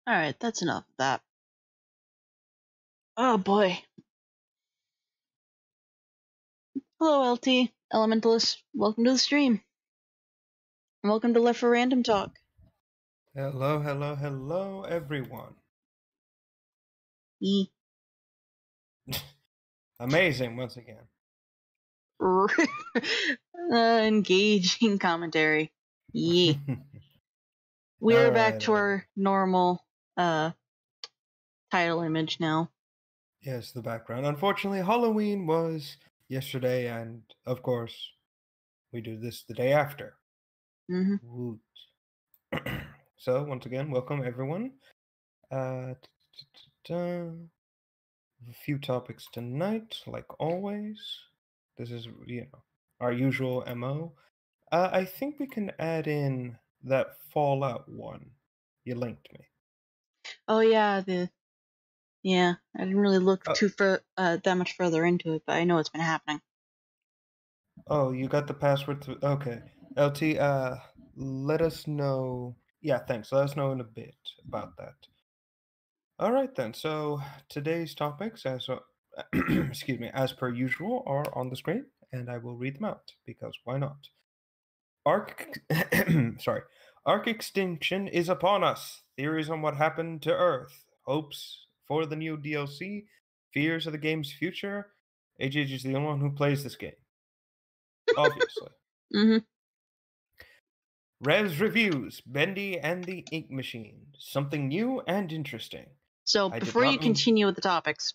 Alright, that's enough of that. Oh boy. Hello, LT, Elementalist. Welcome to the stream. And welcome to Left for Random Talk. Hello, hello, hello, everyone. Amazing, once again. Engaging commentary. Yee. We're back to our normal title image now. Yes, the background. Unfortunately, Halloween was yesterday, and of course, we do this the day after. Woot. So, once again, welcome everyone. A few topics tonight, like always. This is, our usual MO. I think we can add in that Fallout one. You linked me. Oh yeah, I didn't really look that much further into it, but I know it's been happening. Oh, you got the password to okay. LT, let us know. Yeah, thanks. Let us know in a bit about that. All right then. So today's topics, as excuse me, as per usual, are on the screen, and I will read them out because why not? Arc extinction is upon us. Theories on what happened to Earth. Hopes for the new DLC. Fears of the game's future. HH is the only one who plays this game. Obviously. Rev's reviews, Bendy and the Ink Machine. Something new and interesting. So before you continue with the topics,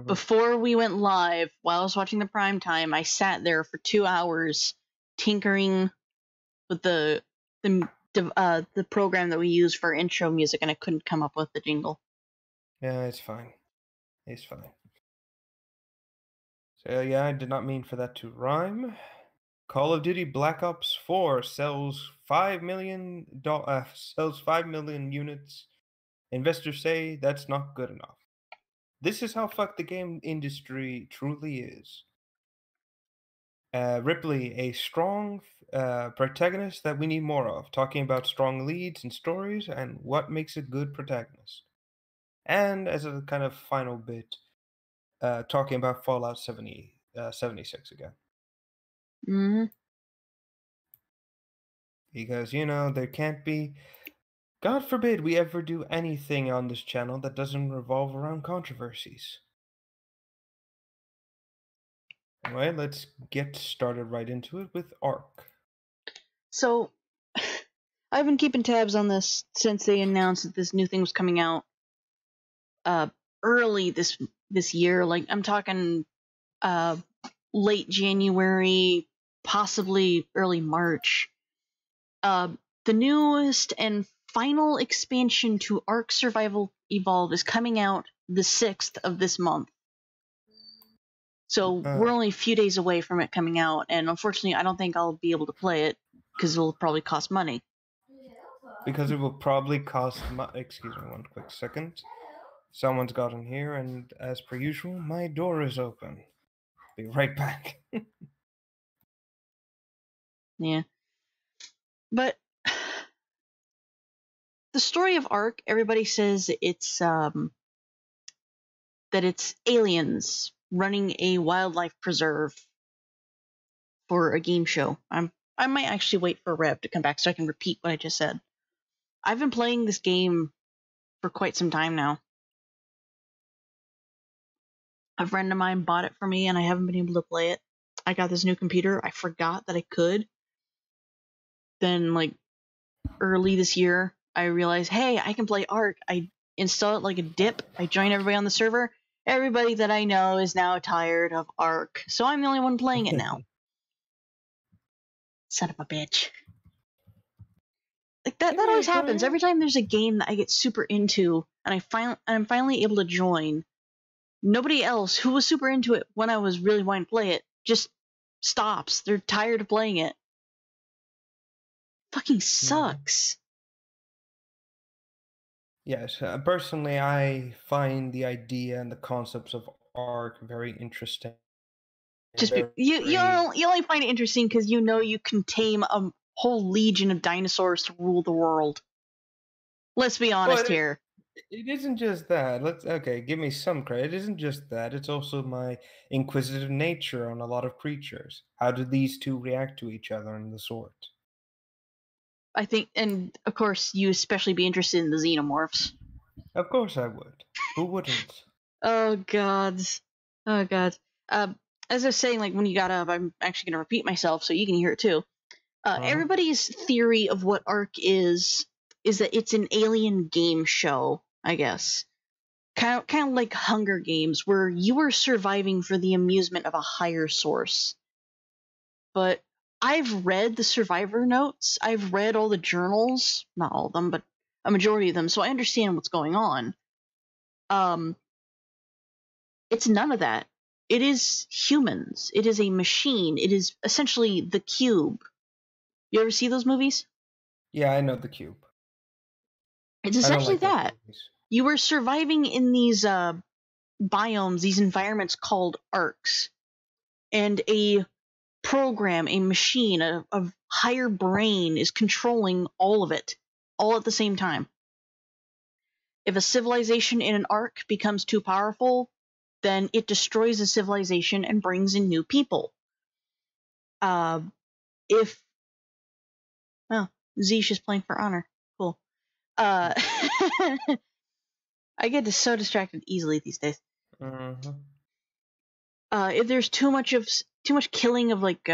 before we went live, while I was watching the prime time, I sat there for 2 hours tinkering with the program that we use for intro music, and I couldn't come up with the jingle. Yeah, it's fine. It's fine. So yeah, I did not mean for that to rhyme. Call of Duty Black Ops 4 sells 5 million units. Investors say that's not good enough. This is how fucked the game industry truly is. Ripley, a strong protagonist that we need more of, talking about strong leads and stories and what makes a good protagonist. And as a kind of final bit, talking about Fallout 76 again. Because, there can't be, God forbid we ever do anything on this channel that doesn't revolve around controversies. Anyway, let's get started right into it with Ark. So, I've been keeping tabs on this since they announced that this new thing was coming out early this year. Like, I'm talking late January, possibly early March. The newest and final expansion to Ark Survival Evolve is coming out the 6th of this month. So we're only a few days away from it coming out, and unfortunately I don't think I'll be able to play it because it'll probably cost money. Because it will probably cost excuse me one quick second. Someone's got in here, and as per usual, my door is open. Be right back. Yeah. But the story of Ark, everybody says it's that it's aliens running a wildlife preserve for a game show. I might actually wait for Rev to come back so I can repeat what I just said. I've been playing this game for quite some time now. A friend of mine bought it for me and I haven't been able to play it. I got this new computer. I forgot that I could. Then, early this year, I realized, hey, I can play Ark. I install it like a dip. I join everybody on the server. Everybody that I know is now tired of Ark, so I'm the only one playing it now. Son of a bitch. Like that always happens. Every time there's a game that I get super into and I'm finally able to join, nobody else who was super into it when I was really wanting to play it just stops. They're tired of playing it. Fucking sucks. Yes, personally, I find the idea and the concepts of Ark very interesting. You only find it interesting because you know you can tame a whole legion of dinosaurs to rule the world. Let's be Well, honest here. it isn't just that. Okay, give me some credit. It isn't just that. It's also my inquisitive nature on a lot of creatures. How do these two react to each other and the sort? I think, and of course, you especially be interested in the xenomorphs. Of course I would. Who wouldn't? Oh gods. Oh god. As I was saying, like when you got up, I'm actually gonna repeat myself so you can hear it too. Uh-huh. Everybody's theory of what Ark is that it's an alien game show, I guess. Kind of like Hunger Games, where you are surviving for the amusement of a higher source. But I've read the survivor notes. I've read all the journals, not all of them, but a majority of them, so I understand what's going on. Um, it's none of that. It is humans. It is a machine. It is essentially the cube. You ever see those movies? Yeah, I know the cube. It's I don't essentially like those that. movies. You were surviving in these biomes, these environments called arcs, and a program, a machine, a higher brain is controlling all of it, all at the same time. If a civilization in an arc becomes too powerful, then it destroys the civilization and brings in new people. If well, Zeesh is playing for honor. Cool. Uh, I get so distracted easily these days. Uh-huh. If there's too much killing of like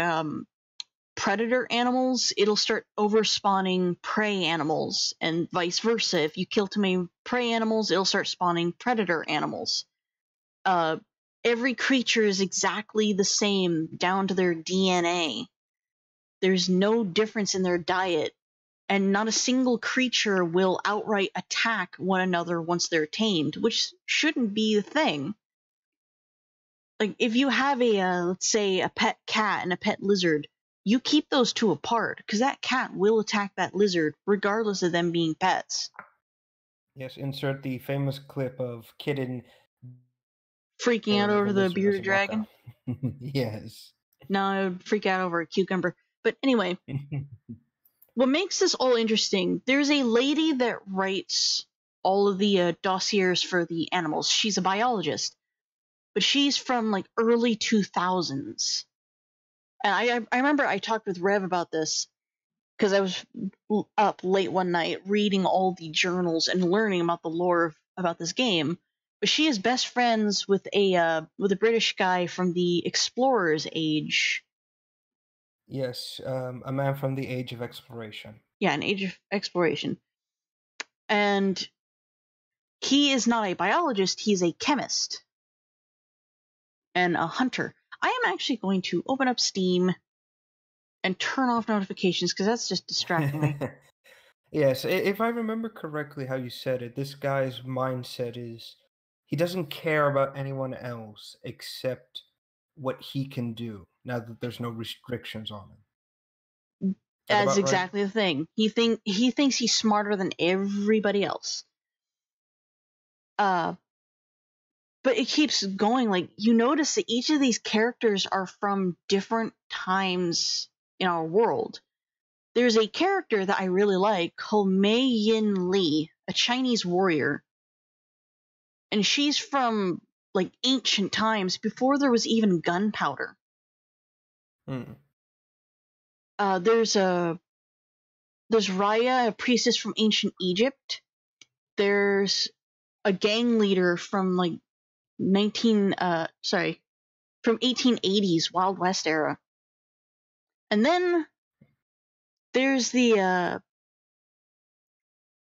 predator animals, it'll start overspawning prey animals, and vice versa. If you kill too many prey animals, it'll start spawning predator animals. Every creature is exactly the same down to their DNA. There's no difference in their diet, and not a single creature will outright attack one another once they're tamed, which shouldn't be the thing. Like, if you have let's say, a pet cat and a pet lizard, you keep those two apart, because that cat will attack that lizard regardless of them being pets. Yes, insert the famous clip of Kitten Freaking out over the the lizard as bearded a dragon? knockout. Yes. No, I would freak out over a cucumber. But anyway, what makes this all interesting, there's a lady that writes all of the dossiers for the animals. She's a biologist, but she's from like early 2000s. And I remember I talked with Rev about this because I was up late one night reading all the journals and learning about the lore about this game. But she is best friends with a British guy from the Explorer's Age. Yes, a man from the age of exploration. Yeah, an Age of Exploration. And he is not a biologist, he's a chemist and a hunter. I am actually going to open up Steam and turn off notifications because that's just distracting me. Yes, if I remember correctly how you said it, this guy's mindset is he doesn't care about anyone else except what he can do now that there's no restrictions on him. Is that That's about right? exactly the thing. He thinks he's smarter than everybody else. But it keeps going. Like, you notice that each of these characters are from different times in our world. There's a character that I really like called Mei Yin Li, a Chinese warrior. And she's from like ancient times before there was even gunpowder. Hmm. There's Raya, a priestess from ancient Egypt. There's a gang leader from like from 1880s Wild West era. And then there's there's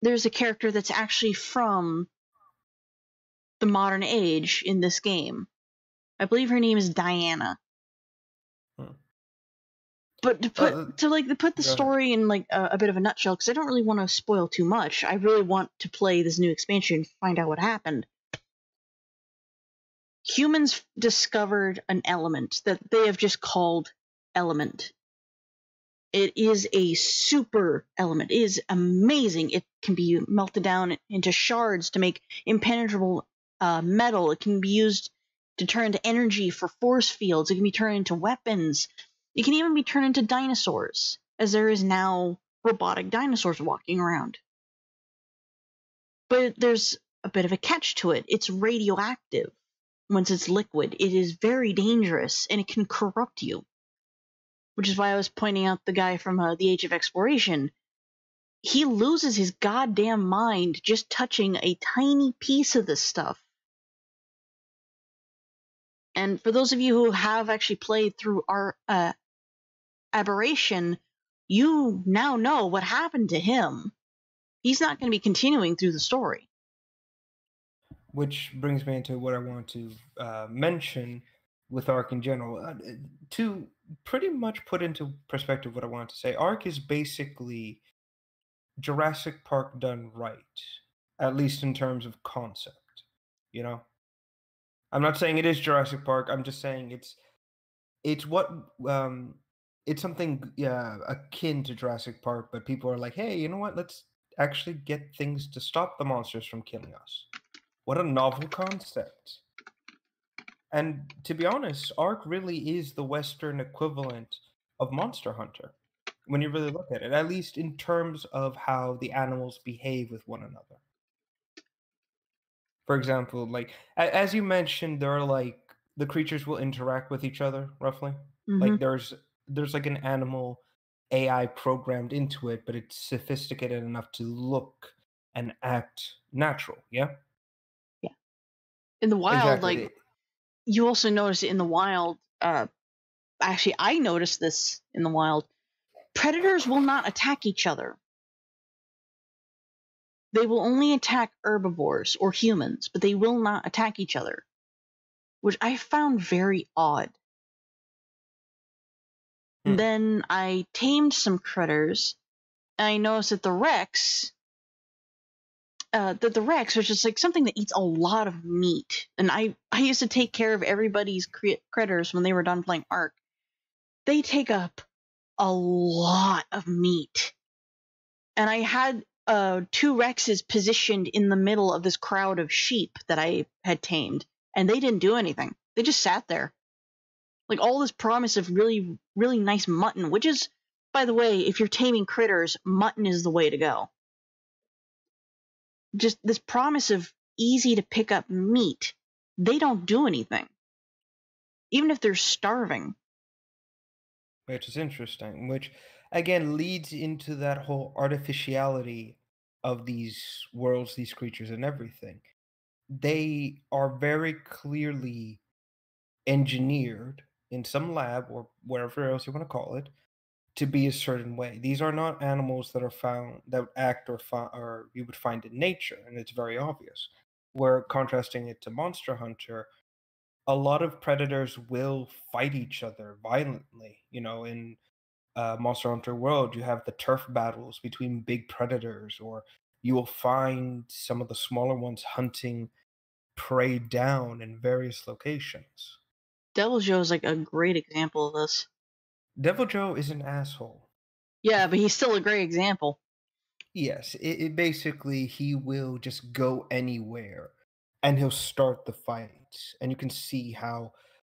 a character that's actually from the modern age in this game. I believe her name is Diana. Hmm. But to put the Go ahead. story in like a bit of a nutshell, because I don't really want to spoil too much. I really want to play this new expansion, find out what happened. Humans discovered an element that they have just called element. It is a super element. It is amazing. It can be melted down into shards to make impenetrable metal. It can be used to turn into energy for force fields. It can be turned into weapons. It can even be turned into dinosaurs, as there is now robotic dinosaurs walking around. But there's a bit of a catch to it. It's radioactive. Once it's liquid, it is very dangerous and it can corrupt you. Which is why I was pointing out the guy from the Age of Exploration. He loses his goddamn mind just touching a tiny piece of this stuff. And for those of you who have actually played through our Aberration, you now know what happened to him. He's not going to be continuing through the story. Which brings me into what I want to mention with Ark in general. To pretty much put into perspective what I want to say, Ark is basically Jurassic Park done right, at least in terms of concept. You know, I'm not saying it is Jurassic Park. I'm just saying it's what it's something akin to Jurassic Park, but people are like, hey, you know what? Let's actually get things to stop the monsters from killing us. What a novel concept. And to be honest, Ark really is the Western equivalent of Monster Hunter when you really look at it, at least in terms of how the animals behave with one another. For example, like as you mentioned, there are like the creatures will interact with each other roughly. Mm-hmm. Like there's like an animal AI programmed into it, but it's sophisticated enough to look and act natural. Yeah. Yeah. In the wild, Exactly. like you also notice it in the wild. Actually, I noticed this in the wild. Predators will not attack each other. They will only attack herbivores or humans, but they will not attack each other, which I found very odd. And then I tamed some critters, and I noticed that the Rex, which is like something that eats a lot of meat, and I used to take care of everybody's critters when they were done playing Ark. They take up a lot of meat. And I had 2 Rexes positioned in the middle of this crowd of sheep that I had tamed, and they didn't do anything. They just sat there. Like all this promise of really, really nice mutton, which is, by the way, if you're taming critters, mutton is the way to go. Just this promise of easy to pick up meat, they don't do anything. Even if they're starving. Which is interesting, which again leads into that whole artificiality of these worlds, these creatures, and everything. They are very clearly engineered in some lab or wherever else you want to call it to be a certain way. These are not animals that are found that act or you would find in nature, and it's very obvious. We're contrasting it to Monster Hunter. A lot of predators will fight each other violently. You know, in Monster Hunter World, you have the turf battles between big predators, or you will find some of the smaller ones hunting prey down in various locations. Devil Joe is like a great example of this. Devil Joe is an asshole. Yeah, but he's still a great example. Yes, it basically he will just go anywhere and he'll start the fight. And you can see how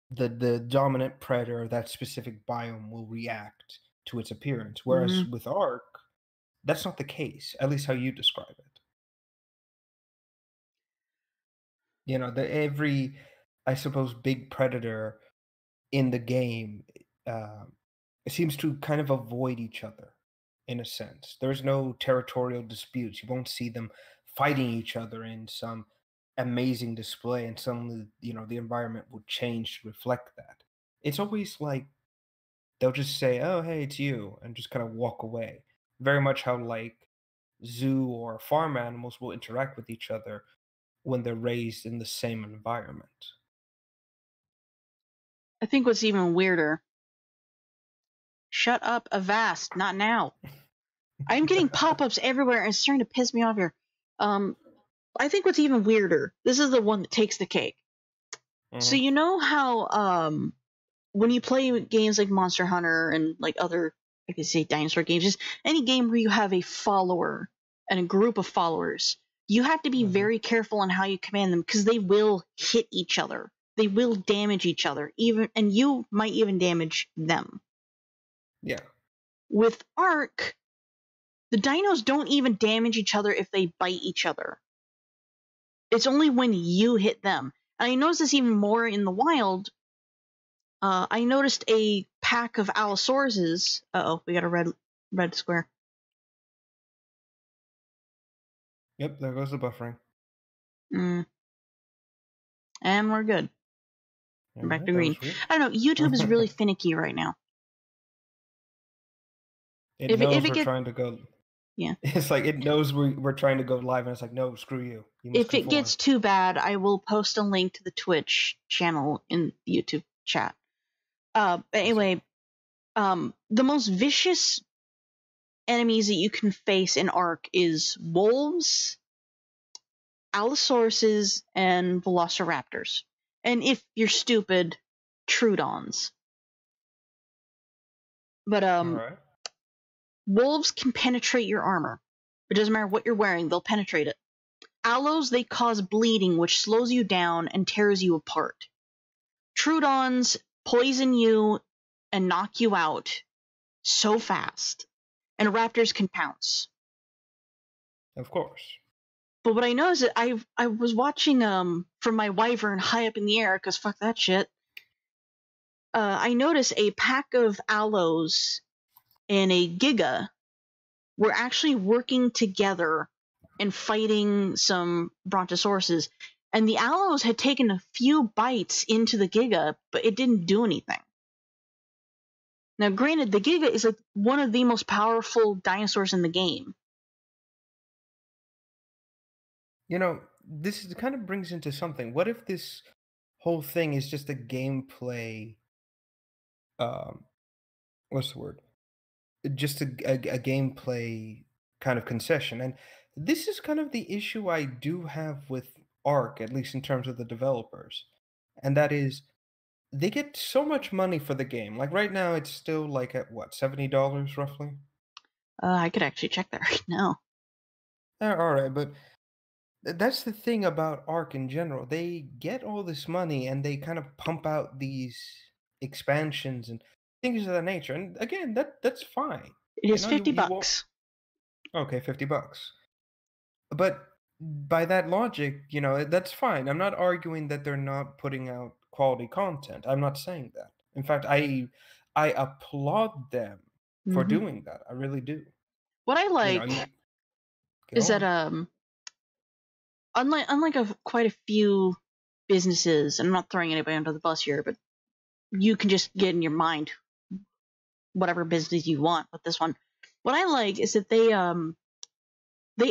the dominant predator of that specific biome will react to its appearance. Whereas with Ark, that's not the case, at least how you describe it. You know, every, I suppose, big predator in the game seems to kind of avoid each other in a sense. There's no territorial disputes. You won't see them fighting each other in some amazing display, and suddenly, you know, the environment will change to reflect that. It's always like they'll just say, "Oh, hey, it's you," and just kind of walk away. Very much how like zoo or farm animals will interact with each other when they're raised in the same environment. I think what's even weirder. Shut up, Avast, not now. I'm getting pop-ups everywhere and it's starting to piss me off here. I think what's even weirder, this is the one that takes the cake. So you know how when you play games like Monster Hunter and like other, I could say dinosaur games, just any game where you have a follower and a group of followers, you have to be very careful on how you command them because they will hit each other. They will damage each other, and you might even damage them. Yeah. With Ark, the dinos don't even damage each other if they bite each other. It's only when you hit them. And I noticed this even more in the wild. I noticed a pack of Allosauruses. Uh-oh, we got a red square. Yep, there goes the buffering. And we're good. All We're back right, to that green. was weird. I don't know, YouTube is really finicky right now. It If knows it we're gets, trying to go. yeah. It's like it knows we're trying to go live, and it's like, no, screw you. You must If it conform. gets too bad, I will post a link to the Twitch channel in the YouTube chat. But anyway, the most vicious enemies that you can face in Ark is wolves, Allosauruses, and velociraptors. And if you're stupid, Troodons. But All right. wolves can penetrate your armor. It doesn't matter what you're wearing, they'll penetrate it. Allos, they cause bleeding, which slows you down and tears you apart. Troodons poison you and knock you out so fast. And raptors can pounce. Of course. But what I know is that I was watching from my wyvern high up in the air, because fuck that shit. I noticed a pack of Allos and a Giga were actually working together and fighting some Brontosauruses. And the Allos had taken a few bites into the Giga, but it didn't do anything. Now, granted, the Giga is one of the most powerful dinosaurs in the game. You know, kind of brings into something. What if this whole thing is just a gameplay? What's the word? Just a gameplay kind of concession, and this is kind of the issue I do have with Ark, at least in terms of the developers, and that is they get so much money for the game. Like right now, it's still like at what, $70 roughly? I could actually check that right now. All right, but that's the thing about Ark in general. They get all this money and they kind of pump out these expansions and things of that nature. And again, that's fine. It You is know, 50 you won't. bucks. Okay, $50. But by that logic, that's fine. I'm not arguing that they're not putting out quality content. I'm not saying that. In fact, I applaud them for Mm-hmm. doing that. I really do. What I You know, like go is that on. unlike quite a few businesses, and I'm not throwing anybody under the bus here, but you can just get in your mind whatever business you want with this one. What I like is that they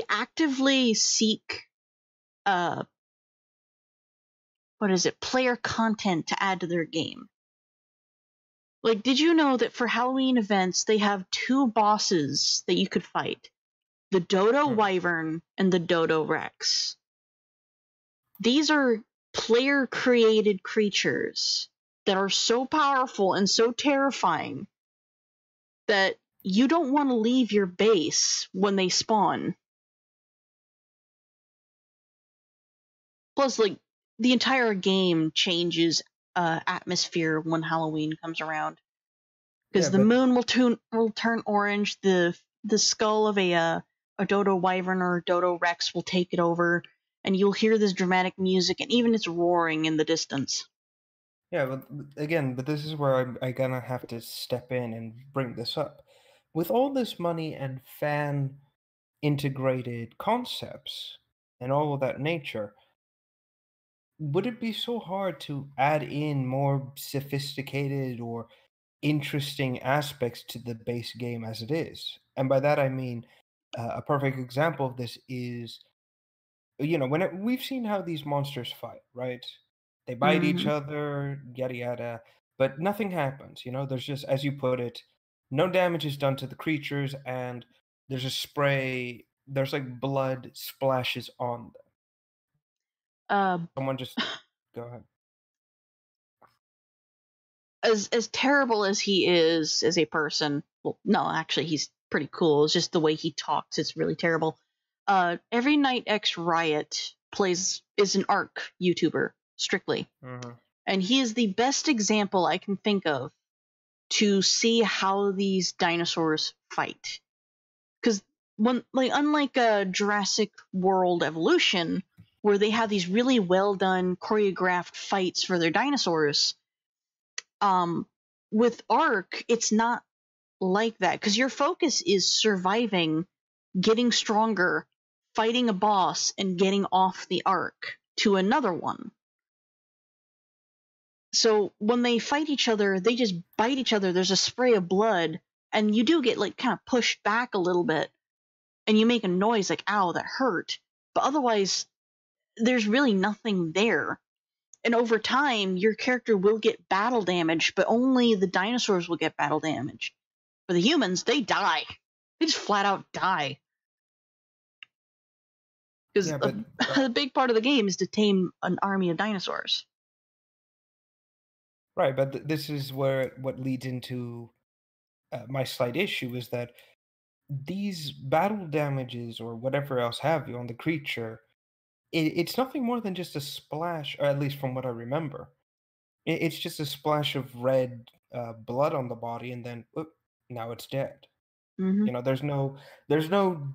actively seek player content to add to their game. Like, did you know that for Halloween events they have two bosses that you could fight? The Dodo Wyvern and the Dodo Rex. These are player created creatures that are so powerful and so terrifying that you don't want to leave your base when they spawn. Plus, like, the entire game changes atmosphere when Halloween comes around. Because Yeah, the but moon will turn orange, the skull of a Dodo Wyvern or a Dodo Rex will take it over, and you'll hear this dramatic music, and even it's roaring in the distance. yeah, but again, this is where I gonna have to step in and bring this up. With all this money and fan integrated concepts and all of that nature, would it be so hard to add in more sophisticated or interesting aspects to the base game as it is? And by that I mean, a perfect example of this is, we've seen how these monsters fight, right? They bite each Mm-hmm. other, yada yada, but nothing happens. There's just, as you put it, no damage is done to the creatures, and there's a spray. There's like blood splashes on them. Uh, Someone just go ahead. as terrible as he is as a person, well, no, actually, he's pretty cool. It's just the way he talks; it's really terrible. Every Night X Riot is an Ark YouTuber strictly, and he is the best example I can think of to see how these dinosaurs fight. Because unlike Jurassic World Evolution, where they have these really well done choreographed fights for their dinosaurs. With Ark, it's not like that because your focus is surviving, getting stronger, fighting a boss, and getting off the Ark to another one. So when they fight each other, they just bite each other. There's a spray of blood, and you do get like kind of pushed back a little bit, and you make a noise like, ow, that hurt. But otherwise, there's really nothing there. And over time, your character will get battle damage, but only the dinosaurs will get battle damage. For the humans, they die. They just flat out die. Because a big part of the game is to tame an army of dinosaurs. Right, but this is where what leads into my slight issue is that these battle damages or whatever else have you on the creature, it's nothing more than just a splash, or at least from what I remember. It's just a splash of red blood on the body, and then now it's dead. Mm-hmm. You know, there's no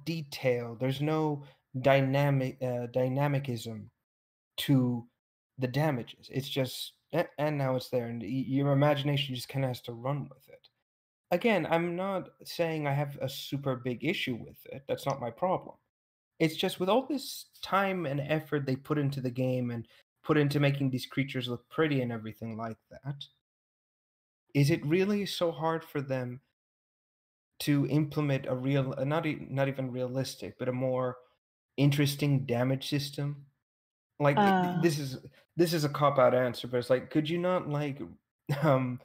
detail, there's no dynamicism to the damages. It's just and now it's there, and your imagination just kind of has to run with it. Again, I'm not saying I have a super big issue with it. That's not my problem. It's just with all this time and effort they put into the game and put into making these creatures look pretty and everything like that, is it really so hard for them to implement a real, not even realistic, but a more interesting damage system? Like this is a cop out answer, but it's like, could you not like um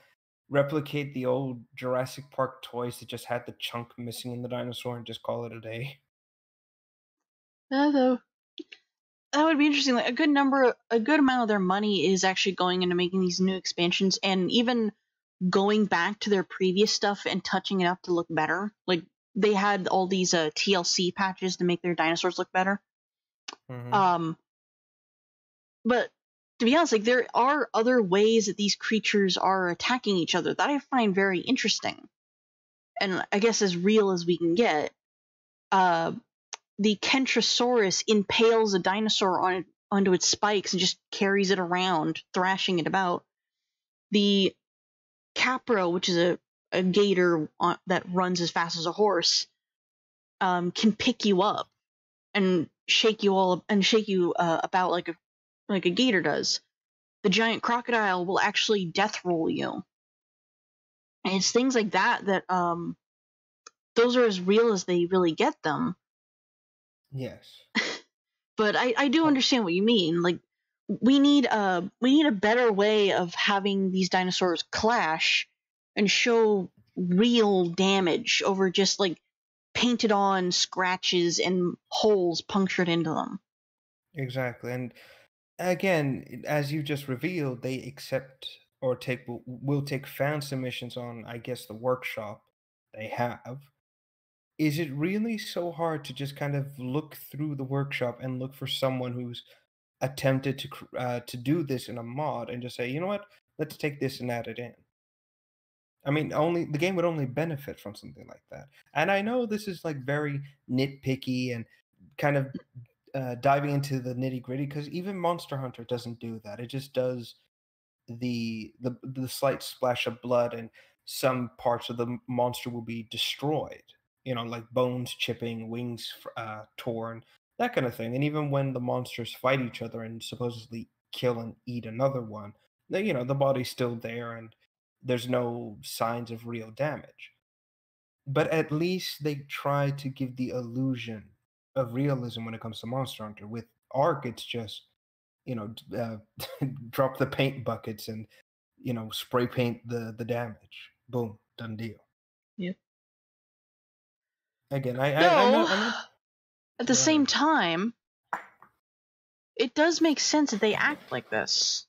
replicate the old Jurassic Park toys that just had the chunk missing in the dinosaur and just call it a day? Though that would be interesting. Like a good amount of their money is actually going into making these new expansions, and even going back to their previous stuff and touching it up to look better. Like they had all these TLC patches to make their dinosaurs look better. Mm-hmm. But to be honest, like there are other ways that these creatures are attacking each other that I find very interesting, and I guess as real as we can get. The Kentrosaurus impales a dinosaur onto its spikes and just carries it around, thrashing it about. The Capro, which is a gator that runs as fast as a horse, can pick you up and shake you about like a gator does. The giant crocodile will actually death roll you. And it's things like that those are as real as they really get them. Yes. But I do understand what you mean. Like we need a better way of having these dinosaurs clash and show real damage over just like painted on scratches and holes punctured into them. Exactly. And again, as you just revealed, they accept or will take fan submissions on, I guess, the workshop they have. Is it really so hard to just kind of look through the workshop and look for someone who's attempted to do this in a mod and just say, you know what, let's take this and add it in? I mean, only the game would only benefit from something like that. And I know this is like very nitpicky and kind of diving into the nitty gritty, because even Monster Hunter doesn't do that. It just does the slight splash of blood, and some parts of the monster will be destroyed. You know, like bones chipping, wings torn, that kind of thing. And even when the monsters fight each other and supposedly kill and eat another one, the body's still there and there's no signs of real damage. But at least they try to give the illusion of realism when it comes to Monster Hunter. With Ark, it's just, drop the paint buckets and, spray paint the damage. Boom, done deal. Yep. Again, I'm not. At the same time, it does make sense that they act like this.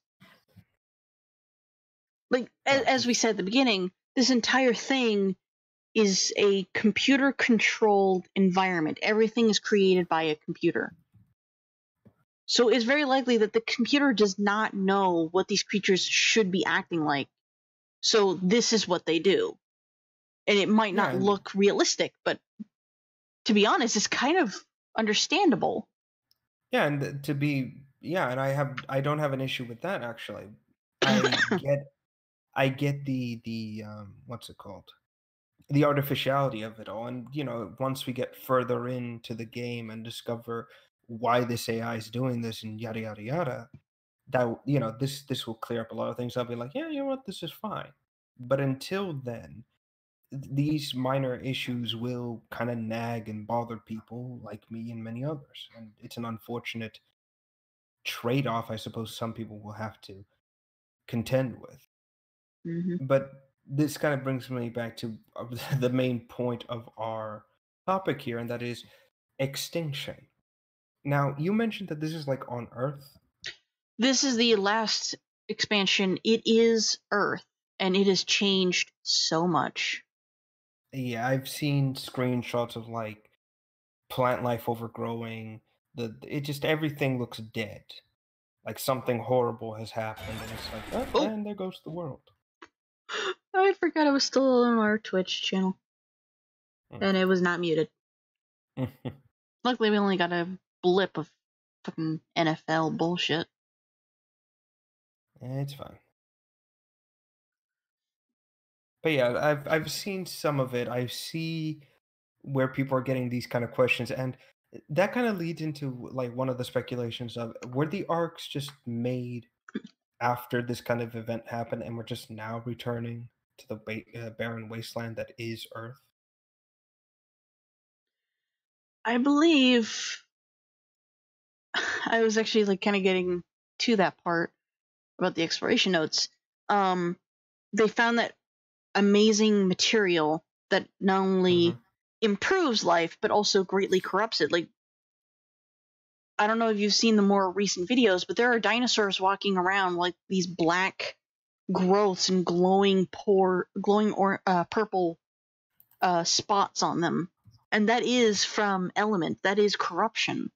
Like, as we said at the beginning, this entire thing is a computer-controlled environment. Everything is created by a computer. So it's very likely that the computer does not know what these creatures should be acting like. So this is what they do. And it might not look realistic, but to be honest, it's kind of understandable. Yeah, and to be yeah, and I don't have an issue with that actually. I get I get the what's it called? The artificiality of it all. And once we get further into the game and discover why this AI is doing this and yada yada yada, that this will clear up a lot of things. I'll be like, yeah, you know what, this is fine. But until then, these minor issues will kind of nag and bother people like me and many others. And it's an unfortunate trade-off, I suppose some people will have to contend with. Hmm. But this kind of brings me back to the main point of our topic here, and that is extinction. Now, you mentioned that this is like on Earth. This is the last expansion. It is Earth, and it has changed so much. Yeah, I've seen screenshots of like plant life overgrowing. It just everything looks dead. Like something horrible has happened, and it's like, oh, Oh, and there goes the world. I forgot I was still on our Twitch channel, and it was not muted. Mm. Luckily, we only got a blip of fucking NFL bullshit. It's fine. But yeah, I've seen some of it. I see where people are getting these kind of questions, and that kind of leads into like one of the speculations of were the arcs just made after this kind of event happened, and we're just now returning to the barren wasteland that is Earth. I believe I was actually like kind of getting to that part about the exploration notes. They found that amazing material that not only Hmm. improves life but also greatly corrupts it. Like, I don't know if you've seen the more recent videos, but there are dinosaurs walking around like these black growths and glowing or purple spots on them, and that is from element. That is corruption.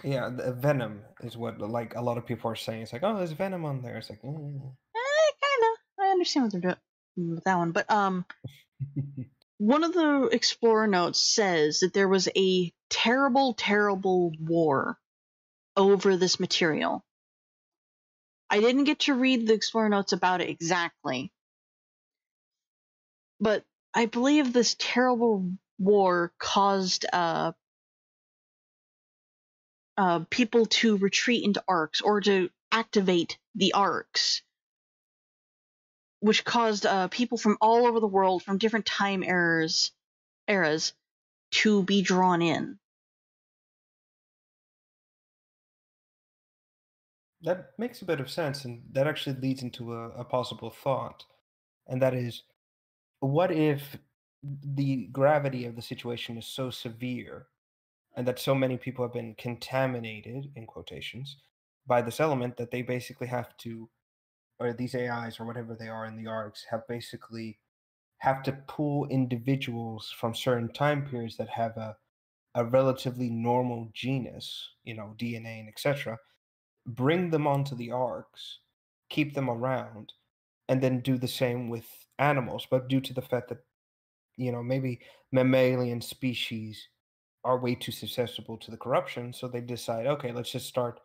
Yeah, the venom is what like a lot of people are saying. It's like, oh, there's venom on there. It's like, Kind of. I understand what they're doing with that one, but one of the explorer notes says that there was a terrible, terrible war over this material. I didn't get to read the explorer notes about it exactly, but I believe this terrible war caused people to retreat into arcs or to activate the arcs, which caused people from all over the world, from different time eras, to be drawn in. that makes a bit of sense, and that actually leads into a possible thought, and that is, what if the gravity of the situation is so severe and that so many people have been contaminated in quotations by this element that they basically have to, or these AIs or whatever they are in the arcs have basically have to pull individuals from certain time periods that have a relatively normal genus, DNA and etc., bring them onto the arcs, keep them around, and then do the same with animals. But due to the fact that maybe mammalian species are way too susceptible to the corruption, so they decide, okay, let's just start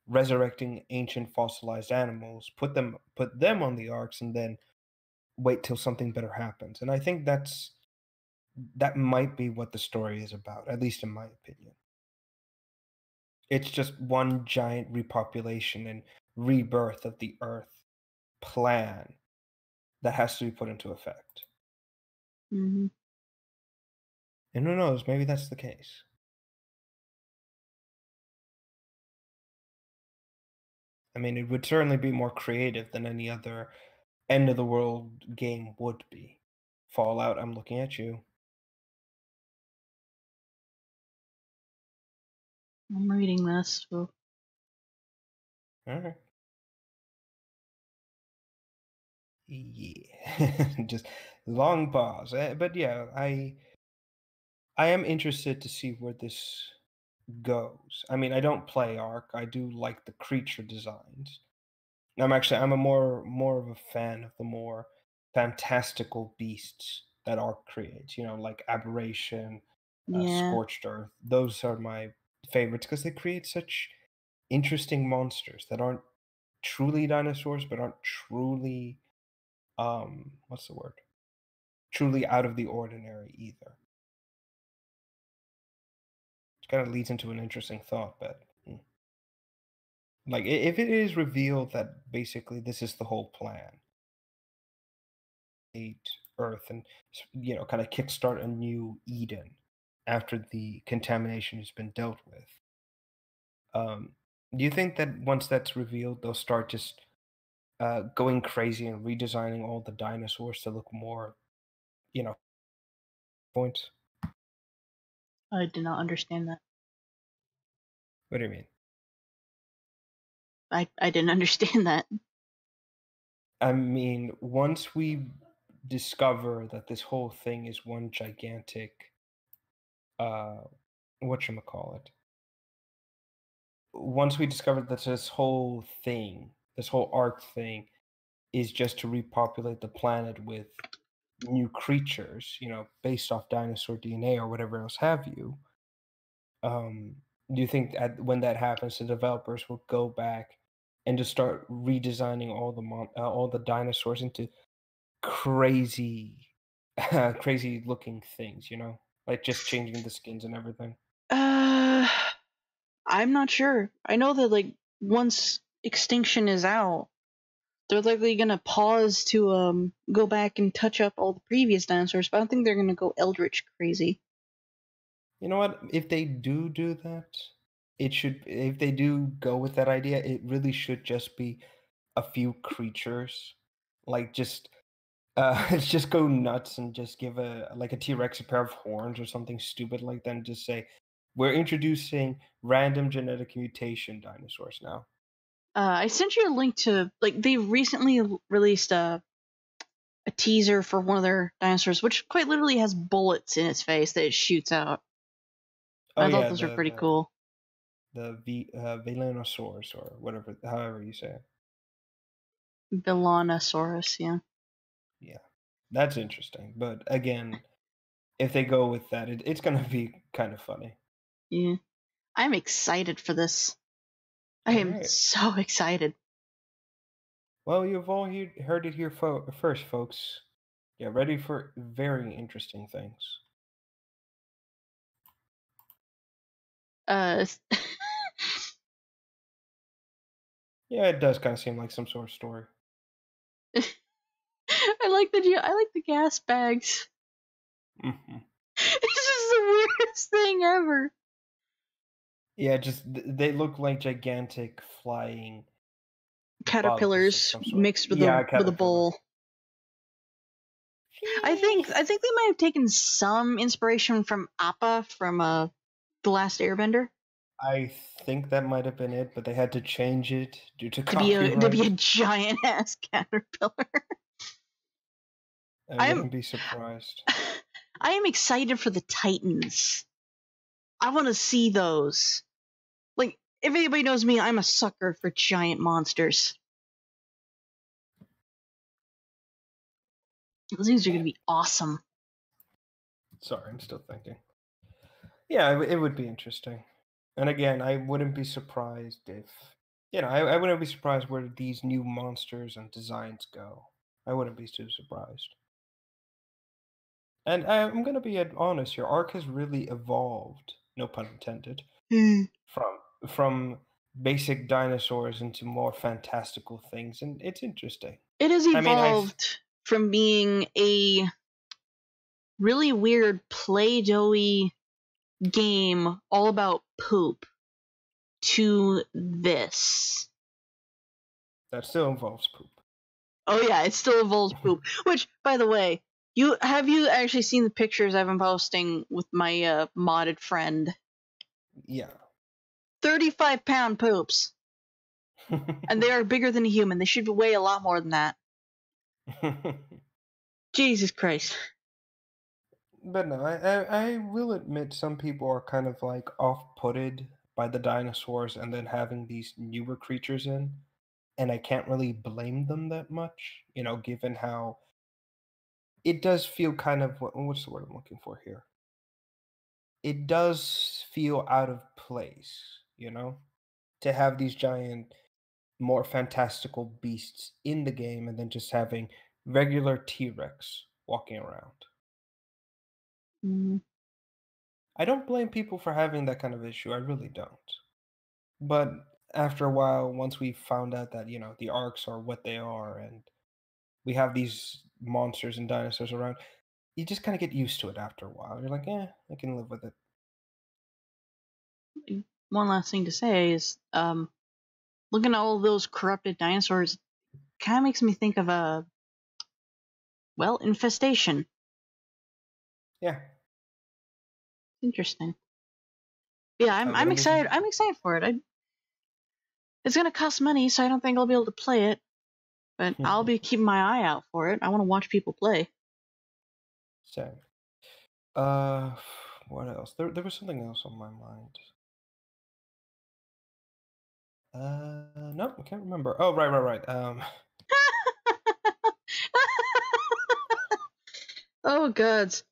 resurrecting ancient fossilized animals, put them on the arcs, and then wait till something better happens. And I think that might be what the story is about, at least in my opinion. It's just one giant repopulation and rebirth of the Earth plan that has to be put into effect. Hmm. And who knows, maybe that's the case. I mean, it would certainly be more creative than any other end of the world game would be. Fallout, I'm looking at you. I'm reading this. So. All right. Yeah. Just long pause. But yeah, I am interested to see where this goes. I mean, I don't play Ark. I do like the creature designs. I'm a more of a fan of the more fantastical beasts that Ark creates. Like Aberration, Yeah. Scorched Earth. Those are my favorites because they create such interesting monsters that aren't truly dinosaurs, but aren't truly what's the word? Truly out of the ordinary either. It kind of leads into an interesting thought, but like if it is revealed that basically this is the whole plan, eight Earth and kind of kickstart a new Eden after the contamination has been dealt with. Um, do you think that once that's revealed, they'll start just going crazy and redesigning all the dinosaurs to look more, you know, points? I did not understand that. What do you mean? I didn't understand that. I mean, once we discover that this whole thing is one gigantic, uh, whatchamacallit, once we discover that this whole thing, this whole arc thing, is just to repopulate the planet with new creatures, based off dinosaur DNA or whatever else have you. Do you think when that happens, the developers will go back and just start redesigning all the dinosaurs into crazy, crazy looking things? Like just changing the skins and everything. Uh, I'm not sure. I know that like once extinction is out, they're likely gonna pause to go back and touch up all the previous dinosaurs, but I don't think they're gonna go eldritch crazy. You know what? If they do that, if they do go with that idea, it really should just be a few creatures, like just just go nuts and just give a T-Rex a pair of horns or something stupid like that, and just say, "We're introducing random genetic mutation dinosaurs now." I sent you a link to like they recently released a teaser for one of their dinosaurs, which quite literally has bullets in its face that it shoots out. Oh I thought yeah, those were the pretty the cool. the Velenosaurus or whatever, however you say it. Vilanosaurus, yeah. Yeah, that's interesting. But again, if they go with that, it's gonna be kind of funny. Yeah. I'm excited for this. I All am right. so excited. Well, you've all heard it here first, folks. Get ready for very interesting things. Uh Yeah, it does kind of seem like some sort of story. I like the gas bags. Hmm. It's just the weirdest thing ever. Yeah, just they look like gigantic flying bugs of Caterpillars some sort. mixed with Yeah, a a caterpillar. bowl. I think they might have taken some inspiration from Appa from The Last Airbender I think that might have been it, but they had to change it due to to be a copyright. giant ass caterpillar. I I'm wouldn't be surprised. I am excited for the Titans. I want to see those. Like, if anybody knows me, I'm a sucker for giant monsters. Those things are going to be awesome. Sorry, I'm still thinking. Yeah, it would be interesting. And again, I wouldn't be surprised if, I wouldn't be surprised where these new monsters and designs go. I wouldn't be too surprised. And I'm going to be honest here. Ark has really evolved, no pun intended, Hmm. from basic dinosaurs into more fantastical things, and it's interesting. It has I mean, evolved from being a really weird Play-Doh-y game all about poop to this. that still involves poop. Oh yeah, it still involves poop. Which, by the way, you actually seen the pictures I've been posting with my modded friend? Yeah. 35-pound poops, and they are bigger than a human. They should weigh a lot more than that. Jesus Christ. But no, I will admit some people are kind of like off-putted by the dinosaurs and then having these newer creatures in, and I can't really blame them that much, given how it does feel kind of what's the word I'm looking for here? it does feel out of place, to have these giant, more fantastical beasts in the game and then just having regular T-Rex walking around. Mm, I don't blame people for having that kind of issue. I really don't. But after a while, once we found out that, the arcs are what they are and we have these monsters and dinosaurs around, you just kind of get used to it after a while. You're like, I can live with it. one last thing to say is, looking at all those corrupted dinosaurs kind of makes me think of a, well, infestation. Yeah. Interesting. Yeah, I I'm wouldn't be excited. I'm excited for it. It's gonna cost money, so I don't think I'll be able to play it. But I'll be keeping my eye out for it. I want to watch people play. Same. Uh, what else? There was something else on my mind. No, I can't remember. Oh, right. Oh gods.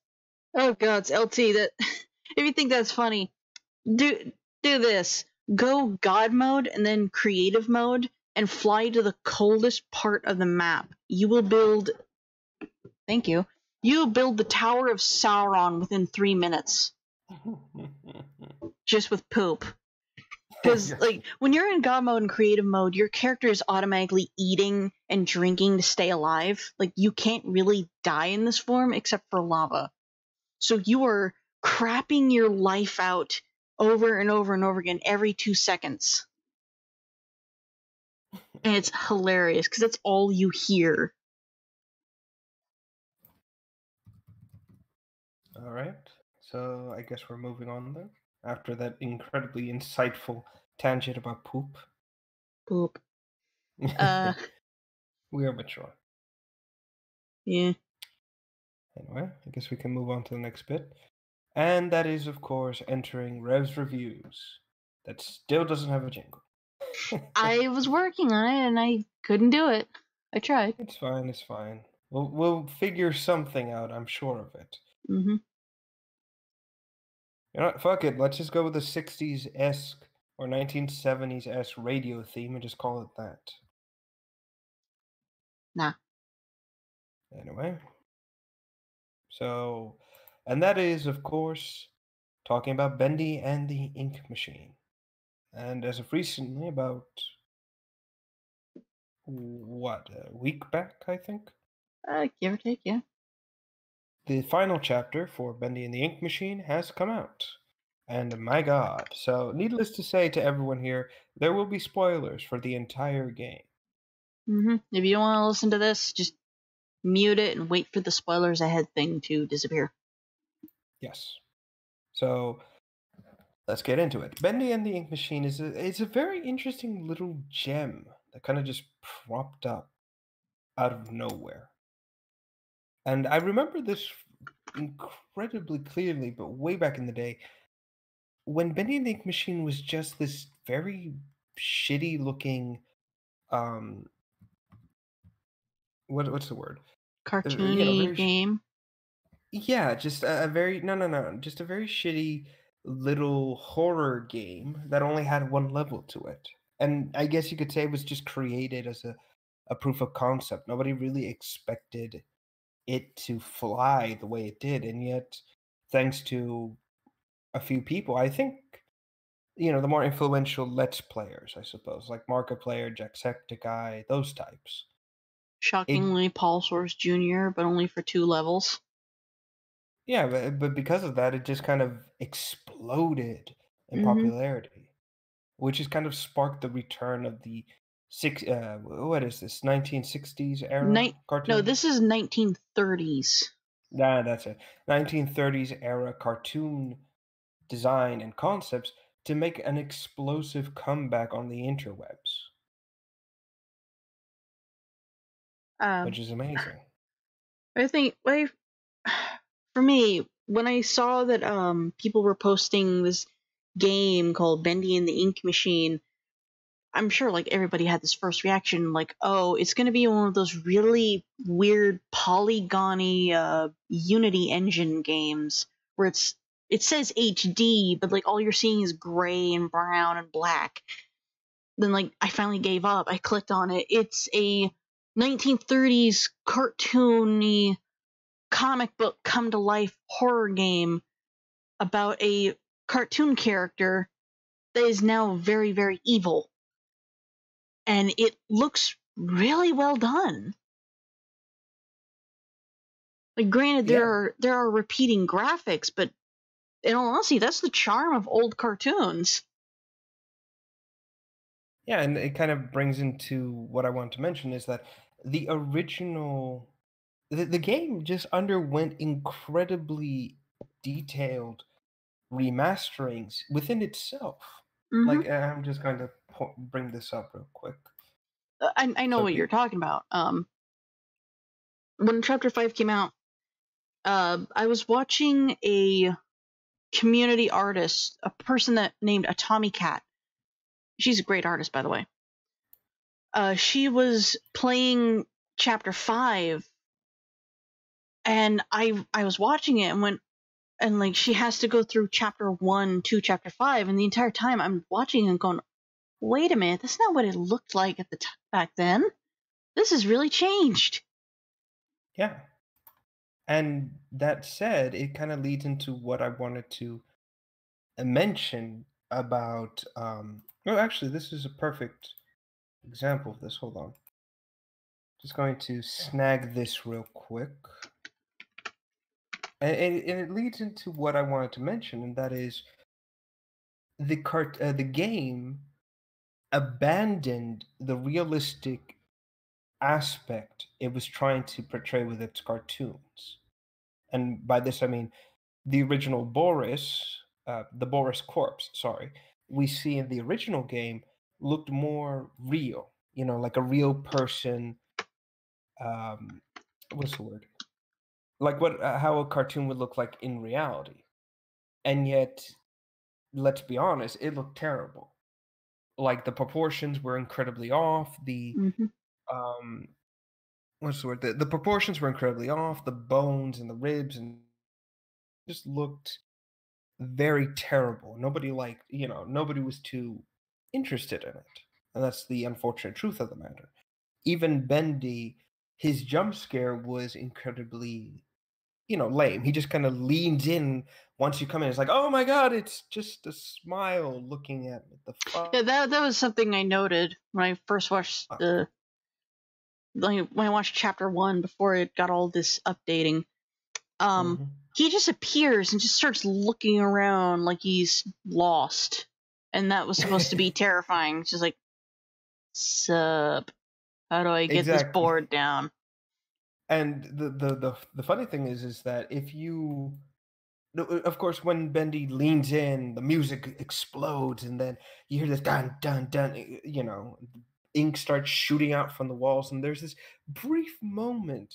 Oh gods, LT. That if you think that's funny, do this. Go God mode and then creative mode and fly to the coldest part of the map. You will build. Thank you. You will build the Tower of Sauron within 3 minutes, just with poop. Because like when you're in God mode and creative mode, your character is automatically eating and drinking to stay alive. Like you can't really die in this form except for lava. So you are crapping your life out over and over and over again every 2 seconds. And it's hilarious because that's all you hear. All right. So I guess we're moving on then. After that incredibly insightful tangent about poop. Poop. We are mature. Yeah. Anyway, I guess we can move on to the next bit. And that is, of course, entering Rev's Reviews. That still doesn't have a jingle. I was working on it and I couldn't do it. I tried. It's fine. We'll figure something out, I'm sure of it. Mm-hmm. You know what? Fuck it. Let's just go with the 60s-esque or 1970s-esque radio theme and just call it that. Nah. Anyway. So, and that is, of course, talking about Bendy and the Ink Machine. And as of recently, about, what, a week back, I think? Give or take, yeah. The final chapter for Bendy and the Ink Machine has come out. And my god. So, needless to say to everyone here, there will be spoilers for the entire game. Mm-hmm. If you don't want to listen to this, just mute it and wait for the spoilers ahead thing to disappear. Yes. So, let's get into it. Bendy and the Ink Machine is a very interesting little gem that kind of just propped up out of nowhere. And I remember this incredibly clearly, but way back in the day, when Bendy and the Ink Machine was just this very shitty looking, um, what's the word? Cartoony Very game. yeah, just a very no, just a very shitty little horror game that only had one level to it. And I guess you could say it was just created as a proof of concept. Nobody really expected it to fly the way it did, and yet, thanks to a few people, I think, the more influential Let's Players, I suppose, like Markiplier, Jacksepticeye, those types. Shockingly, Paul Source Jr., but only for 2 levels. Yeah, but because of that, it just kind of exploded in Mm-hmm. popularity, which has kind of sparked the return of the what is this, 1960s era cartoon? No, this is 1930s. Nah, that's it. 1930s era cartoon design and concepts to make an explosive comeback on the interwebs, which is amazing. I think, for me, when I saw that people were posting this game called Bendy and the Ink Machine, I'm sure like everybody had this first reaction, like, oh, it's going to be one of those really weird polygony Unity engine games where it's it says HD, but like all you're seeing is gray and brown and black. Then like I finally gave up. I clicked on it. It's a 1930s cartoony comic book come to life horror game about a cartoon character that is now very, very evil. And it looks really well done. Like, granted, Yeah. there are repeating graphics, but in all honesty, that's the charm of old cartoons. Yeah, and it kind of brings into what I want to mention is that the original the game just underwent incredibly detailed remasterings within itself. Mm-hmm. Like, I'm just going to bring this up real quick. I know So, what you're talking about. When Chapter 5 came out, I was watching a community artist, a person that named Atomy Cat. She's a great artist, by the way. She was playing Chapter 5, and I was watching it and went, and like she has to go through Chapter 1 to Chapter 5, and the entire time I'm watching and going, wait a minute, that's not what it looked like at the back then. This has really changed. yeah. And that said, it kind of leads into what I wanted to mention about. Oh, actually, this is a perfect example of this. Hold on. Just going to snag this real quick. And it leads into what I wanted to mention, and that is the game abandoned the realistic aspect it was trying to portray with its cartoons. And by this I mean the original Boris, the Boris corpse, sorry, we see in the original game looked more real, like a real person. Um, what's the word? Like how a cartoon would look like in reality. And yet, let's be honest, it looked terrible. Like the proportions were incredibly off. Mm-hmm. Um, what's the word? The proportions were incredibly off. The bones and the ribs and just looked very terrible. Nobody was too interested in it. And that's the unfortunate truth of the matter. Even Bendy, his jump scare was incredibly, lame. He just kind of leans in once you come in. It's like, oh my God, it's just a smile looking at me. The fuck? Yeah, that was something I noted when I first watched when I watched Chapter 1 before it got all this updating. Um, Hmm. he just appears and just starts looking around like he's lost, and that was supposed to be terrifying. It's just like, sup? How do I get this Exactly. board down? And the funny thing is that if you no, of course, when Bendy leans in, the music explodes, and then you hear this dun dun dun. Ink starts shooting out from the walls, and there's this brief moment,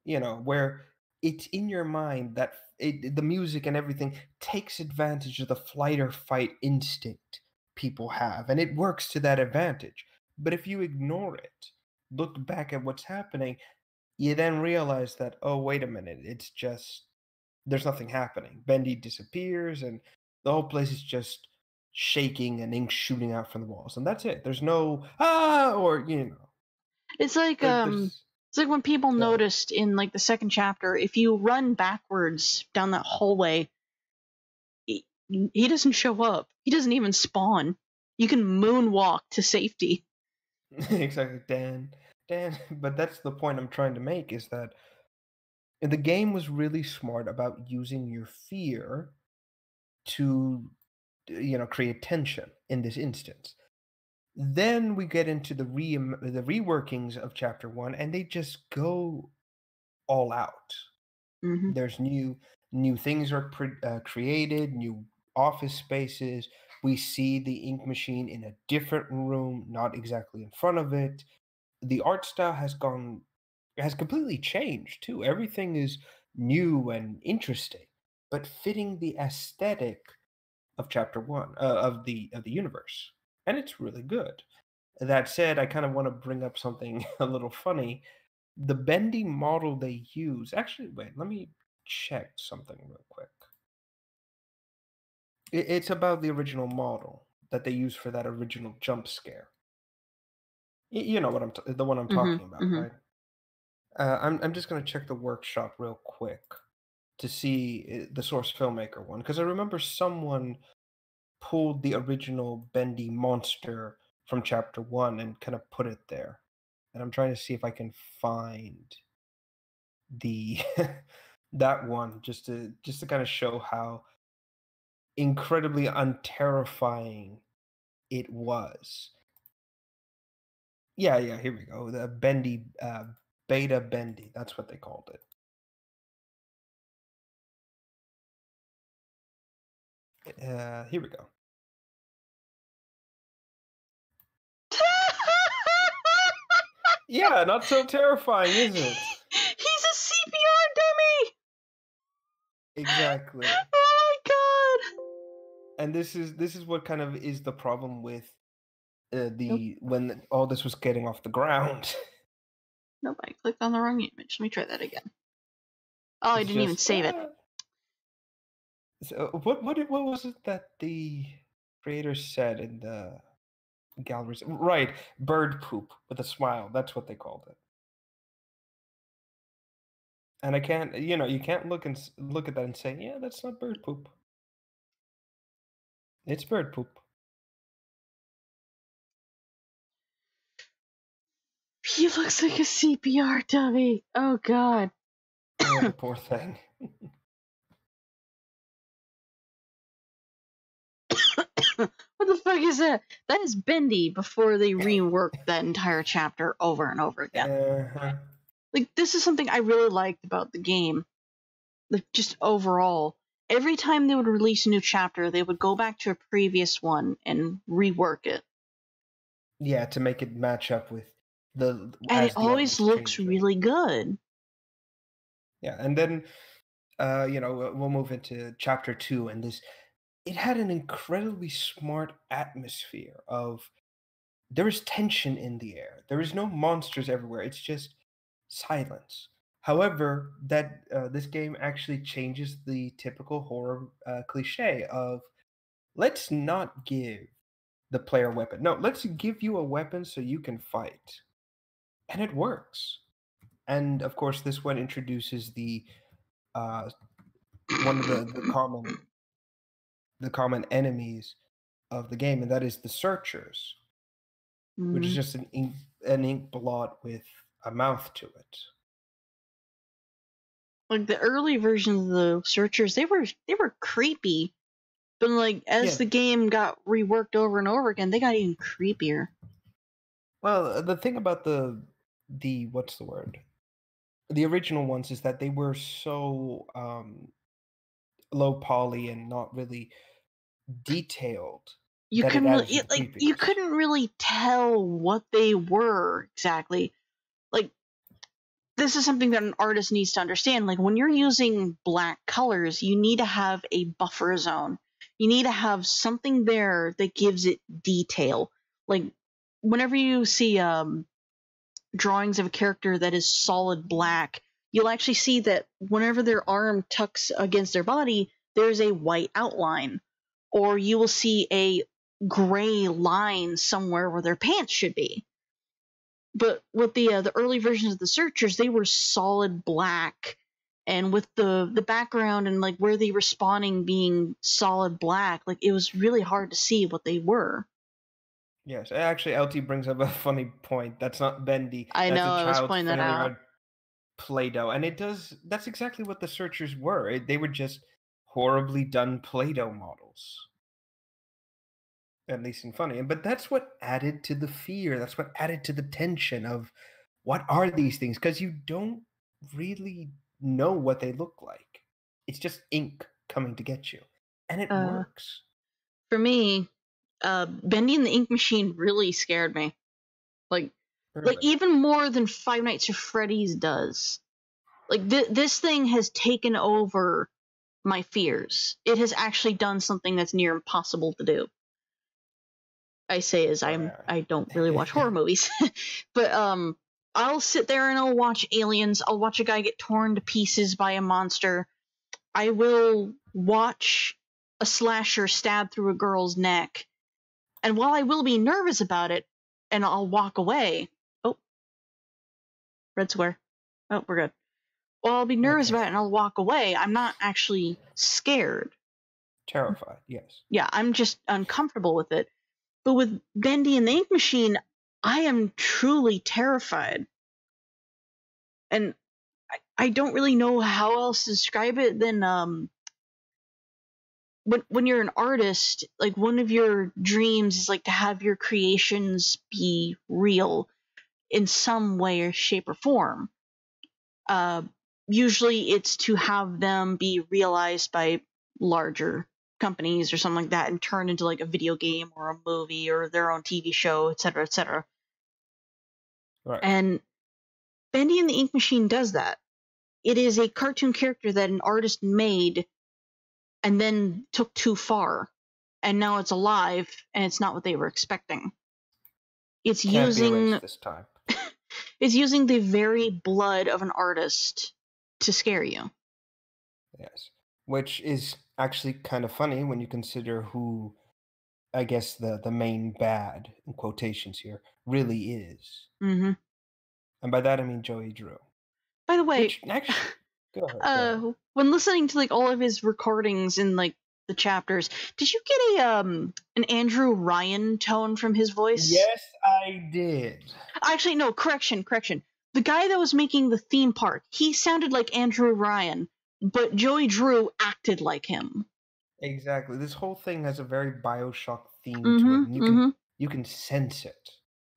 where it's in your mind that the music and everything takes advantage of the flight or fight instinct people have, and it works to that advantage. But if you ignore it, look back at what's happening, you then realize that, oh, wait a minute, it's just there's nothing happening. Bendy disappears, and the whole place is just shaking and ink shooting out from the walls, and that's it. There's no or It's like there's it's like when people go ahead. noticed in like the second chapter, if you run backwards down that hallway, he doesn't show up. He doesn't even spawn. You can moonwalk to safety. Exactly, Dan. But that's the point I'm trying to make is that the game was really smart about using your fear to create tension in this instance. Then we get into the reworkings of chapter 1, and they just go all out. Hmm. There's new things are created, new office spaces. We see the ink machine in a different room, not exactly in front of it. The art style has completely changed too. Everything is new and interesting, but fitting the aesthetic of chapter 1 of the universe, and it's really good. That said, I kind of want to bring up something a little funny. The bendy model they use. Actually, wait, let me check something real quick. It's about the original model that they used for that original jump scare. You know what the one I'm talking about, Mm-hmm. right? I'm just gonna check the workshop real quick to see the source filmmaker one because I remember someone pulled the original bendy monster from chapter one and kind of put it there, and I'm trying to see if I can find the that one just to kind of show how incredibly unterrifying it was. Yeah, here we go. The bendy beta bendy. That's what they called it. Here we go. Yeah, not so terrifying, is it? He's a CPR dummy. Exactly. Oh my god. And this is what kind of is the problem with Nope. when all this was getting off the ground. Nope. I clicked on the wrong image. Let me try that again. Oh, I It's didn't even just save it. So what was it that the creator said in the galleries? Right, bird poop with a smile. That's what they called it. And I can't, you can't look at that and say, yeah, that's not bird poop. It's bird poop. He looks like a CPR dummy. Oh god. Oh, the poor thing. What the fuck is that? That is Bendy before they reworked that entire chapter over and over again. Uh-huh. Like, this is something I really liked about the game. Like, just overall. Every time they would release a new chapter, they would go back to a previous one and rework it. Yeah, to make it match up with And as it the art always was looks changing. really good. Yeah, and then we'll move into chapter 2 and this it had an incredibly smart atmosphere of there is tension in the air. There is no monsters everywhere. It's just silence. However, that this game actually changes the typical horror cliche of let's not give the player a weapon. No, let's give you a weapon so you can fight. And it works. And of course, this one introduces the one of the common enemies of the game, and that is the searchers, which is just an ink blot with a mouth to it. Like, the early versions of the searchers, they were creepy. But, like, as the game got reworked over and over again, they got even creepier. Well, the thing about the what's the word? The original ones is that they were so low poly and not really detailed You that it couldn't added to really, the like, you creepiness. couldn't really tell what they were exactly. Like, this is something that an artist needs to understand. Like, when you're using black colors, you need to have a buffer zone. You need to have something there that gives it detail. Like, whenever you see drawings of a character that is solid black, you'll actually see that whenever their arm tucks against their body, there's a white outline. Or you will see a gray line somewhere where their pants should be. But with the early versions of the searchers, they were solid black, and with the background and like where they were spawning being solid black, like it was really hard to see what they were. Yes, actually, LT brings up a funny point. That's not bendy. I That's know, a I was child pointing that failing out. on Play-Doh, and it does. That's exactly what the searchers were. They were just horribly done Play-Doh models, at least in funny. But that's what added to the fear. That's what added to the tension of what are these things? Because you don't really know what they look like. It's just ink coming to get you, and it works. For me, Bendy and the Ink Machine really scared me. Like even more than Five Nights at Freddy's does. Like this thing has taken over my fears. It has actually done something that's near impossible to do. I say as I don't really watch horror movies, but I'll sit there and I'll watch aliens. I'll watch a guy get torn to pieces by a monster. I will watch a slasher stab through a girl's neck. And while I will be nervous about it, and I'll walk away. Oh, red square. Oh, we're good. Well, I'll be nervous Okay. about it and I'll walk away. I'm not actually scared. Terrified, yes. Yeah, I'm just uncomfortable with it. But with Bendy and the Ink Machine, I am truly terrified. And I don't really know how else to describe it than when you're an artist, like one of your dreams is like to have your creations be real in some way or shape or form. Usually it's to have them be realized by larger companies or something like that and turned into like a video game or a movie or their own TV show, etc., etc. Right. And Bendy and the Ink Machine does that. It is a cartoon character that an artist made and then took too far, and now it's alive and it's not what they were expecting. It's Can't be erased this time. it's using the very blood of an artist to scare you. Yes. Which is actually kind of funny when you consider who, I guess, the main bad, in quotations here, really is. Mm-hmm. And by that I mean Joey Drew. By the way, Which, actually, go ahead. when listening to like all of his recordings in like the chapters, did you get an Andrew Ryan tone from his voice? Yes, I did. Actually, no, correction. The guy that was making the theme park, he sounded like Andrew Ryan, but Joey Drew acted like him. Exactly. This whole thing has a very BioShock theme to it, and you can sense it.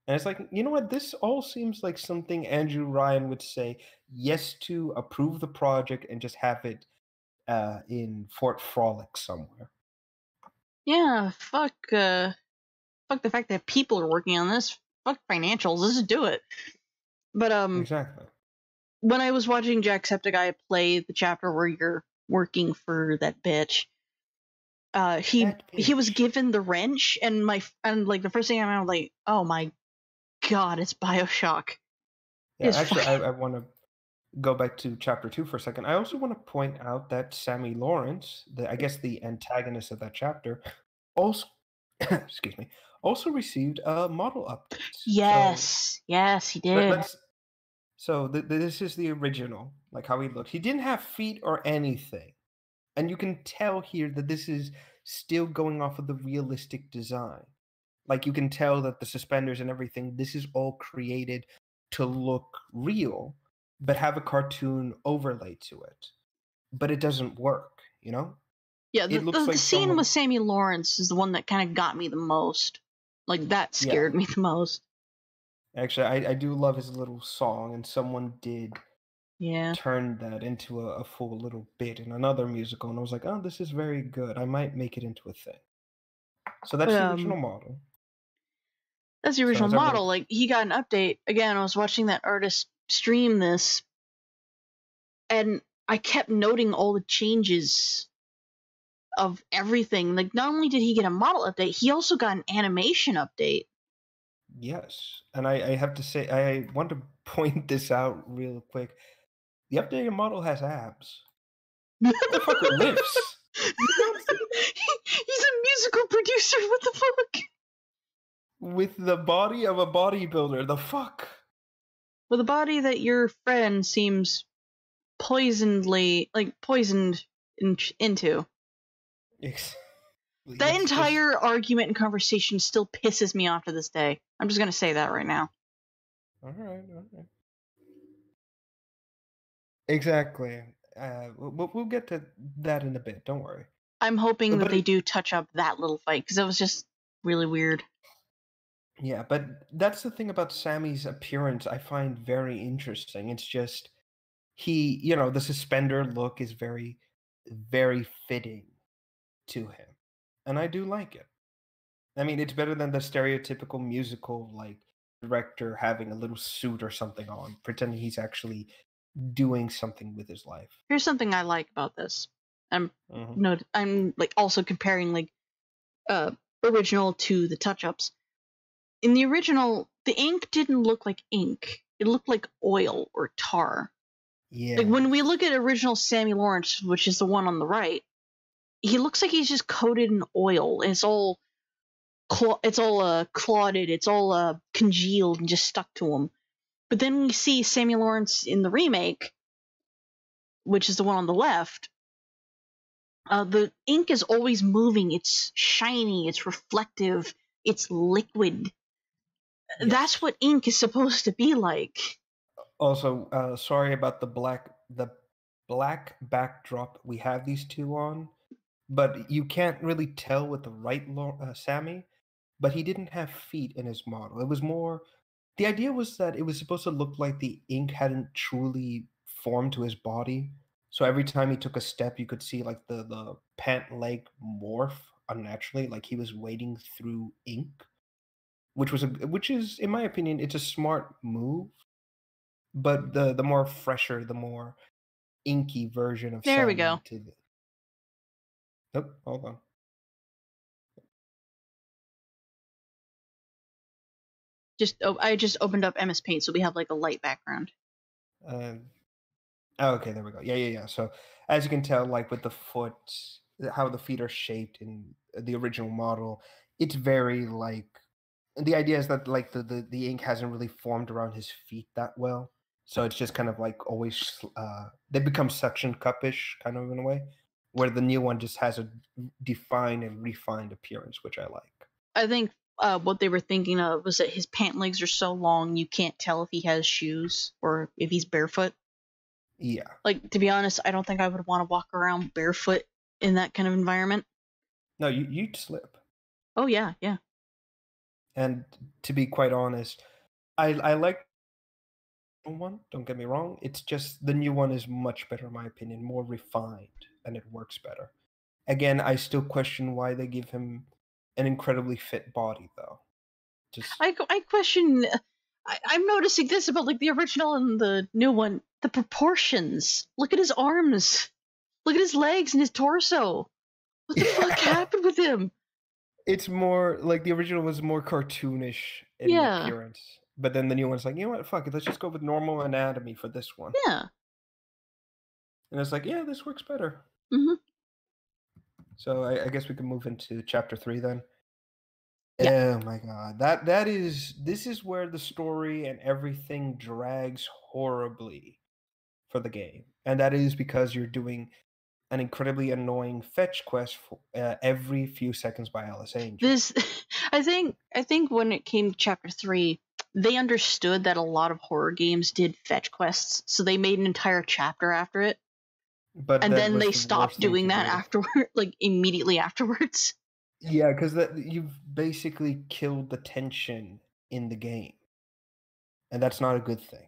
And it's like, you know what? This all seems like something Andrew Ryan would say yes to, approve the project, and just have it in Fort Frolic somewhere. Yeah, fuck the fact that people are working on this. Fuck financials. Let's just do it. But exactly. When I was watching Jacksepticeye play the chapter where you're working for that bitch, he was given the wrench, and like the first thing I'm like, oh my god, it's BioShock. Yeah, actually, I want to go back to chapter 2 for a second. I also want to point out that Sammy Lawrence, I guess the antagonist of that chapter, also excuse me, also received model updates. Yes, he did. So this is the original, like how he looked. He didn't have feet or anything. And you can tell here that this is still going off of the realistic design. Like you can tell that the suspenders and everything, this is all created to look real, but have a cartoon overlay to it. But it doesn't work, you know? Yeah, the scene with Sammy Lawrence is the one that kind of got me the most. Like, that scared me the most. Actually, I do love his little song, and someone did turn that into a full little bit in another musical, and I was like, oh, this is very good. I might make it into a thing. So that's the original model. That's the original model. Like, he got an update. Again, I was watching that artist stream this, and I kept noting all the changes of everything. Like, not only did he get a model update, he also got an animation update. Yes, and I have to say, I want to point this out real quick. The updated model has abs. The fucker lifts. He's a musical producer. What the fuck? With the body of a bodybuilder. The fuck? With a body that your friend seems poisoned into. That entire argument and conversation still pisses me off to this day. I'm just going to say that right now. All right. Exactly. We'll get to that in a bit. Don't worry. I'm hoping that they do touch up that little fight, because it was just really weird. Yeah, but that's the thing about Sammy's appearance I find very interesting. It's just the suspender look is very, very fitting to him. And I do like it. I mean, it's better than the stereotypical musical, like, director having a little suit or something on, pretending he's actually doing something with his life. Here's something I like about this. I'm like also comparing like original to the touch-ups. In the original, the ink didn't look like ink. It looked like oil or tar. Yeah. Like when we look at original Sammy Lawrence, which is the one on the right, he looks like he's just coated in oil, and it's all clotted, it's all congealed and just stuck to him. But then we see Samuel Lawrence in the remake, which is the one on the left. The ink is always moving. It's shiny. It's reflective. It's liquid. Yes. That's what ink is supposed to be like. Also, sorry about the black backdrop we have these two on, but you can't really tell with the right Sammy. But he didn't have feet in his model. It was more. The idea was that it was supposed to look like the ink hadn't truly formed to his body. So every time he took a step, you could see like the pant leg morph unnaturally, like he was wading through ink, which is, in my opinion, it's a smart move. But the more fresher, the more inky version of There we Sammy go. to the. Oh, hold on. I just opened up MS Paint, so we have like a light background. Oh, okay, there we go. Yeah. So as you can tell, like with the foot, how the feet are shaped in the original model, it's very like the idea is that like the ink hasn't really formed around his feet that well. So it's just kind of like always they become suction cupish kind of in a way, where the new one just has a defined and refined appearance, which I like. I think what they were thinking of was that his pant legs are so long you can't tell if he has shoes or if he's barefoot. Yeah. Like, to be honest, I don't think I would want to walk around barefoot in that kind of environment. No, you'd slip. Oh yeah. And to be quite honest, I like the one. Don't get me wrong. It's just the new one is much better in my opinion, more refined, and it works better. Again, I still question why they give him an incredibly fit body, though. Just I question. I'm noticing this about like the original and the new one. The proportions. Look at his arms. Look at his legs and his torso. What the fuck happened with him? It's more like the original was more cartoonish in appearance, but then the new one's like, you know what? Fuck it. Let's just go with normal anatomy for this one. Yeah. And it's like, yeah, this works better. Mm-hmm. So I guess we can move into chapter 3 then. Yeah. Oh my god, this is where the story and everything drags horribly for the game, and that is because you're doing an incredibly annoying fetch quest for, every few seconds by Alice Angel. This, I think when it came to chapter 3, they understood that a lot of horror games did fetch quests, so they made an entire chapter after it. But And then they the stopped doing that afterward, like immediately afterwards. Yeah, because you've basically killed the tension in the game, and that's not a good thing.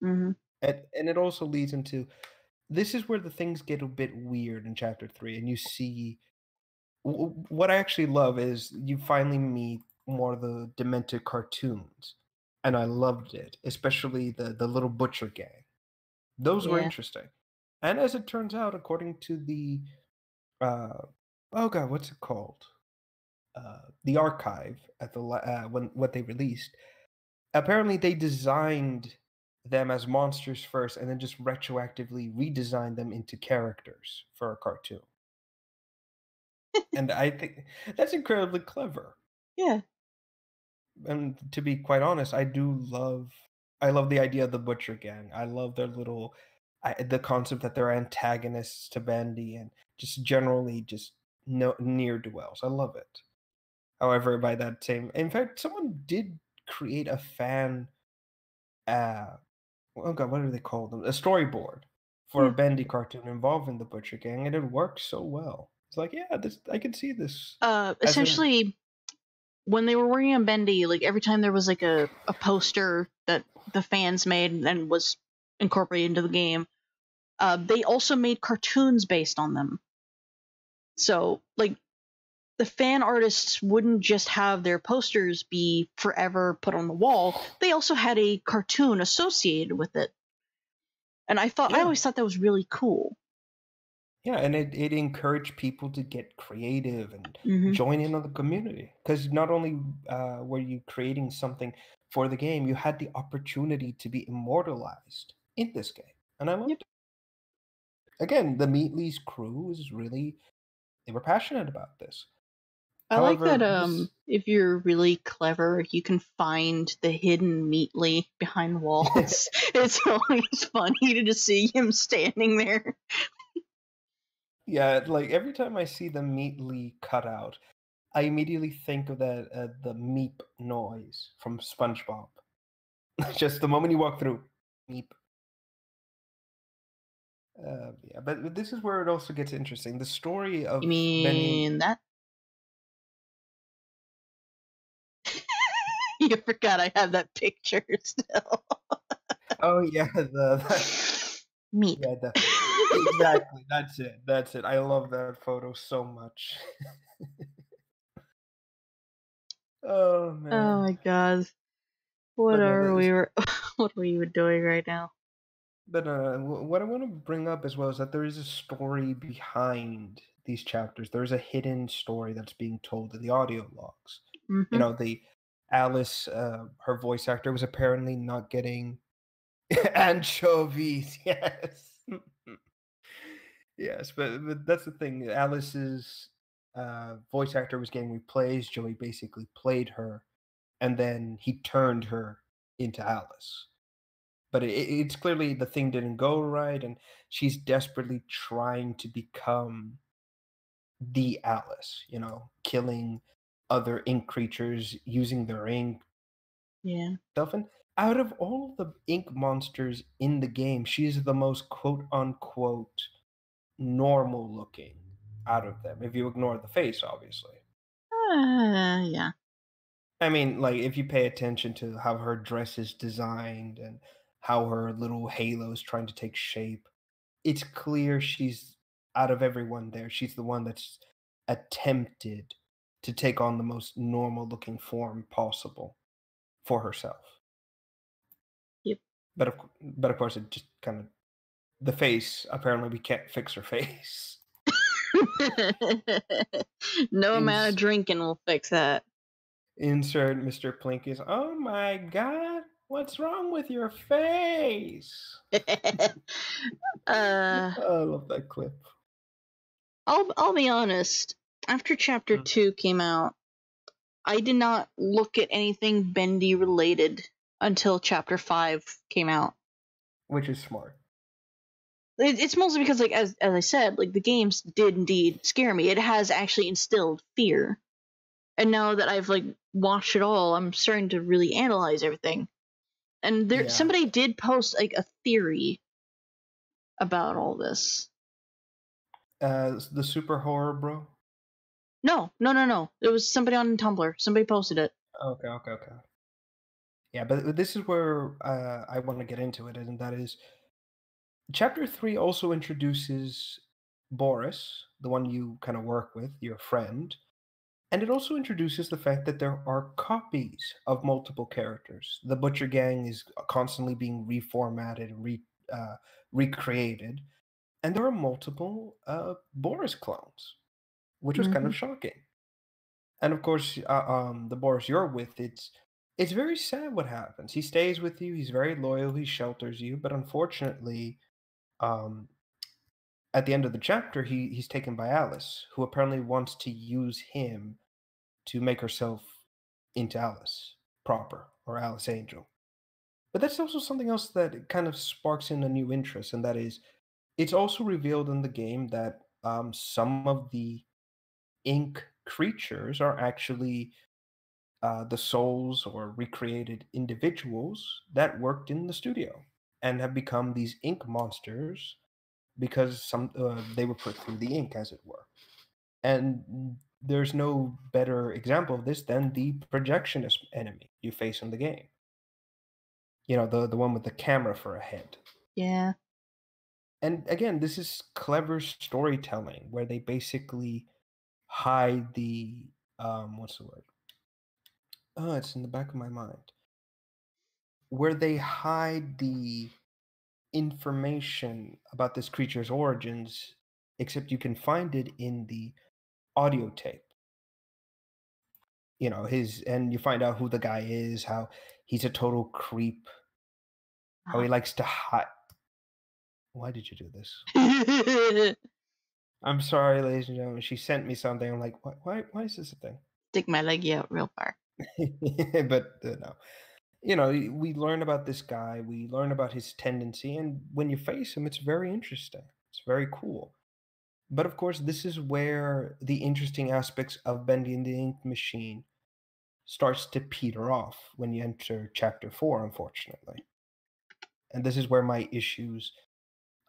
Mm-hmm. And it also leads into this is where the things get a bit weird in chapter 3, and you see what I actually love is you finally meet more of the demented cartoons, and I loved it, especially the little butcher gang. Those were Yeah. interesting, and as it turns out, according to the oh god, what's it called? The archive at the when what they released. Apparently, they designed them as monsters first, and then just retroactively redesigned them into characters for a cartoon. And I think that's incredibly clever. Yeah. And to be quite honest, I love the idea of the Butcher Gang. I love their the concept that they're antagonists to Bandy and just generally just no near dwells. I love it. However, by that same, in fact, someone did create a fan. Oh god, what do they call them? A storyboard for a Yeah. Bendy cartoon involving the Butcher Gang, and it works so well. It's like, yeah, this I can see this. Essentially, when they were working on Bendy, like every time there was like a poster that the fans made and was incorporated into the game, they also made cartoons based on them. So, like, the fan artists wouldn't just have their posters be forever put on the wall. They also had a cartoon associated with it. And I always thought that was really cool. Yeah, and it encouraged people to get creative and Mm-hmm. join in on the community. Because not only were you creating something for the game, you had the opportunity to be immortalized in this game. And I loved it. Again, the Meatleys crew is really they were passionate about this. I like that However, this if you're really clever, you can find the hidden Meatly behind walls. It's always funny to just see him standing there. yeah, like every time I see the Meatly cutout, I immediately think of that the meep noise from SpongeBob. Just the moment you walk through, meep. Yeah, but this is where it also gets interesting. The story You of Benny. mean that? You forgot I have that picture still. Oh yeah, Meep. yeah, exactly. That's it. That's it. I love that photo so much. Oh Oh man. my god. What But no, are this, we were what are we even doing right now? but what I want to bring up as well is that there is a story behind these chapters. There is a hidden story that's being told in the audio logs. You Mm-hmm. know, the Alice, her voice actor was apparently not getting anchovies. Yes. Yes, but that's the thing. Alice's voice actor was getting replaced. Joey basically played her, and then he turned her into Alice. But it's clearly the thing didn't go right, and she's desperately trying to become the Alice. You know, killing other ink creatures, using their ink Yeah. stuff. And out of all the ink monsters in the game, she's the most quote unquote normal looking out of them, if you ignore the face, obviously. Yeah. I mean, like, if you pay attention to how her dress is designed and how her little halo is trying to take shape, it's clear she's, out of everyone there, she's the one that's attempted to take on the most normal looking form possible for herself. Yep. But of course, it just kind of, the face, apparently, we can't fix her face. No amount of Ins- drinking will fix that. Insert Mr. Plinkies. Oh my god, what's wrong with your face? uh I love that clip. I'll be honest. After chapter Mm, 2 came out, I did not look at anything bendy related until chapter 5 came out. which is smart. It's mostly because, like, as I said, like, the games did indeed scare me. It has actually instilled fear. And now that I've, like, watched it all, I'm starting to really analyze everything. And there Yeah. somebody did post, like, a theory about all this. The super horror bro. No. It was somebody on Tumblr. Somebody posted it. Okay. Yeah, but this is where I want to get into it, and that is chapter 3 also introduces Boris, the one you kind of work with, your friend, and it also introduces the fact that there are copies of multiple characters. The Butcher Gang is constantly being reformatted, recreated, and there are multiple Boris clones, which was kind Hmm. of shocking. And of course, the Boris you're with, it's very sad what happens. He stays with you. He's very loyal. He shelters you, but unfortunately, um, at the end of the chapter, he's taken by Alice, who apparently wants to use him to make herself into Alice proper or Alice Angel. But that's also something else that kind of sparks in a new interest, and that is it's also revealed in the game that some of the ink creatures are actually the souls or recreated individuals that worked in the studio and have become these ink monsters because they were put through the ink, as it were. And there's no better example of this than the projectionist enemy you face in the game. You know, the one with the camera for a head. Yeah. And again, this is clever storytelling where they basically hide the what's the word? Oh, it's in the back of my mind. Where they hide the information about this creature's origins, except you can find it in the audio tape. You know, and you find out who the guy is, how he's a total creep, how he likes to hide. Why did you do this? I'm sorry, ladies and gentlemen. She sent me something. I'm like, why is this a thing? Stick my leggy out real far. But no. We learn about this guy, we learn about his tendency, and when you face him, it's very interesting. It's very cool. But of course, this is where the interesting aspects of Bendy and the Ink Machine starts to peter off when you enter chapter 4, unfortunately. And this is where my issues.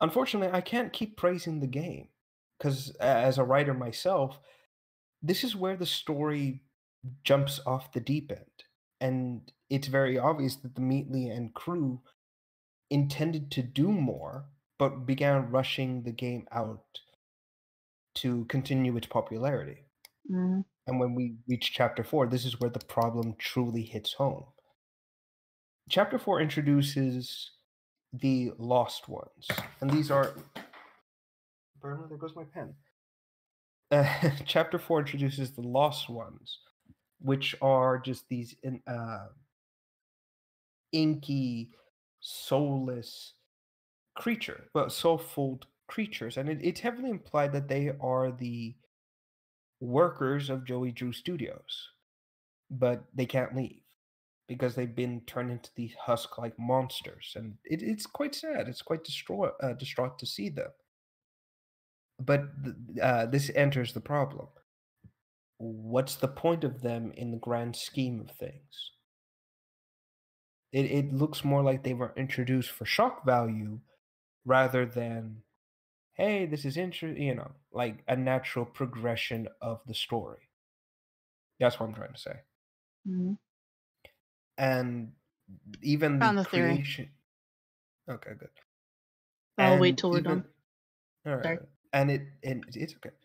Unfortunately, I can't keep praising the game because as a writer myself, this is where the story jumps off the deep end. And it's very obvious that the Meatley and crew intended to do more, but began rushing the game out to continue its popularity. Mm. And when we reach chapter 4, this is where the problem truly hits home. Chapter 4 introduces the Lost Ones. And these are. Burma, there goes my pen. Chapter 4 introduces the Lost Ones, which are just these inky, soulless soulful creatures. And it's heavily implied that they are the workers of Joey Drew Studios, but they can't leave because they've been turned into these husk-like monsters, and it's quite sad. It's quite distraught to see them. But this enters the problem. What's the point of them in the grand scheme of things? It looks more like they were introduced for shock value rather than, hey, this is like a natural progression of the story. That's what I'm trying to say. Mm. And even the Found the theory. creation. Okay, good. I'll wait And till we're done. even all right, Sorry. and it's okay.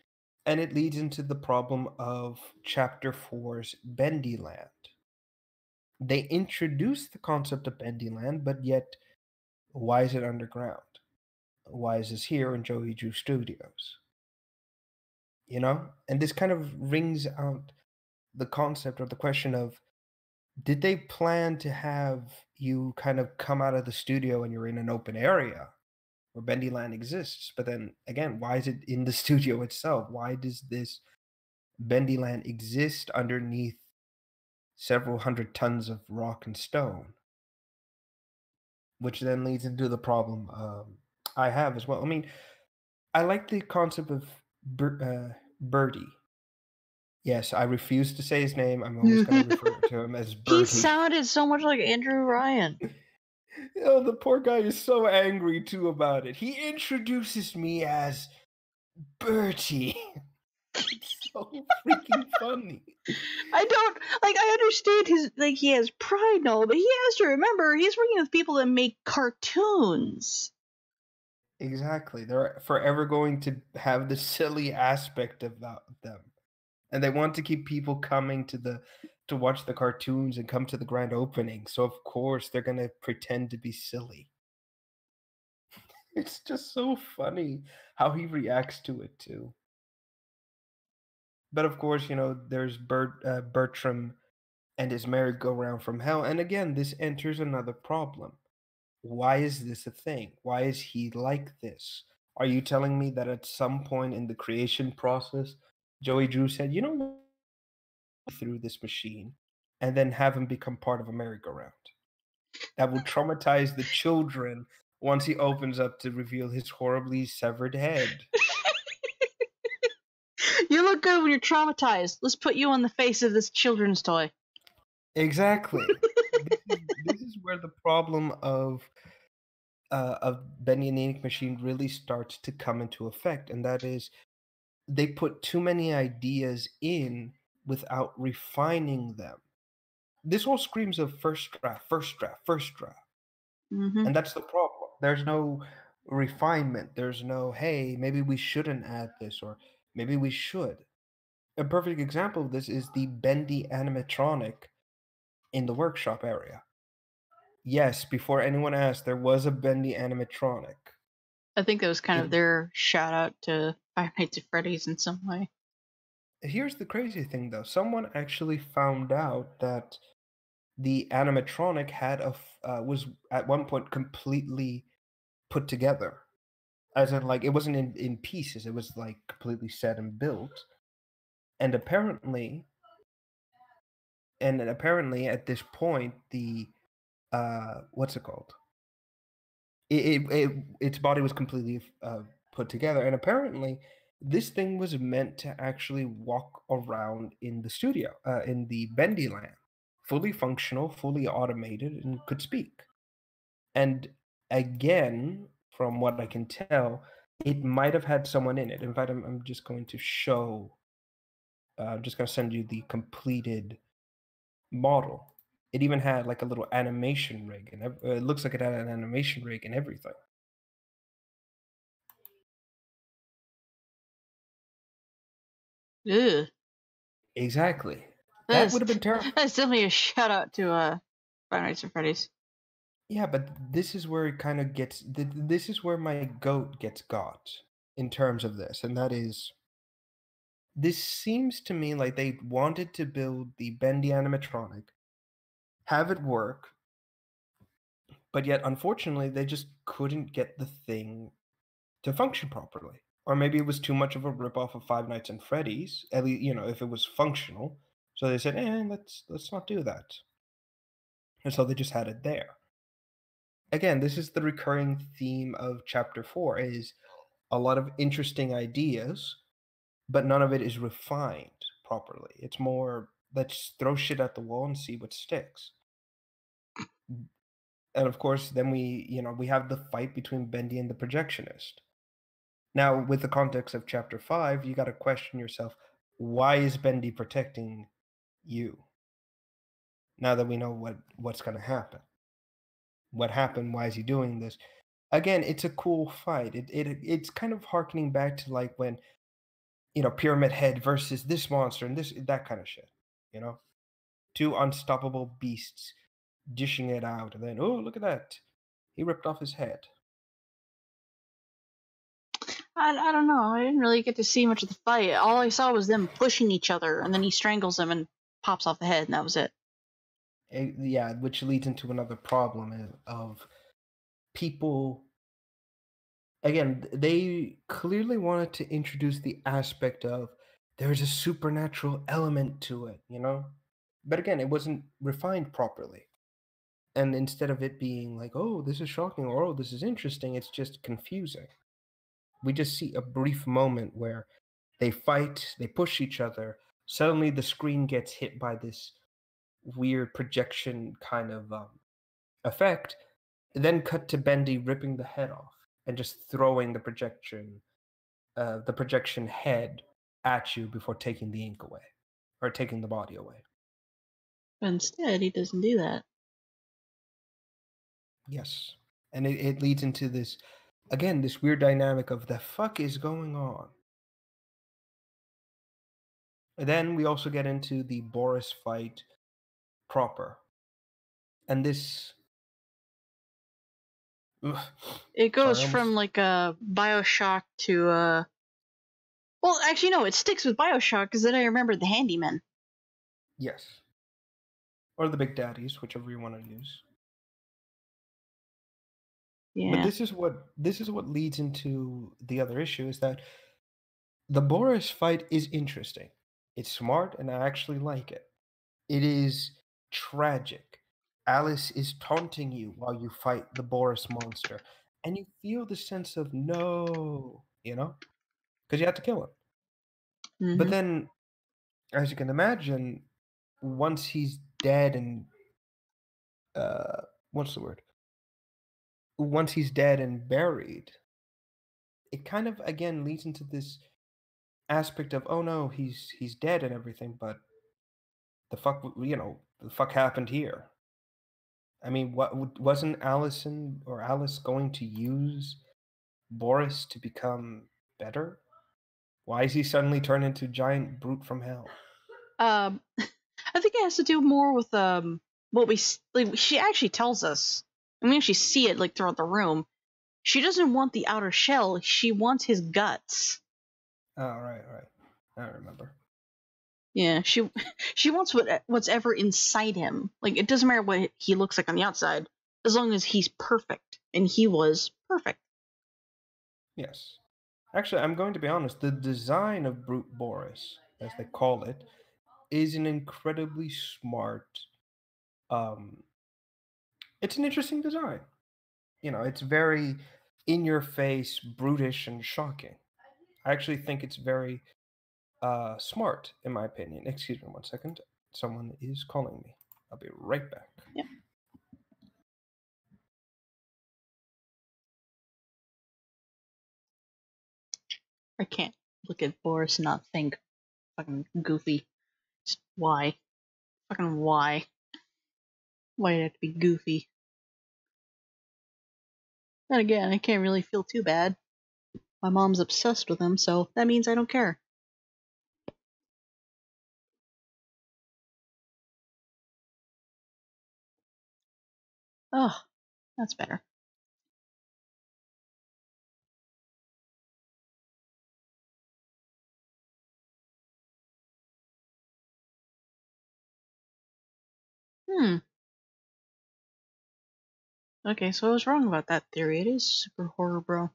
And it leads into the problem of chapter 4's Bendy Land. They introduce the concept of Bendy Land, but yet why is it underground? Why is this here in Joey Drew Studios? And this kind of rings out the concept or the question of, did they plan to have you kind of come out of the studio and you're in an open area where Bendy Land exists? But then again, why is it in the studio itself? Why does this Bendy Land exist underneath several hundred tons of rock and stone? Which then leads into the problem I have as well. I mean, I like the concept of Birdie. Yes, I refuse to say his name. I'm always going to refer to him as He Birdie. sounded so much like Andrew Ryan. The poor guy is so angry too about it. He introduces me as Bertie. It's so freaking funny. I understand he has pride and all, but he has to remember he's working with people that make cartoons. Exactly. They're forever going to have the silly aspect of them. And they want to keep people coming to watch the cartoons and come to the grand opening. So of course they're going to pretend to be silly. It's just so funny how he reacts to it too. But of course, there's Bertram and his merry-go-round from hell. And again, this enters another problem. Why is this a thing? Why is he like this? Are you telling me that at some point in the creation process, Joey Drew said, you know what, through this machine, and then have him become part of a merry-go-round? That will traumatize the children once he opens up to reveal his horribly severed head. You look good when you're traumatized. Let's put you on the face of this children's toy. Exactly. This is where the problem of Bendy and the Ink Machine really starts to come into effect, and that is they put too many ideas in without refining them. This all screams of first draft, first draft, first draft. Mm-hmm. And that's the problem. There's no refinement. There's no, hey, maybe we shouldn't add this, or maybe we should. A perfect example of this is the bendy animatronic in the workshop area. Yes, before anyone asked, there was a bendy animatronic. I think that was kind of their shout out to Five Nights at Freddy's in some way. Here's the crazy thing, though. Someone actually found out that the animatronic was at one point completely put together. as in like it wasn't in pieces. It was like completely set and built. And apparently at this point the what's it called? Its body was completely put together, and apparently this thing was meant to actually walk around in the studio, in the bendy land, fully functional, fully automated, and could speak. And again, from what I can tell, it might have had someone in it. In fact, I'm just going to show. I'm just going to send you the completed model. It even had like a little animation rig, and it looks like it had an animation rig and everything. Ugh. Exactly. That would have been terrible. That's definitely a shout out to Five Nights at Freddy's. Yeah, but this is where it kind of gets. This is where my goat gets got in terms of this, and that is. This seems to me like they wanted to build the bendy animatronic, have it work, but yet unfortunately they just couldn't get the thing to function properly. Or maybe it was too much of a ripoff of Five Nights at Freddy's. At least, if it was functional. So they said, let's not do that. And so they just had it there. Again, this is the recurring theme of chapter 4 is a lot of interesting ideas, but none of it is refined properly. It's more let's throw shit at the wall and see what sticks. And of course, then we have the fight between Bendy and the projectionist. Now, with the context of chapter 5, you got to question yourself, why is Bendy protecting you? Now that we know what's going to happen. What happened? Why is he doing this? Again, it's a cool fight. It's kind of harkening back to like when Pyramid Head versus this monster and that kind of shit. Two unstoppable beasts dishing it out, and then oh, look at that, he ripped off his head. I don't know. I didn't really get to see much of the fight. All I saw was them pushing each other, and then he strangles him and pops off the head, and that was it. Yeah, which leads into another problem of people. Again, they clearly wanted to introduce the aspect of there's a supernatural element to it, But again, it wasn't refined properly. And instead of it being like, oh, this is shocking, or oh, this is interesting, it's just confusing. We just see a brief moment where they fight, they push each other. Suddenly the screen gets hit by this weird projection kind of effect. Then cut to Bendy ripping the head off and just throwing the projection head at you before taking the ink away or taking the body away. But instead, he doesn't do that. Yes. And it leads into this, again, this weird dynamic of the fuck is going on. And then we also get into the Boris fight proper. And this... It goes from like a Bioshock to well, actually no, it sticks with Bioshock because then I remember the Handyman. Yes. Or the Big Daddies, whichever you want to use. Yeah. But this is what leads into the other issue, is that the Boris fight is interesting. It's smart, and I actually like it. It is tragic. Alice is taunting you while you fight the Boris monster, and you feel the sense of no, because you have to kill him. Mm-hmm. But then, as you can imagine, once he's dead and what's the word? Once he's dead and buried, it kind of again leads into this aspect of, oh no, he's dead and everything, but the fuck happened here? I mean, what wasn't Alice going to use Boris to become better? Why is he suddenly turned into giant brute from hell? I think it has to do more with what we like. She actually tells us, and we actually see it like throughout the room. She doesn't want the outer shell. She wants his guts. Oh, right. I remember. Yeah, she wants what's ever inside him. Like, it doesn't matter what he looks like on the outside, as long as he's perfect, and he was perfect. Yes. Actually, I'm going to be honest. The design of Brute Boris, as they call it, is an incredibly smart. Um, it's an interesting design. It's very in your face, brutish, and shocking. I actually think it's very smart, in my opinion. Excuse me 1 second. Someone is calling me. I'll be right back. Yep. I can't look at Boris and not think fucking Goofy. Just why? Fucking why? Why did it have to be Goofy? Then again, I can't really feel too bad. My mom's obsessed with him, so that means I don't care. Oh, that's better. Okay, so I was wrong about that theory. It is super horror, bro.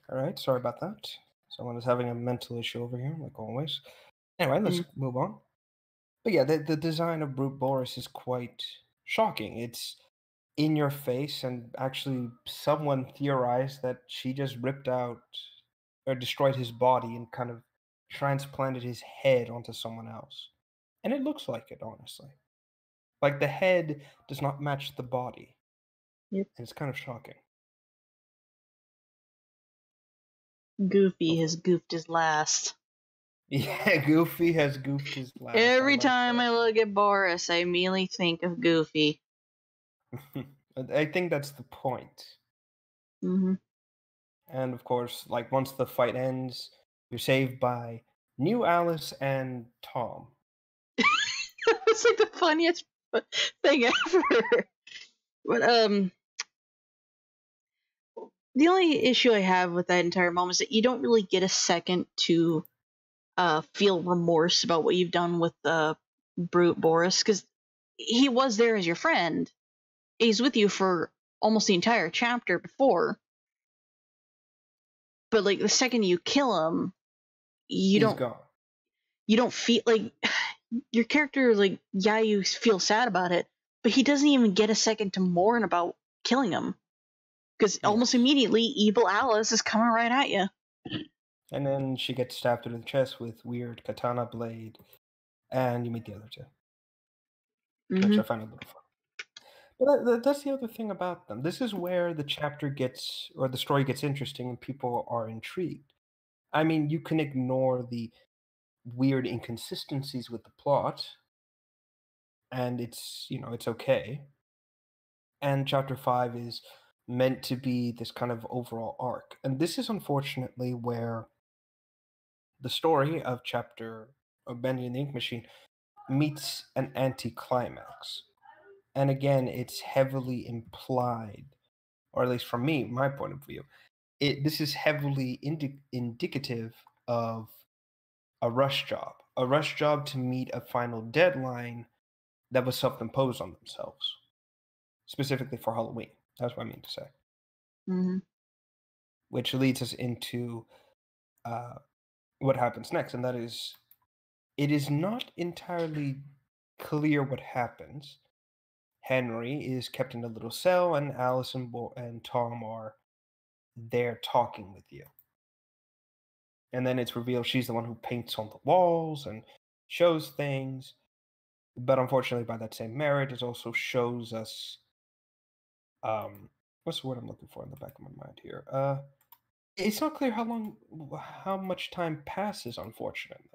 All right, sorry about that. Someone is having a mental issue over here, like always. Anyway, let's move on. But yeah, the design of Brute Boris is quite shocking. It's in your face, and actually, someone theorized that she just ripped out or destroyed his body and kind of transplanted his head onto someone else. And it looks like it, honestly. Like the head does not match the body. Yep. And it's kind of shocking. Goofy has goofed his last. Yeah, Goofy has goofed his last. Every time I look at Boris, I immediately think of Goofy. I think that's the point. Mm-hmm. And of course, like once the fight ends, you're saved by new Alice and Tom. It's like the funniest thing ever. But the only issue I have with that entire moment is that you don't really get a second to feel remorse about what you've done with Brute Boris, because he was there as your friend. He's with you for almost the entire chapter before. But like the second you kill him, He's gone. You don't feel like your character, like, yeah, you feel sad about it, but he doesn't even get a second to mourn about killing him. Because almost immediately, evil Alice is coming right at you. And then she gets stabbed in the chest with weird katana blade, and you meet the other two, which I find a little fun. But that's the other thing about them. This is where the chapter gets, or the story gets interesting, and people are intrigued. I mean, you can ignore the weird inconsistencies with the plot, and it's okay. And chapter 5 is meant to be this kind of overall arc. And this is unfortunately where the story of Bendy and the Ink Machine meets an anticlimax. And again, it's heavily implied, or at least from me, my point of view, this is heavily indicative of a rush job to meet a final deadline that was self-imposed on themselves, specifically for Halloween. That's what I mean to say. Mm-hmm. Which leads us into what happens next, and that is, it is not entirely clear what happens. Henry is kept in a little cell, and Alice and Tom are there talking with you. And then it's revealed she's the one who paints on the walls and shows things. But unfortunately, by that same merit, it also shows us what's the word I'm looking for in the back of my mind here? It's not clear how much time passes, unfortunately.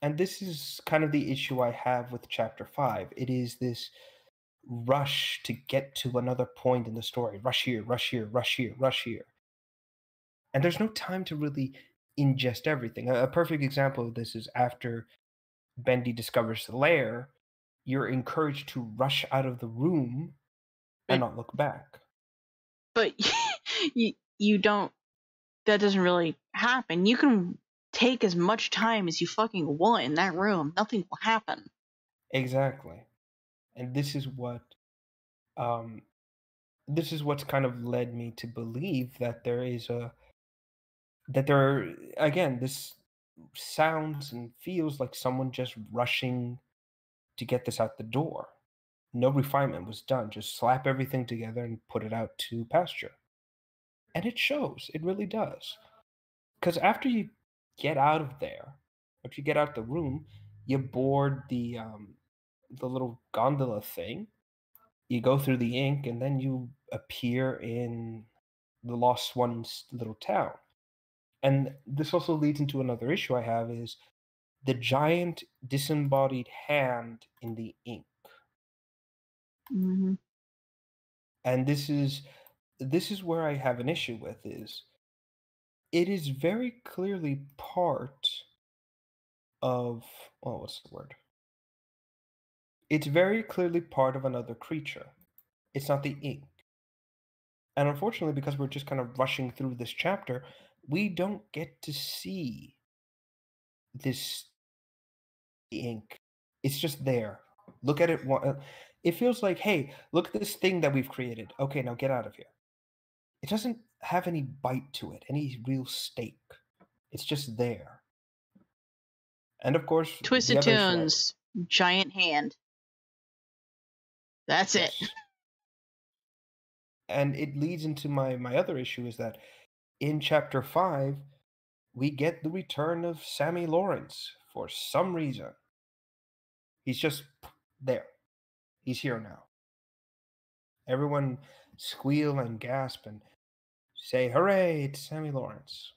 And this is kind of the issue I have with chapter 5. It is this rush to get to another point in the story. Rush here, rush here, rush here, rush here. And there's no time to really ingest everything. A perfect example of this is after Bendy discovers the lair, you're encouraged to rush out of the room and not look back. But you don't. That doesn't really happen. You can take as much time as you fucking want in that room. Nothing will happen. Exactly. And this is what this is what's kind of led me to believe that there again, this sounds and feels like someone just rushing to get this out the door. No refinement was done. Just slap everything together and put it out to pasture. And it shows. It really does. Because after you get out of there, after you get out the room, you board the little gondola thing. You go through the ink, and then you appear in the Lost One's little town. And this also leads into another issue I have is the giant disembodied hand in the ink. Hmm. And this is where I have an issue with is it is very clearly part of, oh, what's the word? It's very clearly part of another creature. It's not the ink. And unfortunately, because we're just kind of rushing through this chapter, we don't get to see this ink. It's just there. Look at it. It feels like, hey, look at this thing that we've created. Okay, now get out of here. It doesn't have any bite to it, any real stake. It's just there. And of course, the Twisted other issue, Tunes, giant hand. That's it. yes, and it leads into my other issue is that in chapter 5 we get the return of Sammy Lawrence for some reason. He's just there. He's here now. Everyone squeal and gasp and say, "Hooray, it's Sammy Lawrence."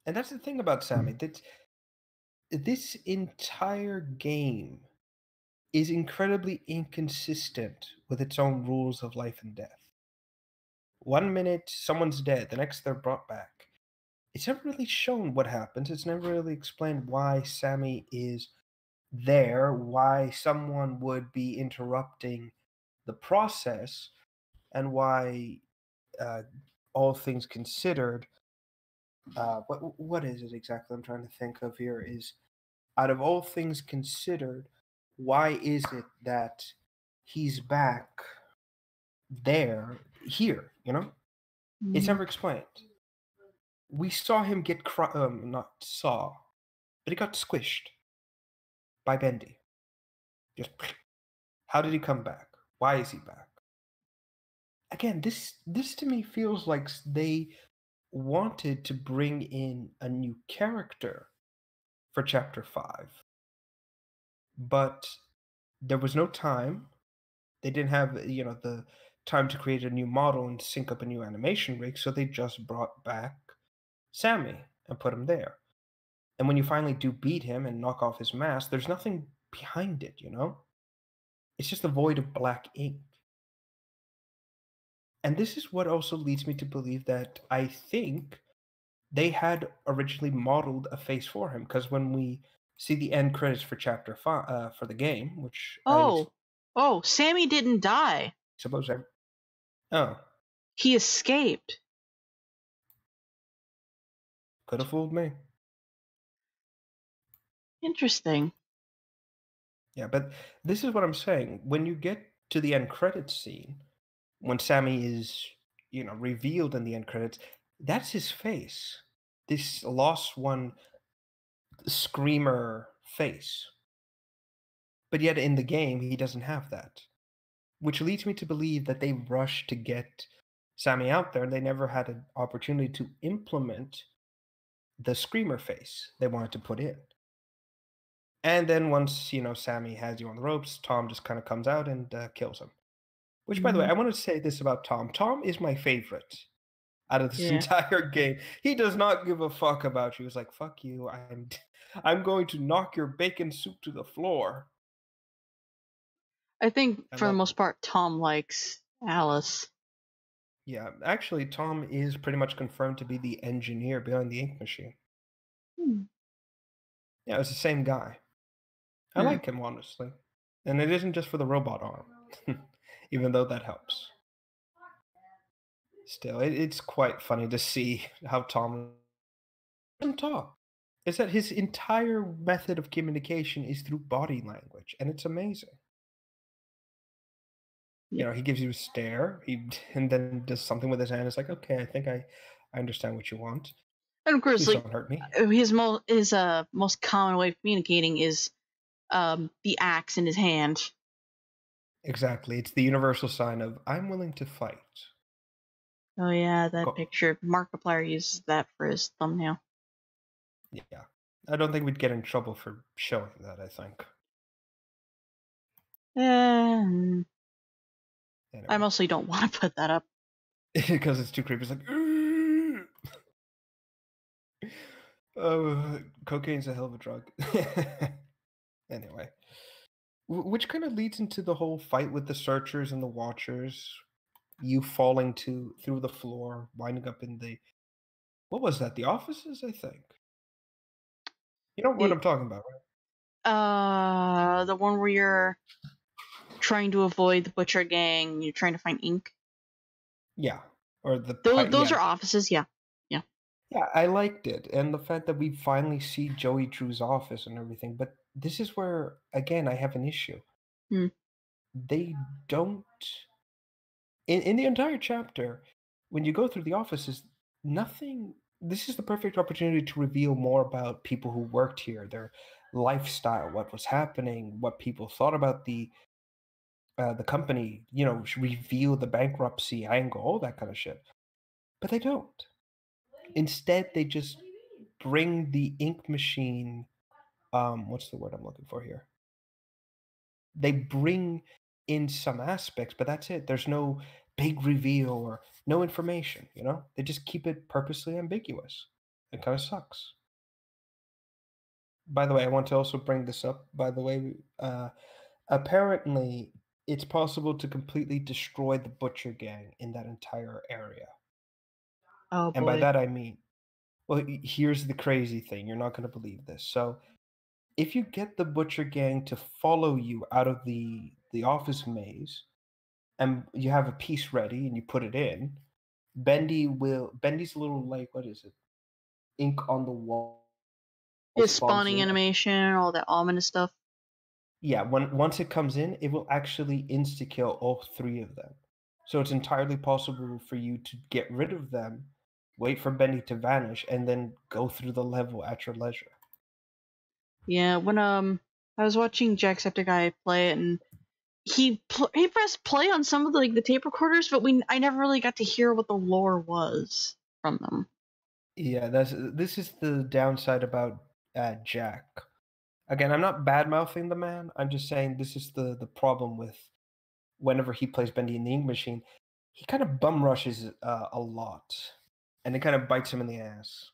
And that's the thing about Sammy. That this entire game is incredibly inconsistent with its own rules of life and death. One minute someone's dead, the next they're brought back. It's never really shown what happens. It's never really explained why Sammy is there, why someone would be interrupting the process, and why, uh, all things considered, what is it exactly I'm trying to think of here is out of all things considered, why is it that he's back there, here, you know? It's Mhm. never explained. We saw him get not saw, but he got squished by Bendy. Just how did he come back? Why is he back? Again, this to me feels like they wanted to bring in a new character for chapter 5, but there was no time. They didn't have, the time to create a new model and sync up a new animation rig, so they just brought back Sammy and put him there. And when you finally do beat him and knock off his mask, there's nothing behind it, you know? It's just a void of black ink. And this is what also leads me to believe that I think they had originally modeled a face for him. Because when we see the end credits for chapter 5, for the game, which I Oh, Sammy didn't die. suppose I. Oh, He escaped. could have fooled me. Interesting. Yeah, but this is what I'm saying. When you get to the end credits scene, when Sammy is, revealed in the end credits, that's his face. This lost one screamer face. But yet in the game, he doesn't have that. Which leads me to believe that they rushed to get Sammy out there and they never had an opportunity to implement the screamer face they wanted to put in. And then once, Sammy has you on the ropes, Tom just kind of comes out and kills him. Which, by the way, Hmm. I want to say this about Tom. Tom is my favorite out of this Yeah. entire game. He does not give a fuck about you. He's like, "Fuck you. I'm going to knock your bacon soup to the floor." I think I for the love most him. part, Tom likes Alice. Yeah, actually, Tom is pretty much confirmed to be the engineer behind the ink machine. Hmm. Yeah, it's the same guy. I Hmm. like him, honestly. And it isn't just for the robot arm, even though that helps. Still, it's quite funny to see how Tom doesn't talk. Is that his entire method of communication is through body language, and it's amazing. You know, he gives you a stare, and then does something with his hand. It's like, okay, I think I understand what you want. And of course, Please like don't hurt me. his most common way of communicating is the axe in his hand. Exactly. It's the universal sign of I'm willing to fight. Oh yeah, that Go. picture. Markiplier uses that for his thumbnail. Yeah. I don't think we'd get in trouble for showing that, I think. I Anyway. mostly don't want to put that up. Because it's too creepy. It's like, "Ugh." Oh, cocaine's a hell of a drug. Anyway. Which kind of leads into the whole fight with the searchers and the watchers. You falling through the floor, winding up in the what was that? The offices, I think. You know what The I'm talking about, right? the one where you're trying to avoid the butcher gang, you're trying to find ink. Yeah. Or the Those yeah. are offices, yeah. Yeah. Yeah, I liked it. And the fact that we finally see Joey Drew's office and everything. But this is where again I have an issue. Hmm. They don't in the entire chapter, when you go through the offices, nothing this is the perfect opportunity to reveal more about people who worked here, their lifestyle, what was happening, what people thought about the company, you know, reveal the bankruptcy angle, all that kind of shit. But they don't. Instead, they just bring the ink machine. What's the word I'm looking for here? They bring in some aspects, but that's it. There's no big reveal or no information, you know? They just keep it purposely ambiguous. It kind of sucks. By the way, I want to also bring this up. By the way, apparently, it's possible to completely destroy the Butcher Gang in that entire area. Oh And by boy. that I mean, well, here's the crazy thing. You're not going to believe this. So, if you get the Butcher Gang to follow you out of the office maze, and you have a piece ready and you put it in, Bendy's little like what is it? Ink on the wall His spawns spawning in. animation, all that ominous stuff. Yeah, once it comes in, it will actually insta kill all three of them. So it's entirely possible for you to get rid of them, wait for Bendy to vanish, and then go through the level at your leisure. Yeah, when I was watching Jacksepticeye play it, and he pressed play on some of the tape recorders, but I never really got to hear what the lore was from them. Yeah, this is the downside about Jack. Again, I'm not bad mouthing the man. I'm just saying this is the problem with whenever he plays Bendy in the Ink Machine. He kind of bum rushes a lot, and it kind of bites him in the ass.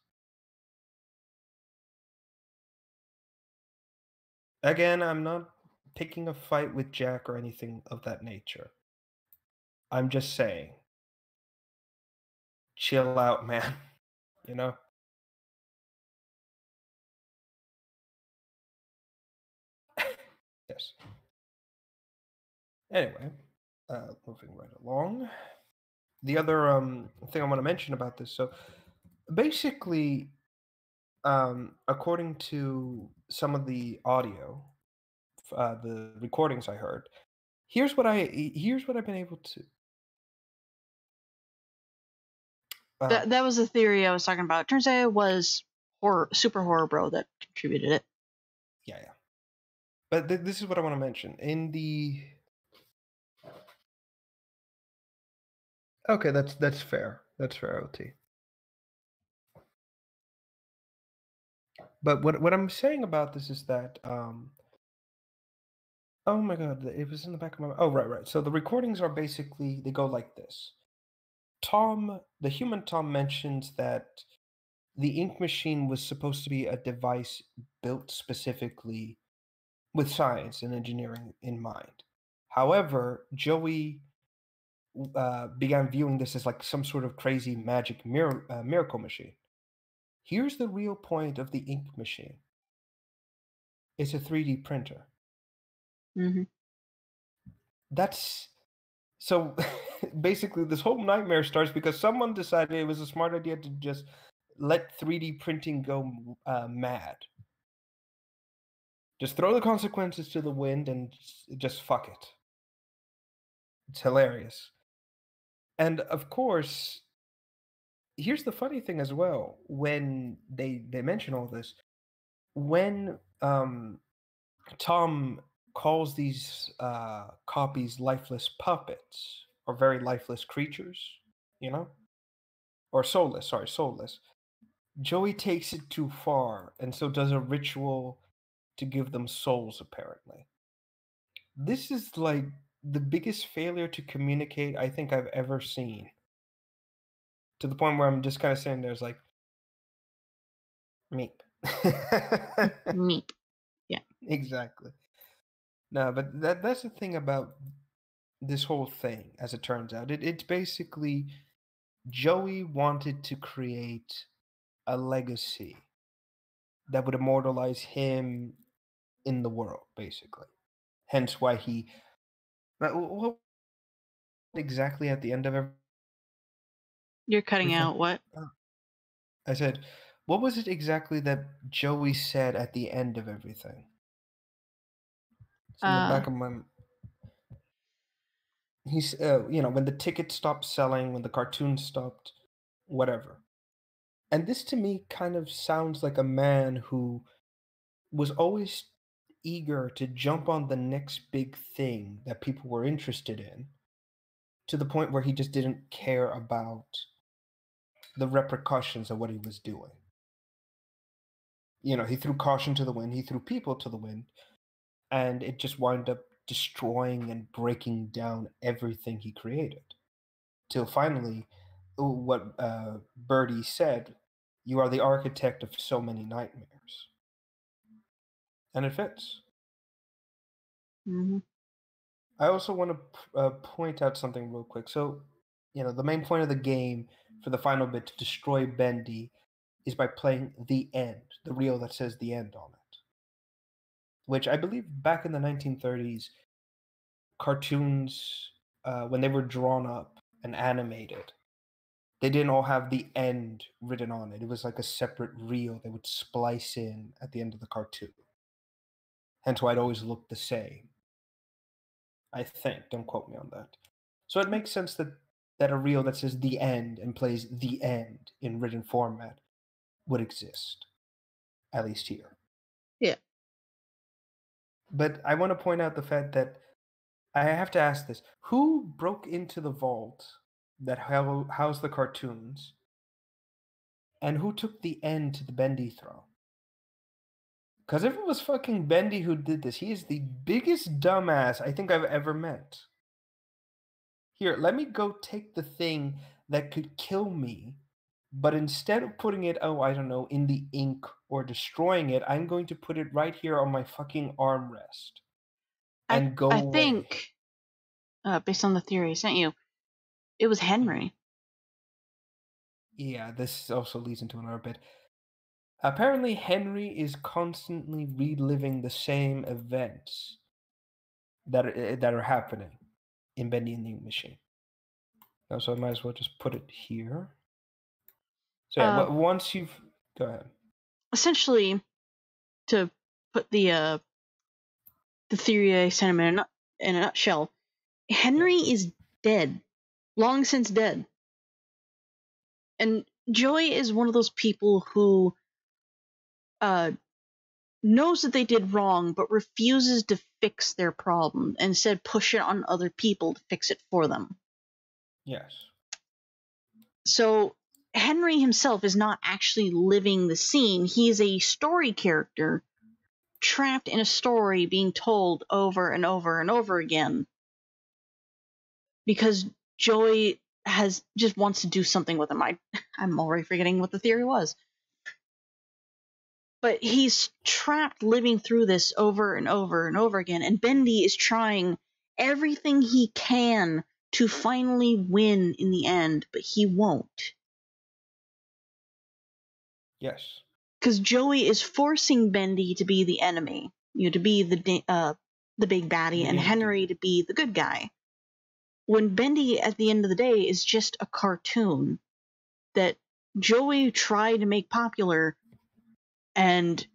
Again, I'm not picking a fight with Jack or anything of that nature. I'm just saying, chill out, man. You know? Yes. Anyway, moving right along. The other thing I want to mention about this, so basically, according to some of the audio, the recordings I heard, here's what I've been able to. That was the theory I was talking about. Turns out it was Super Horror Bro that contributed it. Yeah, yeah. But this is what I want to mention in the. Okay, that's fair. That's fair, OT. But what I'm saying about this is that oh my god, it was in the back of my oh right. So the recordings are basically they go like this. Tom, the human Tom mentions that the ink machine was supposed to be a device built specifically with science and engineering in mind. However, Joey began viewing this as like some sort of crazy magic miracle machine. Here's the real point of the ink machine. It's a 3D printer. Mm-hmm. That's so basically this whole nightmare starts because someone decided it was a smart idea to just let 3D printing go mad. Just throw the consequences to the wind and just fuck it. It's hilarious. And of course, here's the funny thing as well. When they mention all this, when Tom calls these copies lifeless puppets or very lifeless creatures, you know, or soulless. Sorry, soulless. Joey takes it too far, and so does a ritual to give them souls. Apparently, this is like the biggest failure to communicate I think I've ever seen. To the point where I'm just kind of sitting there, it's like, meep. Meep. Yeah. Exactly. No, but that's the thing about this whole thing, as it turns out. It's basically Joey wanted to create a legacy that would immortalize him in the world, basically. Hence why he. What exactly at the end of You're cutting everything? out what? I said, what was it exactly that Joey said at the end of everything? It's in the Uh, back of my. He's, when the tickets stopped selling, when the cartoons stopped, whatever. And this to me kind of sounds like a man who was always eager to jump on the next big thing that people were interested in, to the point where he just didn't care about the repercussions of what he was doing. He threw caution to the wind, he threw people to the wind, and it just wound up destroying and breaking down everything he created. Till finally, what Birdie said, you are the architect of so many nightmares. And it fits. mm-hmm. I also want to point out something real quick. So, the main point of the game for the final bit to destroy Bendy is by playing the end, the reel that says the end on it. Which I believe back in the 1930s, cartoons, when they were drawn up and animated, they didn't all have the end written on it. It was like a separate reel they would splice in at the end of the cartoon. Hence why it always looked the same. I think. Don't quote me on that. So it makes sense that a reel that says the end and plays the end in written format would exist, at least here. Yeah. But I want to point out the fact that I have to ask this: who broke into the vault that housed the cartoons, and who took the end to the Bendy throne? Because if it was fucking Bendy who did this, he is the biggest dumbass I think I've ever met. Here, let me go take the thing that could kill me, but instead of putting it, I don't know, in the ink or destroying it, I'm going to put it right here on my fucking armrest and go I away. think, based on the theory I sent you, it was Henry. Yeah, this also leads into another bit. Apparently, Henry is constantly reliving the same events that are happening in Bendy and the Ink Machine. So I might as well just put it here. So yeah, once you've go ahead. Essentially, to put the theory I sent him in a nutshell, Henry is dead, long since dead. And Joey is one of those people who knows that they did wrong, but refuses to fix their problem and instead push it on other people to fix it for them. Yes. So Henry himself is not actually living the scene. He is a story character trapped in a story being told over and over and over again because Joey just wants to do something with him. I'm already forgetting what the theory was. But he's trapped living through this over and over and over again, and Bendy is trying everything he can to finally win in the end, but he won't. Yes. Because Joey is forcing Bendy to be the enemy, to be the big baddie, and Henry to be the good guy. When Bendy, at the end of the day, is just a cartoon that Joey tried to make popular, and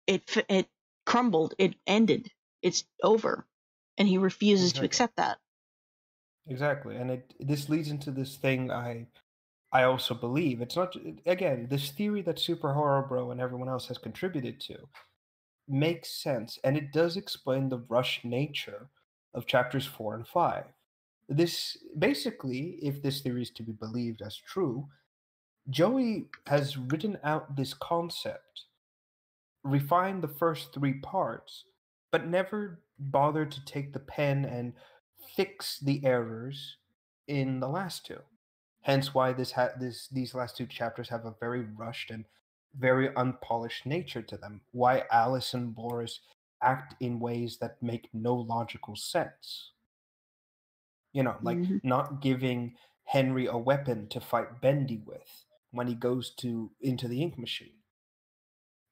it crumbled. It ended. It's over, and he refuses to accept that. Exactly, and this leads into this thing I also believe. It's not again this theory that Super Horror Bro and everyone else has contributed to makes sense, and it does explain the rushed nature of chapters 4 and 5. This basically, if this theory is to be believed as true, Joey has written out this concept, refined the first 3 parts, but never bothered to take the pen and fix the errors in the last two. Hence why these last 2 chapters have a very rushed and very unpolished nature to them. Why Alice and Boris act in ways that make no logical sense. Like Hmm. not giving Henry a weapon to fight Bendy with when he goes into the ink machine.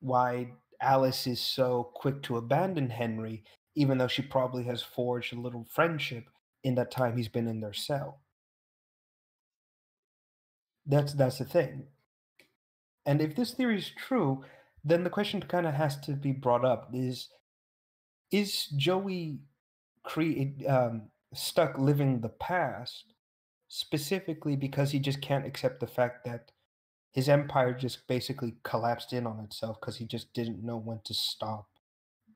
Why Alice is so quick to abandon Henry, even though she probably has forged a little friendship in that time he's been in their cell. That's the thing. And if this theory is true, then the question kind of has to be brought up: is Joey stuck living the past specifically because he just can't accept the fact that his empire just basically collapsed in on itself because he just didn't know when to stop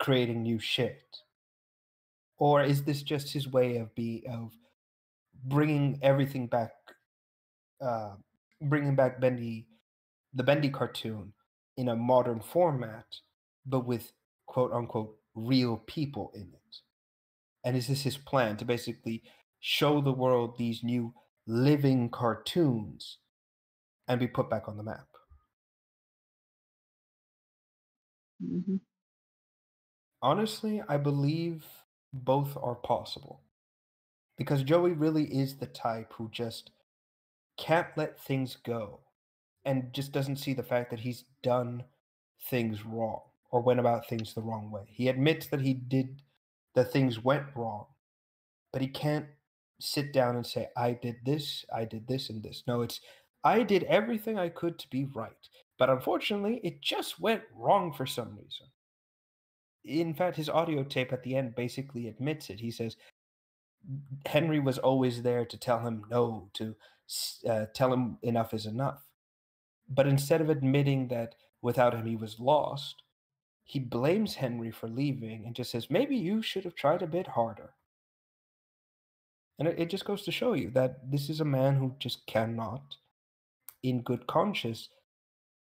creating new shit? Or is this just his way of bringing everything back, uh, bringing back the Bendy cartoon in a modern format, but with quote unquote real people in it? And is this his plan to basically show the world these new living cartoons and be put back on the map? Hmm. Honestly, I believe both are possible. Because Joey really is the type who just can't let things go and just doesn't see the fact that he's done things wrong or went about things the wrong way. He admits that things went wrong, but he can't sit down and say, I did this, and this. No, it's, I did everything I could to be right, but unfortunately, it just went wrong for some reason. In fact, his audio tape at the end basically admits it. He says Henry was always there to tell him no, to tell him enough is enough. But instead of admitting that without him he was lost, he blames Henry for leaving and just says, maybe you should have tried a bit harder. And it just goes to show you that this is a man who just cannot, in good conscience,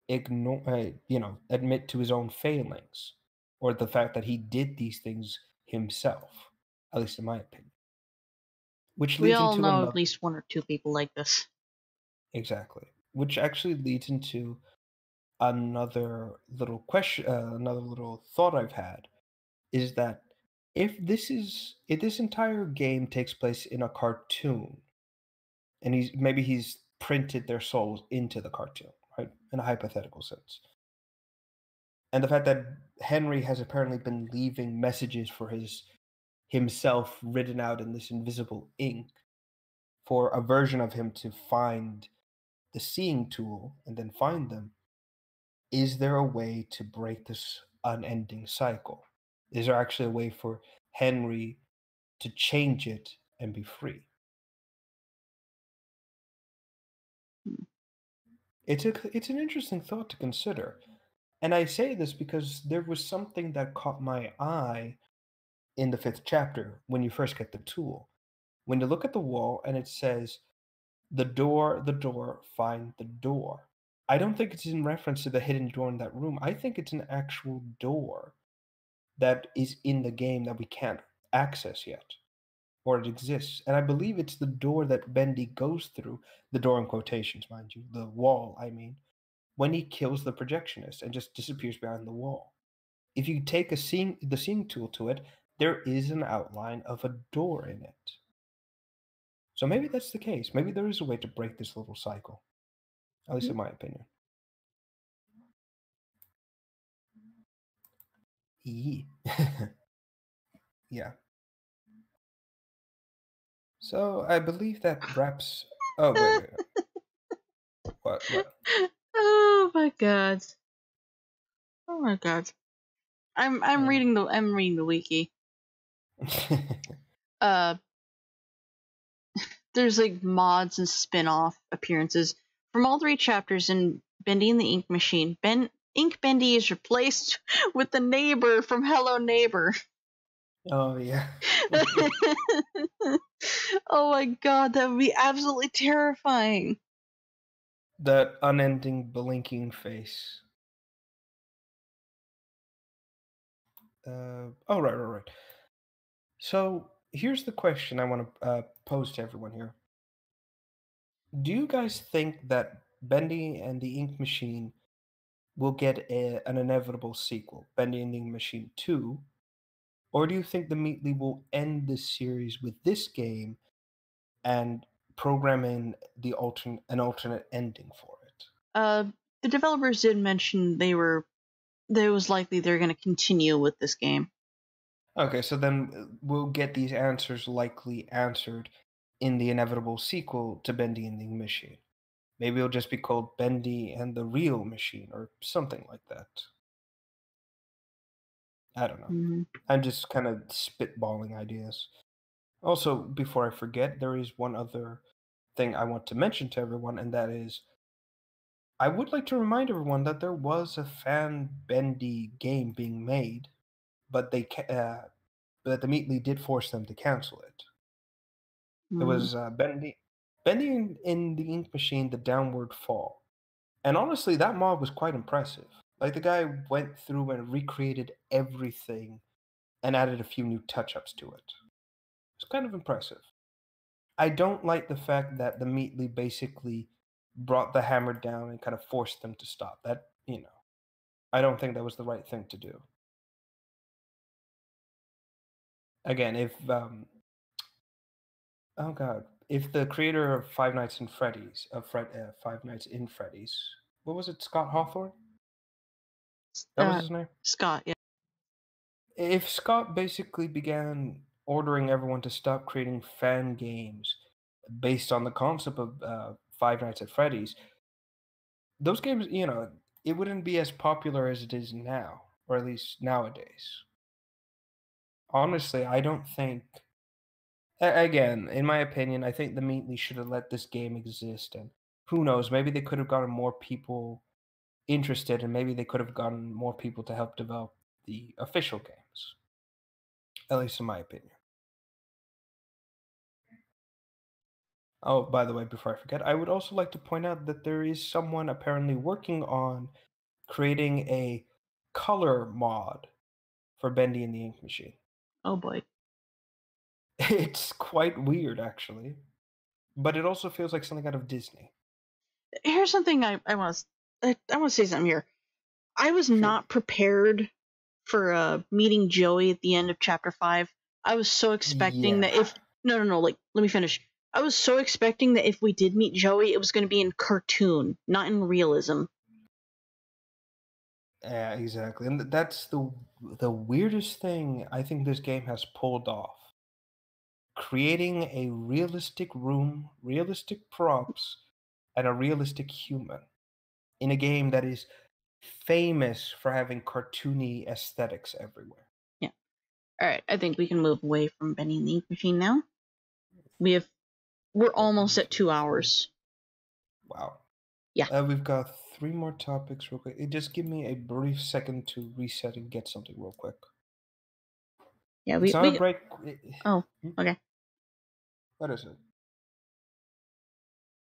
admit to his own failings or the fact that he did these things himself, at least in my opinion. Which We leads all into know at another, least one or two people like this. exactly, which actually leads into another little question, another little thought I've had is that if this entire game takes place in a cartoon, and he's printed their souls into the cartoon, right? In a hypothetical sense. And the fact that Henry has apparently been leaving messages for himself written out in this invisible ink for a version of him to find the seeing tool and then find them. Is there a way to break this unending cycle? Is there actually a way for Henry to change it and be free? It's an interesting thought to consider. And I say this because there was something that caught my eye in the 5th chapter when you first get the tool. When you look at the wall and it says, the door, find the door. I don't think it's in reference to the hidden door in that room. I think it's an actual door that is in the game that we can't access yet, or it exists. And I believe it's the door that Bendy goes through, the door in quotations, mind you, the wall, I mean, when he kills the projectionist and just disappears behind the wall. If you take the seeing tool to it, there is an outline of a door in it. So maybe that's the case. Maybe there is a way to break this little cycle, at least in my opinion. Yee. Yeah. So I believe that wraps. Oh wait. What? Oh my god. Oh my god. I'm Yeah. reading the wiki. Uh there's like mods and spin-off appearances from all 3 chapters in Bendy and the Ink Machine. Ink Bendy is replaced with the neighbor from Hello Neighbor. Oh yeah. Oh my god, that would be absolutely terrifying. That unending blinking face. Right. So here's the question I want to pose to everyone here. Do you guys think that Bendy and the Ink Machine will get an inevitable sequel, Bendy and the Ink Machine 2? Or do you think the Meatly will end this series with this game and program in an alternate ending for it? The developers did mention there was likely they're going to continue with this game. Okay, so then we'll get these answers likely answered in the inevitable sequel to Bendy and the Machine. Maybe it'll just be called Bendy and the Real Machine or something like that. I don't know. Mm-hmm. I'm just kind of spitballing ideas. Also, before I forget, there is one other thing I want to mention to everyone, and that is I would like to remind everyone that there was a fan Bendy game being made, but but the Meatly did force them to cancel it. It was Bendy in the Ink Machine, The Downward Fall. And honestly, that mod was quite impressive. Like, the guy went through and recreated everything and added a few new touch-ups to it. It's kind of impressive. I don't like the fact that the Meatly basically brought the hammer down and kind of forced them to stop. That, I don't think that was the right thing to do. Again, oh god, if the creator of Five Nights in Freddy's, Five Nights in Freddy's, what was it, Scott Hawthorne? That was his name? Scott, yeah. If Scott basically began ordering everyone to stop creating fan games based on the concept of Five Nights at Freddy's, those games, it wouldn't be as popular as it is now, or at least nowadays. Honestly, I don't think. Again, in my opinion, I think the Meatly should have let this game exist, and who knows, maybe they could have gotten more people interested, and maybe they could have gotten more people to help develop the official games. At least in my opinion. Oh, by the way, before I forget, I would also like to point out that there is someone apparently working on creating a color mod for Bendy and the Ink Machine. Oh boy. It's quite weird, actually. But it also feels like something out of Disney. Here's something I want to say something here. I was not prepared for meeting Joey at the end of chapter 5. I was so expecting that if no, like, let me finish. I was so expecting that if we did meet Joey, it was going to be in cartoon, not in realism. Yeah, exactly. And that's the weirdest thing I think this game has pulled off. Creating a realistic room, realistic props, and a realistic human in a game that is famous for having cartoony aesthetics everywhere. Yeah. All right, I think we can move away from Bendy and the Ink Machine now. We're almost at 2 hours. Wow. Yeah. We've got 3 more topics real quick. Just give me a brief second to reset and get something real quick. Yeah, It's not a break. Oh, okay. What is it?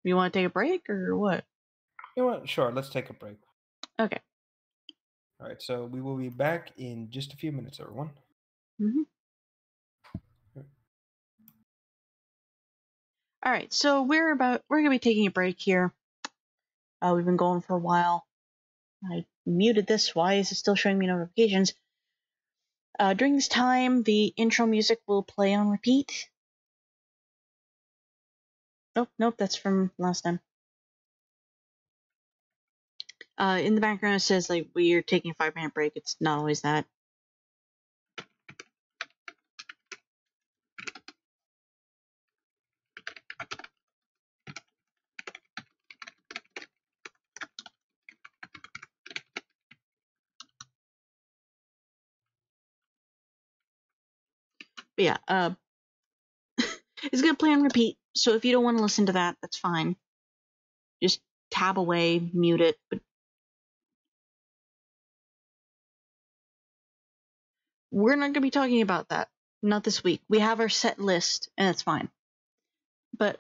You want to take a break or what? You know what? Sure, let's take a break. Okay. All right, so we will be back in just a few minutes, everyone. Mm-hmm. All right, so we're gonna be taking a break here. We've been going for a while. I muted this. Why is it still showing me notifications? During this time, the intro music will play on repeat. Nope, that's from last time. In the background, it says like we're taking a 5-minute break. It's not always that. But yeah, it's gonna play on repeat. So if you don't want to listen to that, that's fine. Just tab away, mute it. But we're not going to be talking about that. Not this week. We have our set list, and it's fine. But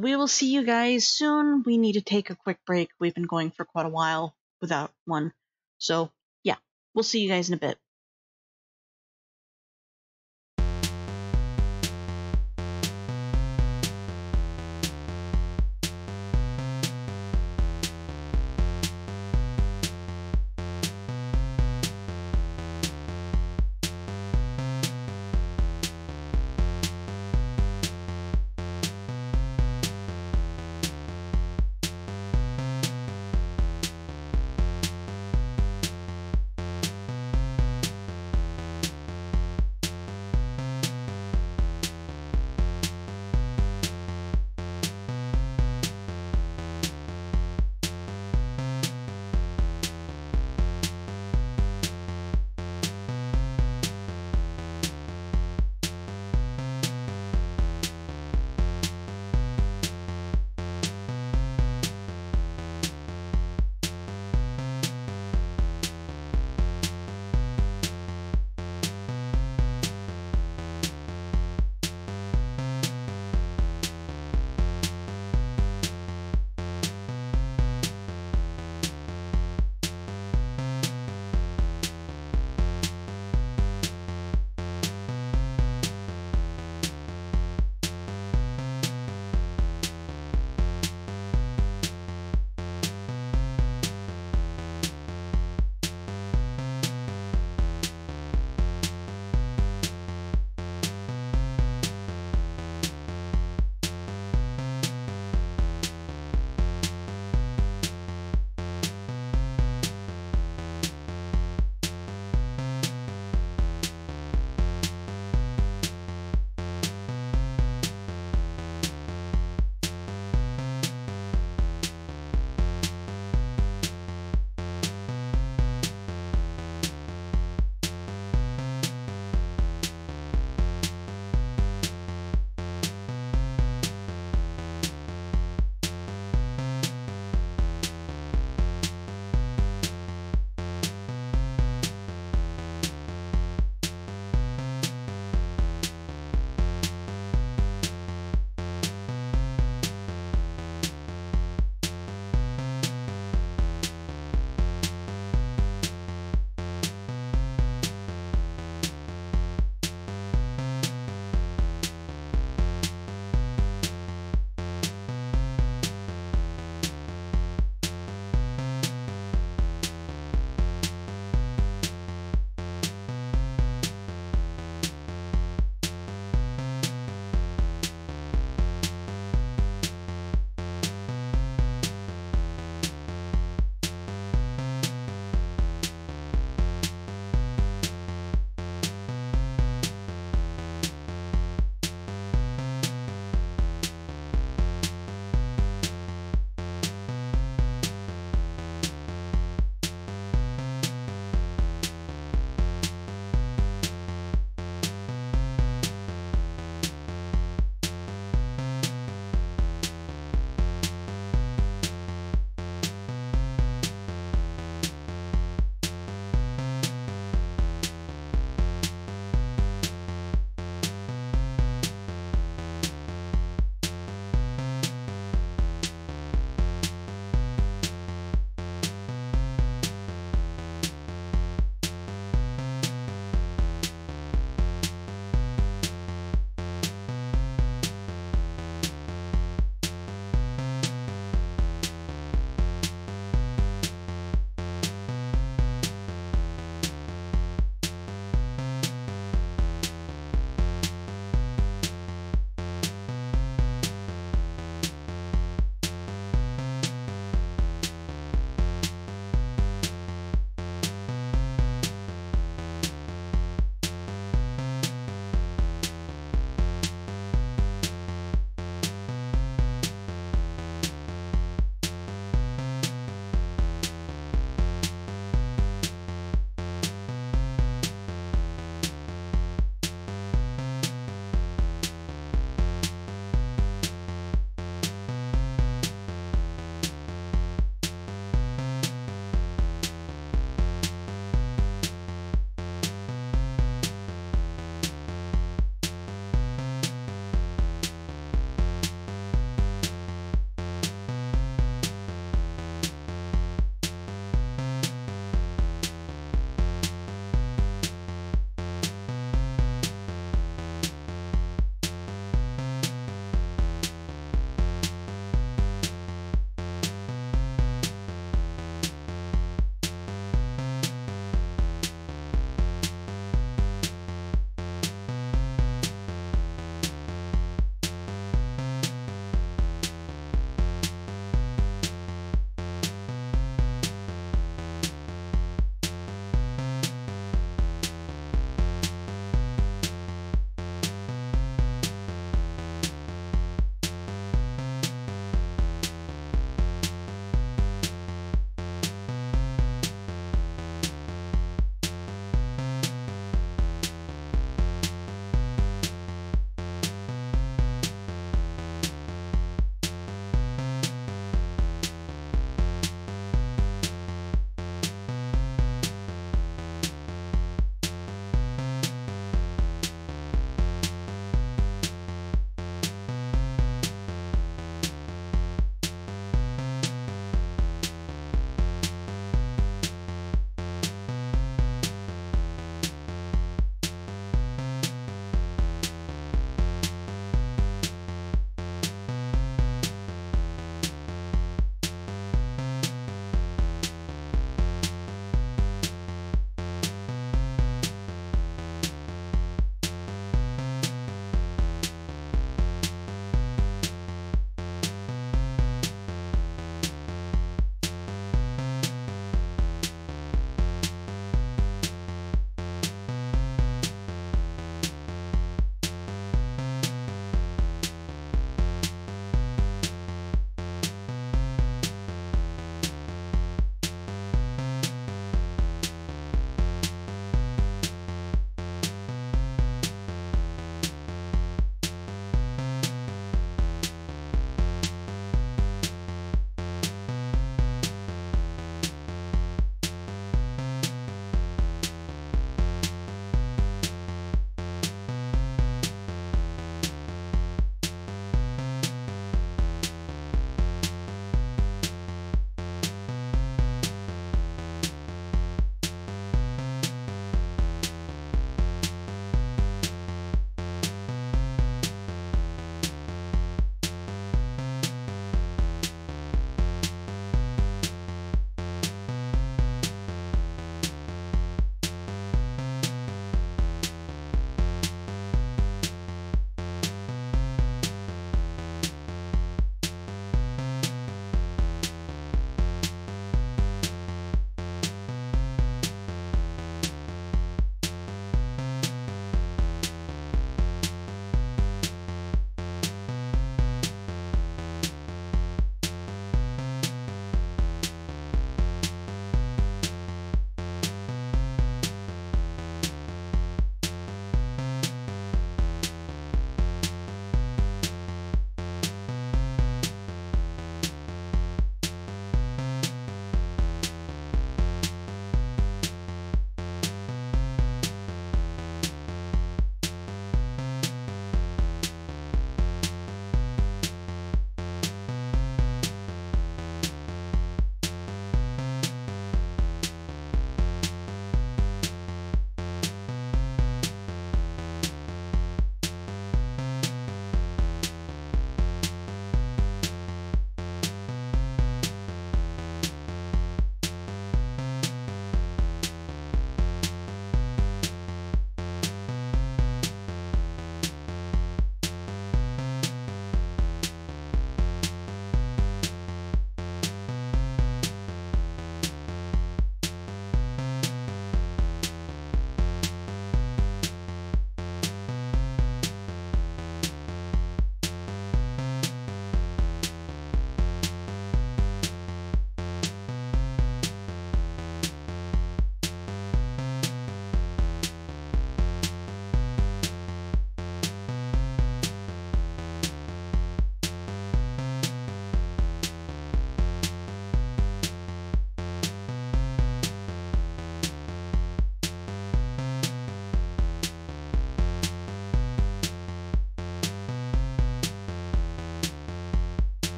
we will see you guys soon. We need to take a quick break. We've been going for quite a while without one. So, yeah, we'll see you guys in a bit.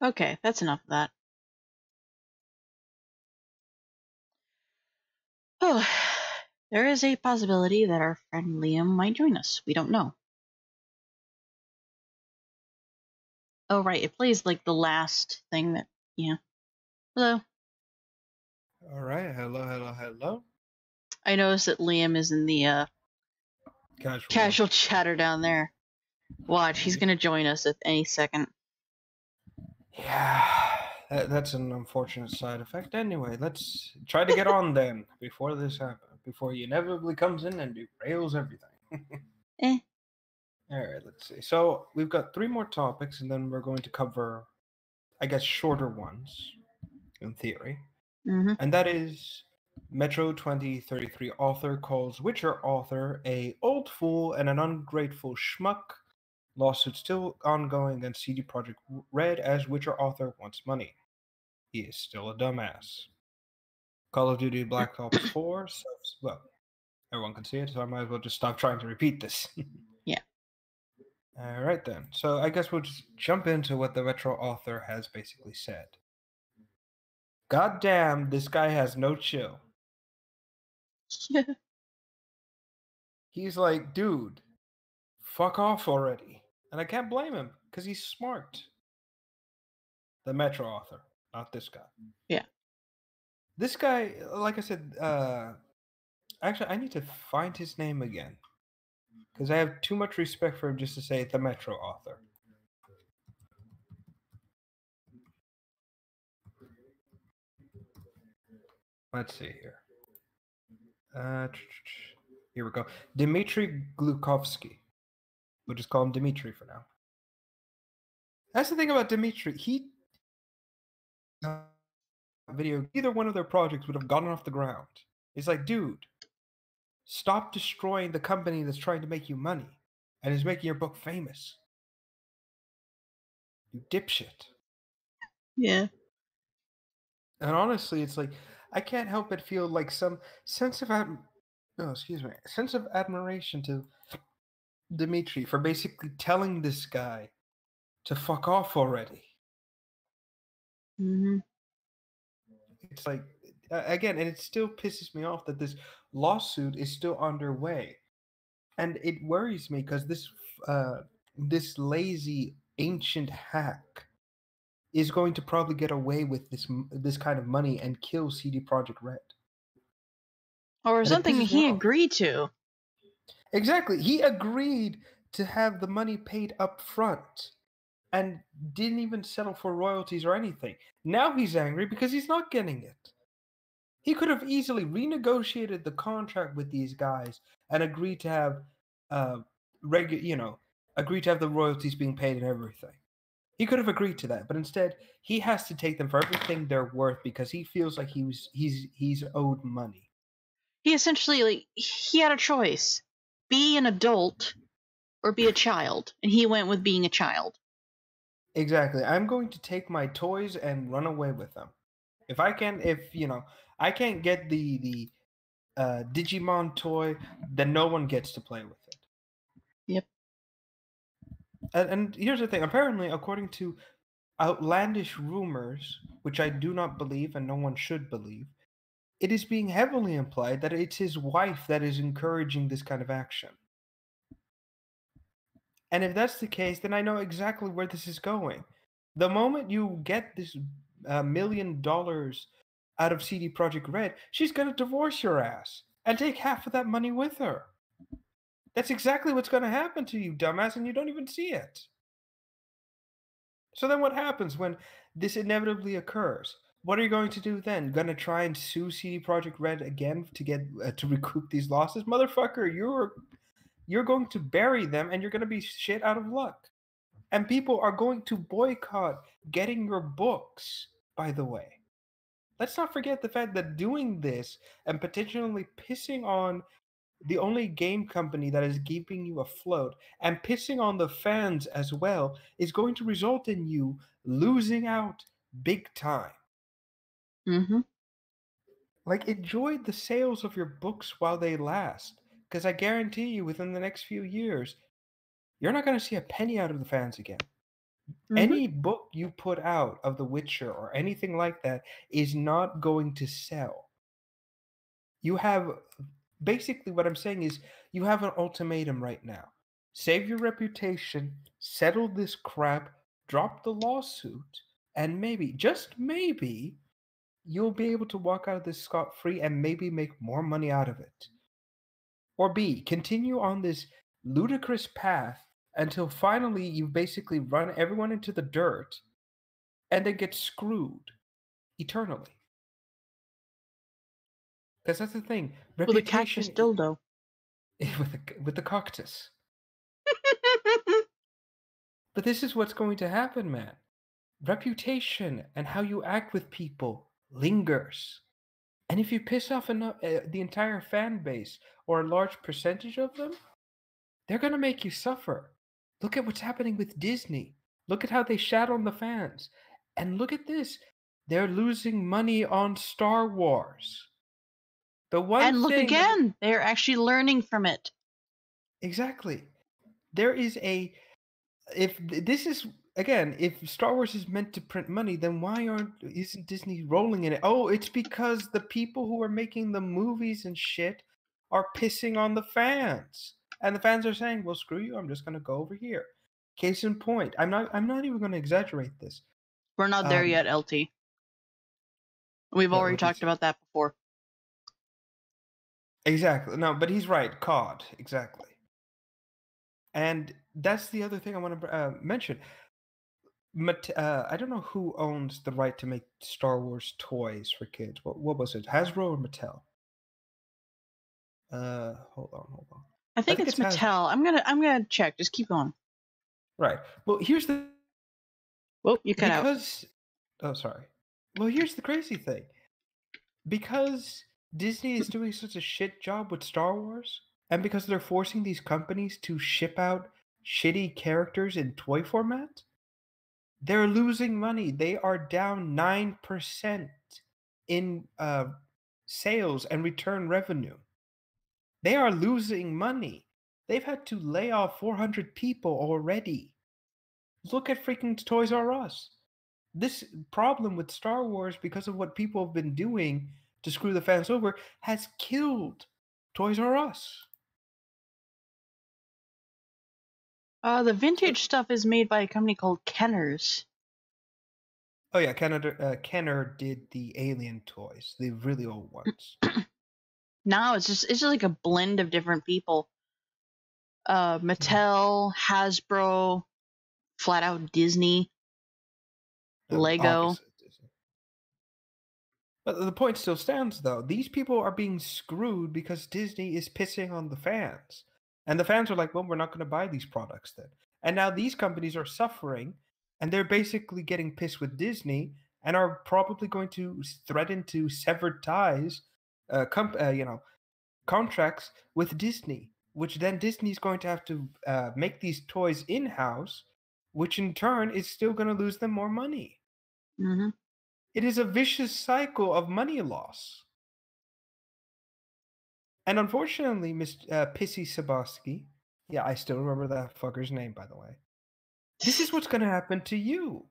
Okay, that's enough of that. Oh, there is a possibility that our friend Liam might join us. We don't know. Oh, right. It plays like the last thing that, yeah. Hello. All right. Hello. I noticed that Liam is in the Casual. casual chatter down there. Watch, he's gonna join us at any second. Yeah, that's an unfortunate side effect. Anyway, let's try to get on then before this happens, before he inevitably comes in and derails everything. Eh. All right, let's see. So we've got 3 more topics, and then we're going to cover, I guess, shorter ones, in theory. Mm-hmm. And that is Metro 2033 author calls Witcher author a old fool and an ungrateful schmuck. Lawsuit still ongoing against CD Projekt Red as Witcher author wants money. He is still a dumbass. Call of Duty Black Ops 4. Well, everyone can see it, so I might as well just stop trying to repeat this. Yeah. All right, then. So I guess we'll just jump into what the retro author has basically said. God damn, this guy has no chill. He's like, dude, fuck off already. And I can't blame him, because he's smart. The Metro author, not this guy. Yeah. This guy, like I said, actually, I need to find his name again. Because I have too much respect for him just to say the Metro author. Let's see here. Here we go. Dmitry Glukovsky. We'll just call him Dmitry for now. That's the thing about Dmitry. He video, either one of their projects would have gotten off the ground. It's like, dude, stop destroying the company that's trying to make you money and is making your book famous. You dipshit. Yeah. And honestly, it's like I can't help but feel like some sense of sense of admiration to Dmitry for basically telling this guy to fuck off already. Mm-hmm. It's like, again, and it still pisses me off that this lawsuit is still underway, and it worries me because this lazy ancient hack is going to probably get away with this kind of money and kill CD Projekt Red. Or And something he agreed to. Exactly. He agreed to have the money paid up front and didn't even settle for royalties or anything. Now he's angry because he's not getting it. He could have easily renegotiated the contract with these guys and agreed to have agreed to have the royalties being paid and everything. He could have agreed to that, but instead he has to take them for everything they're worth because he feels like he's owed money. He essentially, he had a choice. Be an adult or be a child. And he went with being a child. Exactly. I'm going to take my toys and run away with them. If I can't get the Digimon toy, then no one gets to play with it. Yep. And here's the thing. Apparently, according to outlandish rumors, which I do not believe and no one should believe, it is being heavily implied that it's his wife that is encouraging this kind of action. And if that's the case, then I know exactly where this is going. The moment you get this $1 million out of CD Projekt Red, she's going to divorce your ass and take half of that money with her. That's exactly what's going to happen to you, dumbass, and you don't even see it. So then what happens when this inevitably occurs? What are you going to do then? Going to try and sue CD Projekt Red again to get to recoup these losses? Motherfucker, you're going to bury them and you're going to be shit out of luck. And people are going to boycott getting your books, by the way. Let's not forget the fact that doing this and potentially pissing on the only game company that is keeping you afloat and pissing on the fans as well is going to result in you losing out big time. Mm-hmm. Like, enjoy the sales of your books while they last, because I guarantee you within the next few years, you're not going to see a penny out of the fans again. Any book you put out of The Witcher or anything like that is not going to sell. You have basically what I'm saying is you have an ultimatum right now. Save your reputation, settle this crap, drop the lawsuit, and maybe, just maybe, you'll be able to walk out of this scot-free and maybe make more money out of it. Or B, continue on this ludicrous path until finally you basically run everyone into the dirt and then get screwed eternally. Because that's the thing. With a Reputation cactus dildo. with the cactus. But this is what's going to happen, man. Reputation and how you act with people lingers. And if you piss off enough, the entire fan base or a large percentage of them, they're going to make you suffer. Look at what's happening with Disney. Look at how they shat on the fans. And look at this. They're losing money on Star Wars. The one And look thing again, they're actually learning from it. Exactly. There is a if this is again, if Star Wars is meant to print money, then isn't Disney rolling in it? Oh, it's because the people who are making the movies and shit are pissing on the fans. And the fans are saying, "Well, screw you. I'm just going to go over here." Case in point, I'm not even going to exaggerate this. We're not there yet, LT. We've already talked about that before. Exactly. No, but he's right. COD. Exactly. And that's the other thing I want to mention. I don't know who owns the right to make Star Wars toys for kids. What was it? Hasbro or Mattel? Hold on. I think it's Mattel. I'm gonna check. Just keep going. Right. Well, here's the. Well, you cut out. Oh, sorry. Well, here's the crazy thing. Because Disney is doing such a shit job with Star Wars, and because they're forcing these companies to ship out shitty characters in toy format, they're losing money. They are down 9% in sales and return revenue. They are losing money. They've had to lay off 400 people already. Look at freaking Toys R Us. This problem with Star Wars, because of what people have been doing to screw the fans over, has killed Toys R Us. The vintage stuff is made by a company called Kenner's. Oh yeah, Kenner did the Alien toys, the really old ones. Now it's just like a blend of different people. Mattel, Hasbro, flat out Disney, Lego. Disney. But the point still stands, though. These people are being screwed because Disney is pissing on the fans. And the fans are like, well, we're not going to buy these products then. And now these companies are suffering, and they're basically getting pissed with Disney and are probably going to threaten to sever ties, contracts with Disney, which then Disney's going to have to make these toys in-house, which in turn is still going to lose them more money. Mm-hmm. It is a vicious cycle of money loss. And unfortunately, Miss Pissy Saboski, yeah, I still remember that fucker's name, by the way. This is what's going to happen to you.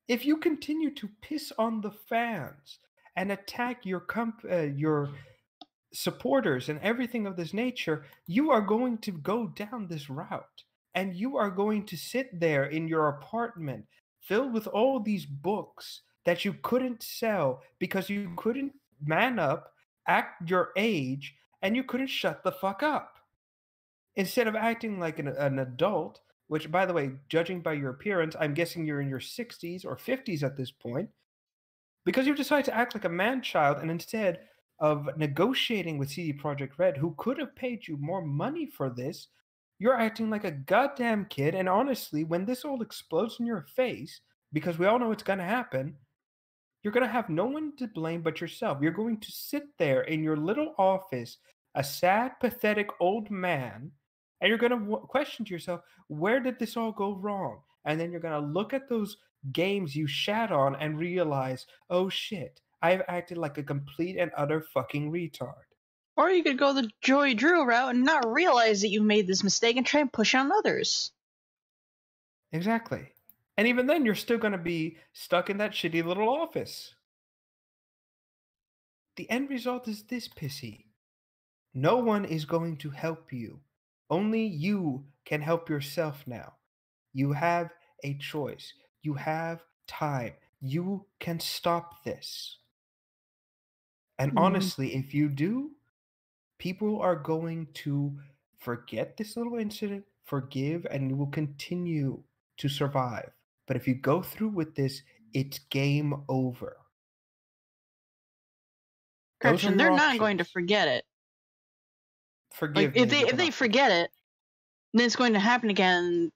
If you continue to piss on the fans and attack your supporters and everything of this nature, you are going to go down this route. And you are going to sit there in your apartment filled with all these books that you couldn't sell because you couldn't man up, act your age, and you couldn't shut the fuck up. Instead of acting like an adult, which, by the way, judging by your appearance, I'm guessing you're in your 60s or 50s at this point, because you decided to act like a man-child, and instead of negotiating with CD Projekt Red, who could have paid you more money for this, you're acting like a goddamn kid. And honestly, when this all explodes in your face, because we all know it's going to happen, you're going to have no one to blame but yourself. You're going to sit there in your little office, a sad, pathetic old man, and you're going to question to yourself, where did this all go wrong? And then you're going to look at those games you shat on and realize, oh shit, I've acted like a complete and utter fucking retard. Or you could go the Joy Drew route and not realize that you made this mistake and try and push on others. Exactly. And even then, you're still gonna be stuck in that shitty little office. The end result is this pissy. No one is going to help you. Only you can help yourself now. You have a choice. You have time. You can stop this. And Mhm. honestly, if you do, people are going to forget this little incident, forgive, and you will continue to survive. But if you go through with this, it's game over. Those are Correction, they're your not going to options. forget it. Like Forgive if maybe, they but if they not forget. forget it, then it's going to happen again.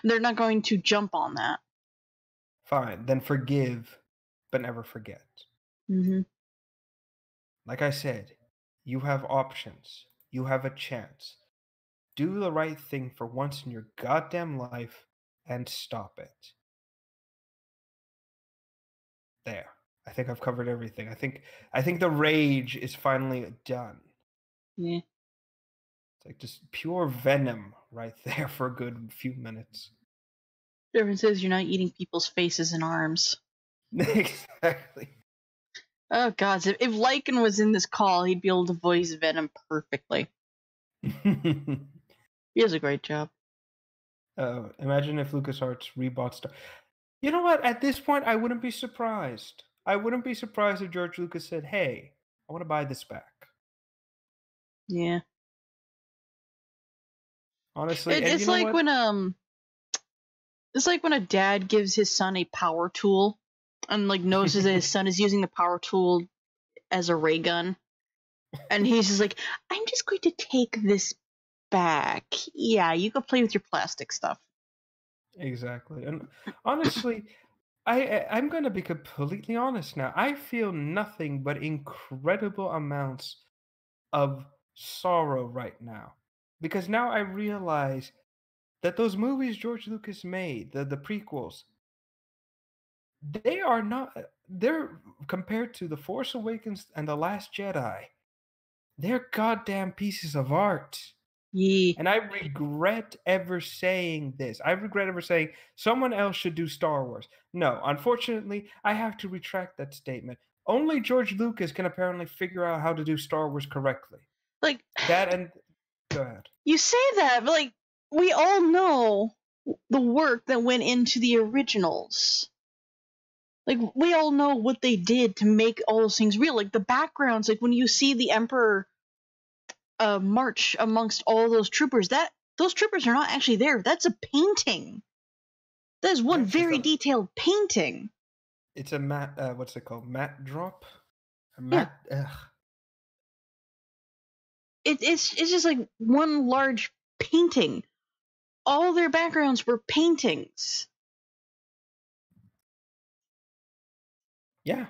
They're not going to jump on that. Fine, then forgive, but never forget. Hmm. Like I said, you have options. You have a chance. Do the right thing for once in your goddamn life and stop it. There. I think I've covered everything. I think the rage is finally done. Yeah. It's like just pure venom right there for a good few minutes. Difference is you're not eating people's faces and arms. Exactly. Oh god, if Lycan was in this call, he'd be able to voice Venom perfectly. He does a great job. Imagine if LucasArts rebought Star. You know what? At this point, I wouldn't be surprised. I wouldn't be surprised if George Lucas said, "Hey, I want to buy this back." Yeah. Honestly, It, and you it's know like what? when it's like when a dad gives his son a power tool and like knows that his son is using the power tool as a ray gun. And he's just like, I'm just going to take this back. Yeah, you go play with your plastic stuff. Exactly. And honestly, I'm going to be completely honest now. I feel nothing but incredible amounts of sorrow right now because now I realize that those movies George Lucas made, the prequels, they are not they're compared to The Force Awakens and The Last Jedi. They're goddamn pieces of art. Yeah. And I regret ever saying this. I regret ever saying someone else should do Star Wars. No, unfortunately, I have to retract that statement. Only George Lucas can apparently figure out how to do Star Wars correctly. Like, That and go ahead. you say that, but like, we all know the work that went into the originals. Like, we all know what they did to make all those things real. Like, the backgrounds, like, when you see the Emperor march amongst all those troopers, those troopers are not actually there. That's a painting. That is Yeah, one very detailed painting. it's a matte what's it called? Matte drop? A Yeah. matte ugh. It's just like one large painting. All their backgrounds were paintings. Yeah.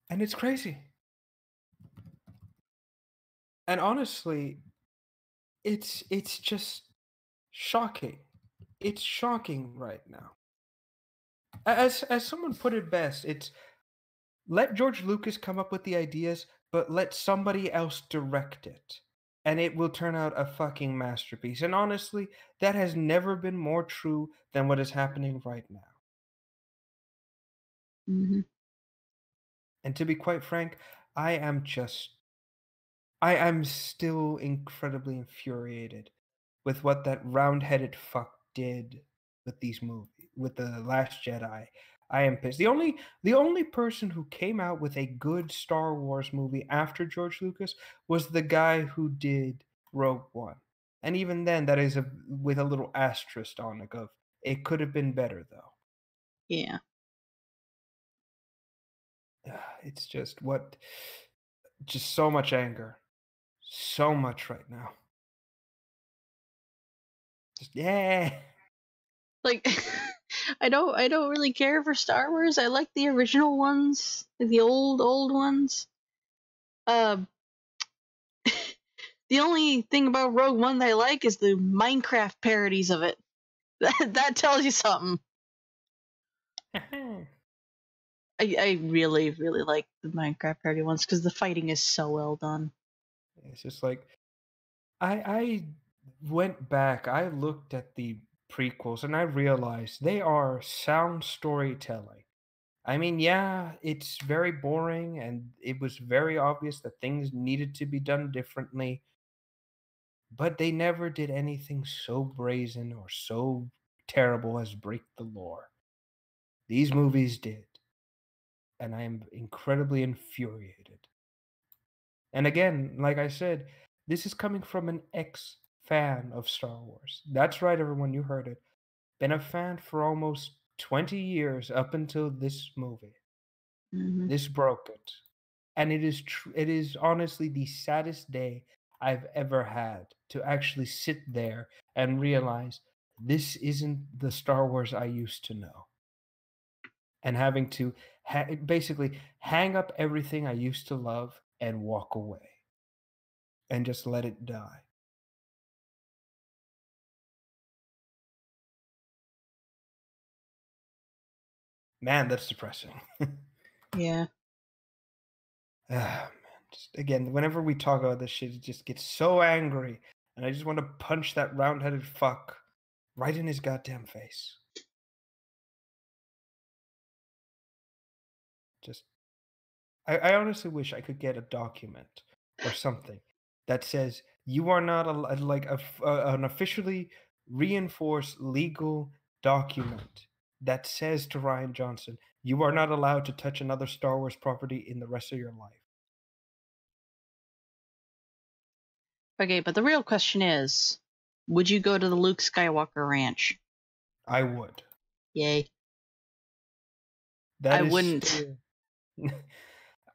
And it's crazy. And honestly, it's just shocking. It's shocking right now. As someone put it best, it's let George Lucas come up with the ideas, but let somebody else direct it. And it will turn out a fucking masterpiece. And honestly, that has never been more true than what is happening right now. Mm-hmm. And to be quite frank, I am just I'm still incredibly infuriated with what that round-headed fuck did with these movies, with The Last Jedi. I am pissed. The only person who came out with a good Star Wars movie after George Lucas was the guy who did Rogue One. And even then, that is with a little asterisk on it of it could have been better though. Yeah. It's just so much anger. So much right now. Just yeah. Like I don't really care for Star Wars. I like the original ones, like the old ones. Uh the only thing about Rogue One that I like is the Minecraft parodies of it. That tells you something. I really, really like the Minecraft parody ones because the fighting is so well done. It's just like I went back. I looked at the prequels, and I realized they are sound storytelling. I mean, yeah, it's very boring, and it was very obvious that things needed to be done differently, but they never did anything so brazen or so terrible as break the lore. These movies did, and I am incredibly infuriated. And again, like I said, this is coming from an ex fan of Star Wars. That's right, everyone, you heard it. Been a fan for almost 20 years up until this movie. Hmm. This broke it. And it is honestly the saddest day I've ever had to actually sit there and realize this isn't the Star Wars I used to know. And having to basically hang up everything I used to love and walk away and just let it die. Man, that's depressing. Yeah. Ah, man, just again, whenever we talk about this shit, it just gets so angry, and I just want to punch that round-headed fuck right in his goddamn face. Just, I honestly wish I could get a document or something that says you are not like an officially reinforced legal document that says to Ryan Johnson, you are not allowed to touch another Star Wars property in the rest of your life. Okay, but the real question is, would you go to the Luke Skywalker ranch? I would. Yay. That I is wouldn't. still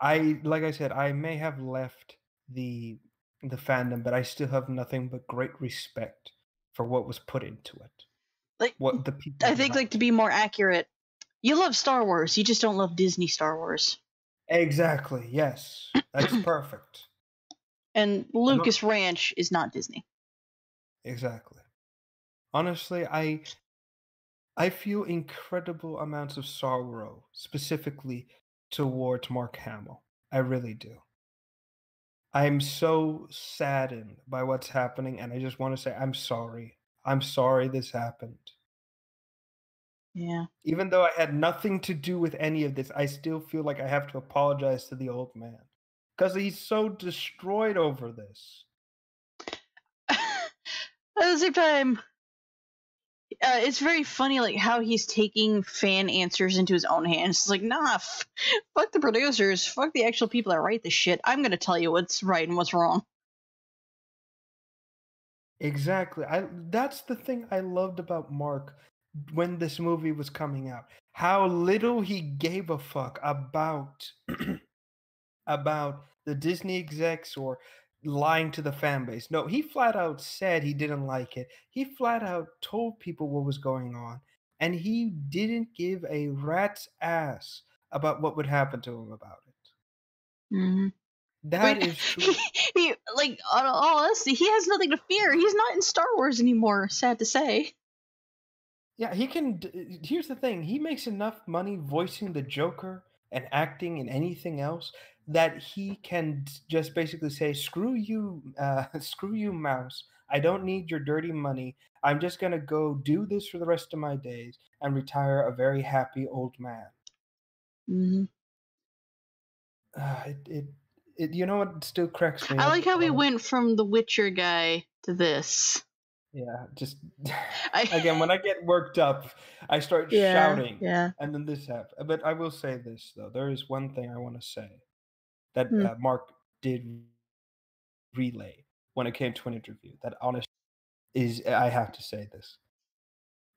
I like I said, I may have left the fandom, but I still have nothing but great respect for what was put into it. Like, What the people I think, like, behind to it. be more accurate, you love Star Wars, you just don't love Disney Star Wars. Exactly. Yes. That's perfect. And I'm not Lucas Ranch is not Disney. exactly. Honestly, I feel incredible amounts of sorrow specifically towards Mark Hamill. I really do. I'm so saddened by what's happening, and I just want to say I'm sorry. I'm sorry this happened. Yeah. Even though I had nothing to do with any of this, I still feel like I have to apologize to the old man because he's so destroyed over this. At the same time, it's very funny, like, how he's taking fan answers into his own hands. It's like, nah, fuck the producers, fuck the actual people that write this shit. I'm gonna tell you what's right and what's wrong. Exactly. I That's the thing I loved about Mark when this movie was coming out. How little he gave a fuck about about the Disney execs or lying to the fan base. No, he flat out said he didn't like it. He flat out told people what was going on, and he didn't give a rat's ass about what would happen to him about it. Mm-hmm. I That mean, is true. he, like, all honesty, he has nothing to fear. He's not in Star Wars anymore, sad to say. Yeah, he can. Here's the thing: he makes enough money voicing the Joker and acting in anything else that he can just basically say, "Screw you, screw you, mouse. I don't need your dirty money. I'm just gonna go do this for the rest of my days and retire a very happy old man." Mm-hmm. Uh, it, it, you know what still cracks me I up? like how we went from the Witcher guy to this. Yeah, just I again, when I get worked up, I start Yeah, shouting, yeah. and then this happens. But I will say this though: there is one thing I want to say that Hmm. Mark did relay when it came to an interview. That honest is, I have to say this.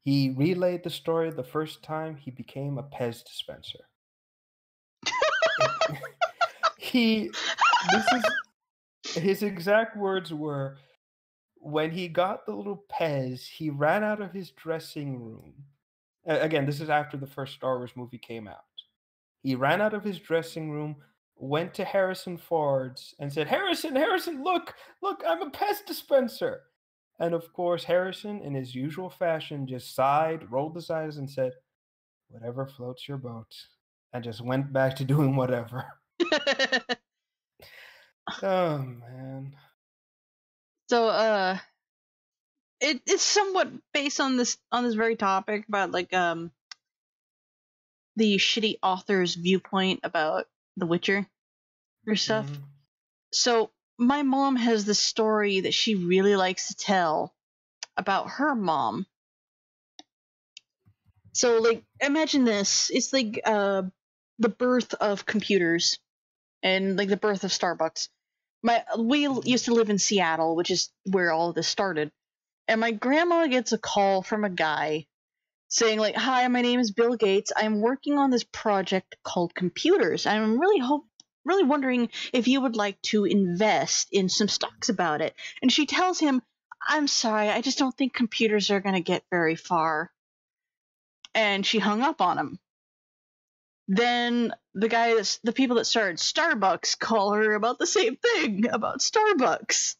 He relayed the story the first time he became a Pez dispenser. It, he, this is his exact words were when he got the little Pez, he ran out of his dressing room. Again, this is after the first Star Wars movie came out. He ran out of his dressing room, went to Harrison Ford's, and said, "Harrison, Harrison, look, look, I'm a pest dispenser." And of course, Harrison, in his usual fashion, just sighed, rolled his eyes, and said, "Whatever floats your boat," and just went back to doing whatever. Oh, man. So, It's somewhat based on this very topic about like the shitty author's viewpoint about The Witcher or stuff. Mhm. So my mom has this story that she really likes to tell about her mom. So like imagine this. It's like the birth of computers and like the birth of Starbucks. We used to live in Seattle, which is where all of this started. And my grandma gets a call from a guy saying like, "Hi, my name is Bill Gates. I'm working on this project called computers. I'm really wondering if you would like to invest in some stocks about it." And she tells him, "I'm sorry, I just don't think computers are going to get very far." And she hung up on him. Then the people that started Starbucks call her about the same thing about Starbucks.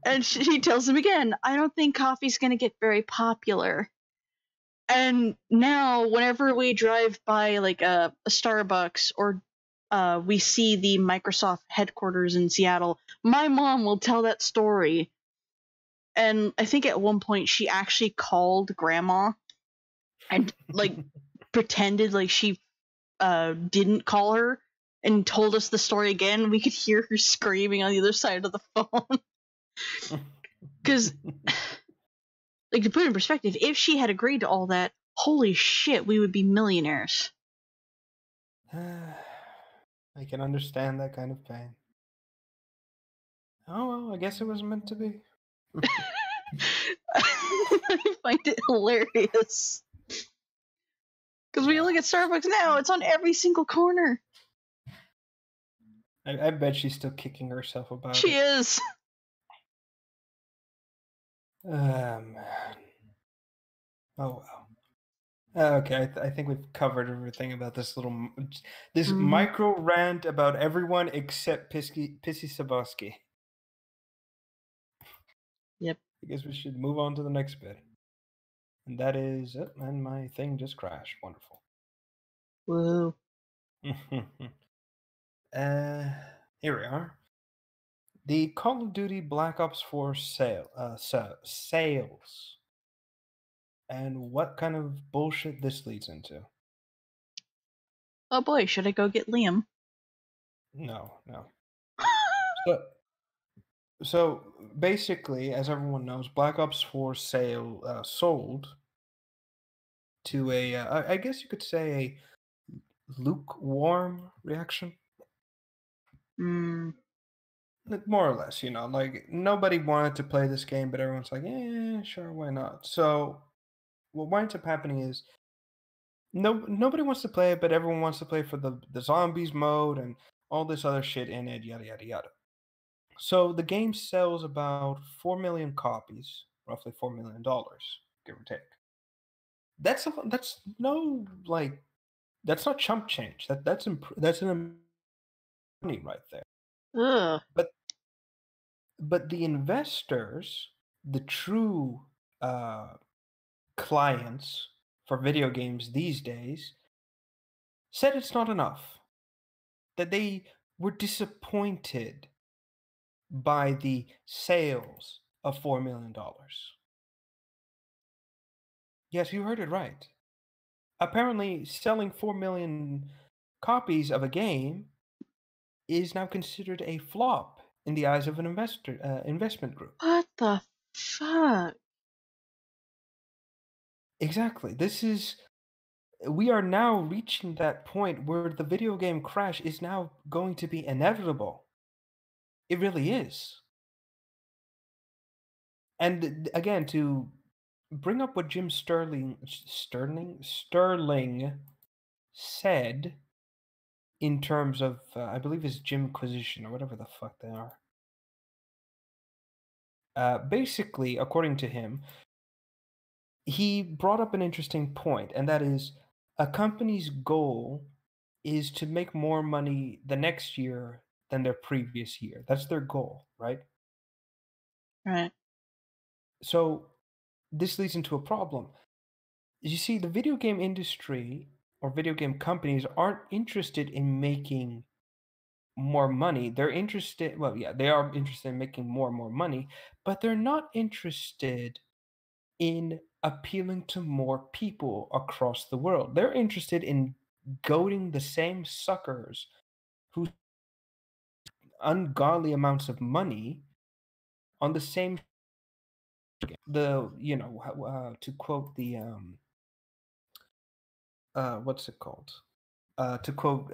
And she tells him again, "I don't think coffee's going to get very popular." And now, whenever we drive by like a Starbucks or we see the Microsoft headquarters in Seattle, my mom will tell that story. And I think at one point she actually called grandma and like pretended like she didn't call her and told us the story again. We could hear her screaming on the other side of the phone. Because, like, to put it in perspective, if she had agreed to all that, holy shit, we would be millionaires. I can understand that kind of pain. Oh well, I guess it was meant to be. I find it hilarious. Because when you look at Starbucks now, it's on every single corner. I bet she's still kicking herself about She it. is. Man. Oh well. Okay, I think we've covered everything about this micro rant about everyone except Pissy Sabosky. Yep. I guess we should move on to the next bit. And that is it, and my thing just crashed. Wonderful. Whoa. Here we are. The Call of Duty Black Ops 4 sales. And what kind of bullshit this leads into. Oh boy, should I go get Liam? No. So basically, as everyone knows, Black Ops 4 sold to I guess you could say a lukewarm reaction. Like, more or less, like nobody wanted to play this game, but everyone's like, yeah, sure, why not? So what winds up happening is nobody wants to play it, but everyone wants to play for the zombies mode and all this other shit in it, yada yada yada. So the game sells about 4 million copies, roughly $4 million, give or take. That's no like that's not chump change. That's an money right there. Ugh. But the investors, the true clients for video games these days, said it's not enough. That they were disappointed by the sales of $4 million. Yes, you heard it right. Apparently, selling 4 million copies of a game is now considered a flop in the eyes of an investment group. What the fuck? Exactly. We are now reaching that point where the video game crash is now going to be inevitable. It really is. And again, to bring up what Jim Sterling said in terms of, I believe it's Jimquisition or whatever the fuck they are. Basically, according to him, he brought up an interesting point, and that is a company's goal is to make more money the next year than their previous year. That's their goal, right? Right. So this leads into a problem. You see, the video game industry or video game companies aren't interested in making more money. They're interested, well, yeah, they are interested in making more and more money, but they're not interested in appealing to more people across the world. They're interested in goading the same suckers who ungodly amounts of money on the same the to quote the what's it called? To quote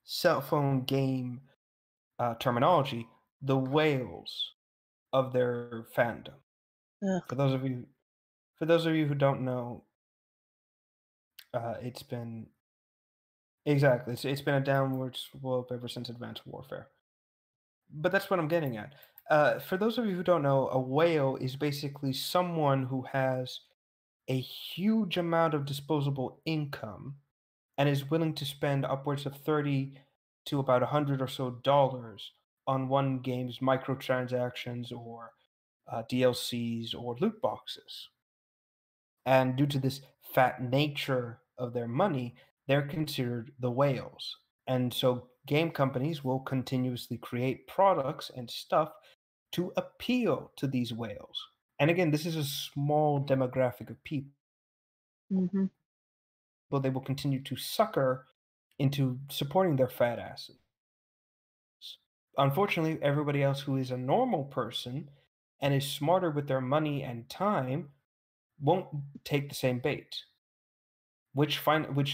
cell phone game terminology, the whales of their fandom. Ugh. For those of you for those of you who don't know, it's been exactly it's been a downward slope ever since Advanced Warfare. But that's what I'm getting at. For those of you who don't know, a whale is basically someone who has a huge amount of disposable income and is willing to spend upwards of 30 to about 100 or so dollars on one game's microtransactions or DLCs or loot boxes. And due to this fat nature of their money, they're considered the whales. And so game companies will continuously create products and stuff to appeal to these whales. And again, this is a small demographic of people. Mm-hmm. But they will continue to sucker into supporting their fat asses. Unfortunately, everybody else who is a normal person and is smarter with their money and time won't take the same bait, which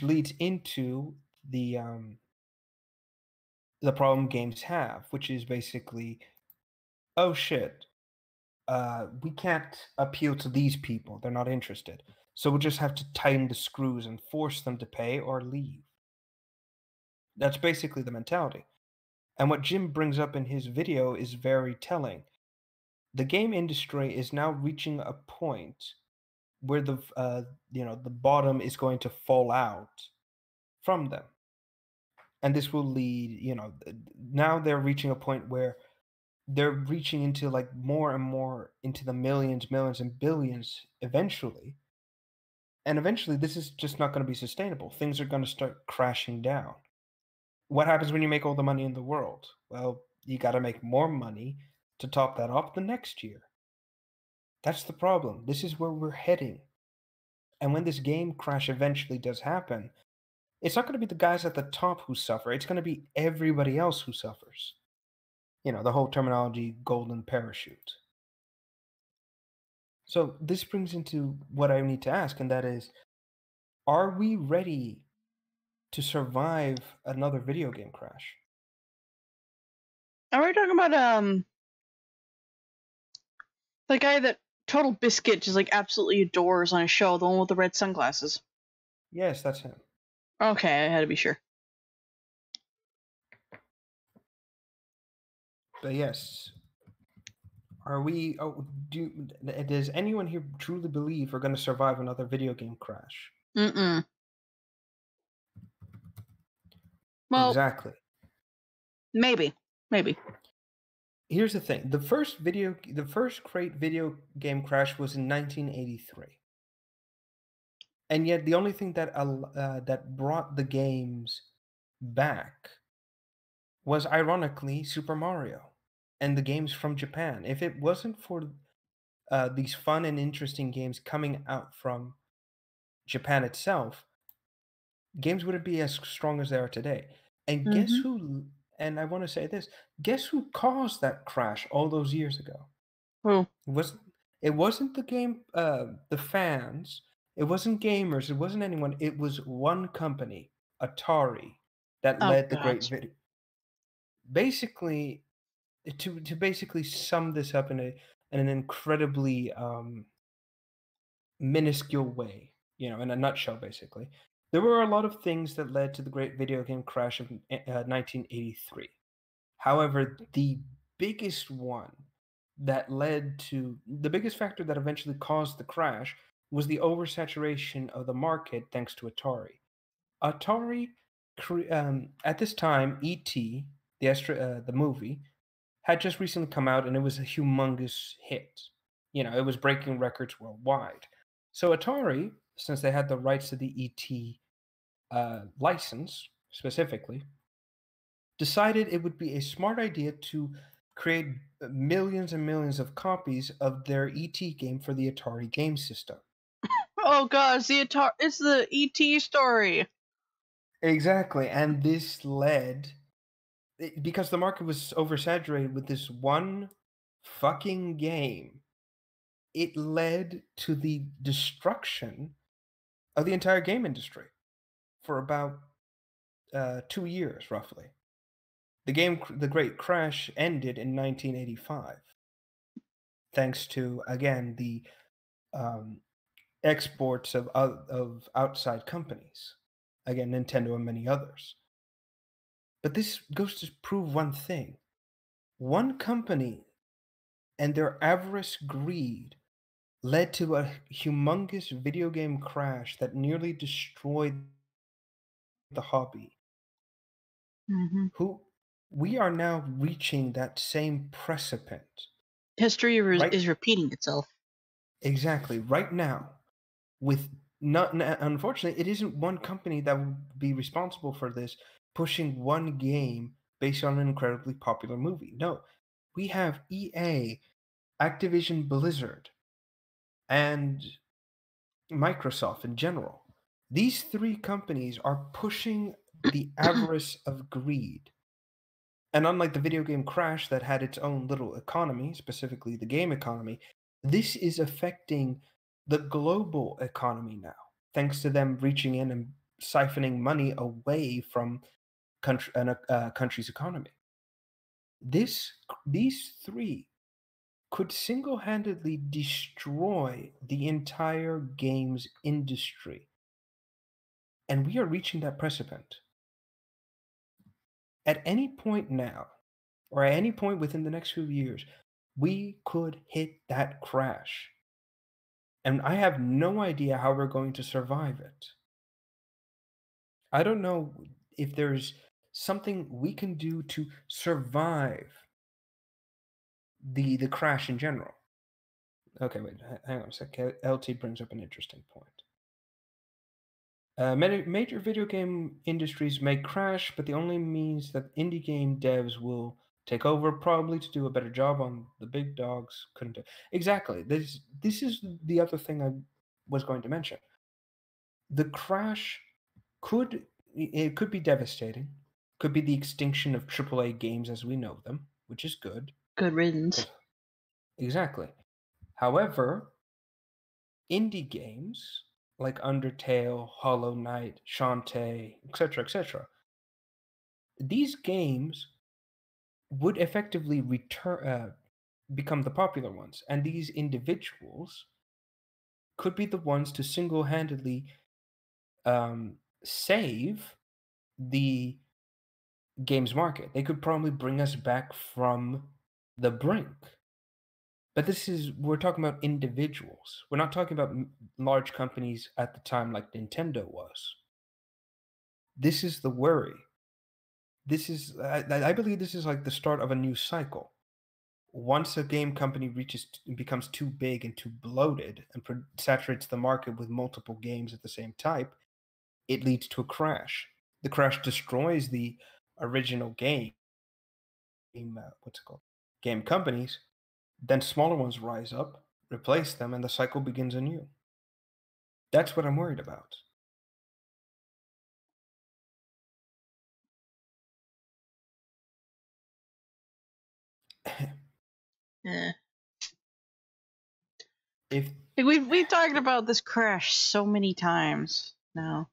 leads into the problem games have, which is basically, oh shit, we can't appeal to these people; they're not interested. So we'll just have to tighten the screws and force them to pay or leave. That's basically the mentality. And what Jim brings up in his video is very telling. The game industry is now reaching a point where the bottom is going to fall out from them. And this will lead, now they're reaching a point where they're reaching into like more and more into the millions and billions eventually. And eventually this is just not going to be sustainable. Things are going to start crashing down. What happens when you make all the money in the world? Well, you got to make more money to top that up the next year. That's the problem. This is where we're heading. And when this game crash eventually does happen, it's not going to be the guys at the top who suffer. It's going to be everybody else who suffers. The whole terminology golden parachute. So this brings into what I need to ask, and that is, are we ready to survive another video game crash? Are we talking about the guy that Total Biscuit just like absolutely adores on his show, the one with the red sunglasses? Yes, that's him. Okay, I had to be sure. But yes, are we? Oh, does anyone here truly believe we're going to survive another video game crash? Mm-mm. Well, Exactly. maybe. Here's the thing: the first great video game crash was in 1983, and yet the only thing that brought the games back was ironically Super Mario and the games from Japan. If it wasn't for these fun and interesting games coming out from Japan itself, games wouldn't be as strong as they are today. And guess Mm-hmm. who? And I want to say this: guess who caused that crash all those years ago? Who? It wasn't the fans. It wasn't gamers. It wasn't anyone. It was one company, Atari, that Oh led the God. great video. Basically, to basically sum this up in an incredibly minuscule way, in a nutshell, basically, there were a lot of things that led to the great video game crash of 1983. However, the biggest one the biggest factor that eventually caused the crash was the oversaturation of the market thanks to Atari. Atari, at this time, E.T., the movie, had just recently come out and it was a humongous hit. It was breaking records worldwide. So Atari, since they had the rights to the ET license specifically, decided it would be a smart idea to create millions and millions of copies of their ET game for the Atari game system. Oh god, it's the ET story. Exactly, and this led because the market was oversaturated with this one fucking game. It led to the destruction of the entire game industry for about 2 years, roughly. The Great Crash ended in 1985, thanks to again the um, exports of outside companies, again Nintendo and many others. But this goes to prove one thing: one company and their avarice greed led to a humongous video game crash that nearly destroyed the hobby. Mm-hmm. Who we are now reaching that same precipice History right is repeating itself. exactly right now with not unfortunately it isn't one company that will be responsible for this pushing one game based on an incredibly popular movie. No, we have EA, Activision Blizzard, and Microsoft in general. These three companies are pushing the avarice of greed. And unlike the video game crash that had its own little economy, specifically the game economy, this is affecting the global economy now, thanks to them reaching in and siphoning money away from country's economy. These three could single-handedly destroy the entire games industry. And we are reaching that precipice. At any point now, or at any point within the next few years, we could hit that crash. And I have no idea how we're going to survive it. I don't know if there's something we can do to survive the crash in general. Okay, wait, hang on a sec. LT brings up an interesting point. Many major video game industries may crash, but the only means that indie game devs will take over, probably to do a better job on the big dogs couldn't do. Exactly. This is the other thing I was going to mention. The crash could be devastating. Could be the extinction of AAA games as we know them, which is good. Good riddance. Exactly. However, indie games like Undertale, Hollow Knight, Shantae, etc., these games would effectively become the popular ones, and these individuals could be the ones to single-handedly save the games market. They could probably bring us back from the brink. But we're talking about individuals. We're not talking about large companies at the time like Nintendo was. This is the worry. I believe this is like the start of a new cycle. Once a game company becomes too big and too bloated and saturates the market with multiple games at the same type, it leads to a crash. The crash destroys the original game. What's it called? Game companies. Then smaller ones rise up, replace them, and the cycle begins anew. That's what I'm worried about. Yeah. If We've talked about this crash so many times now.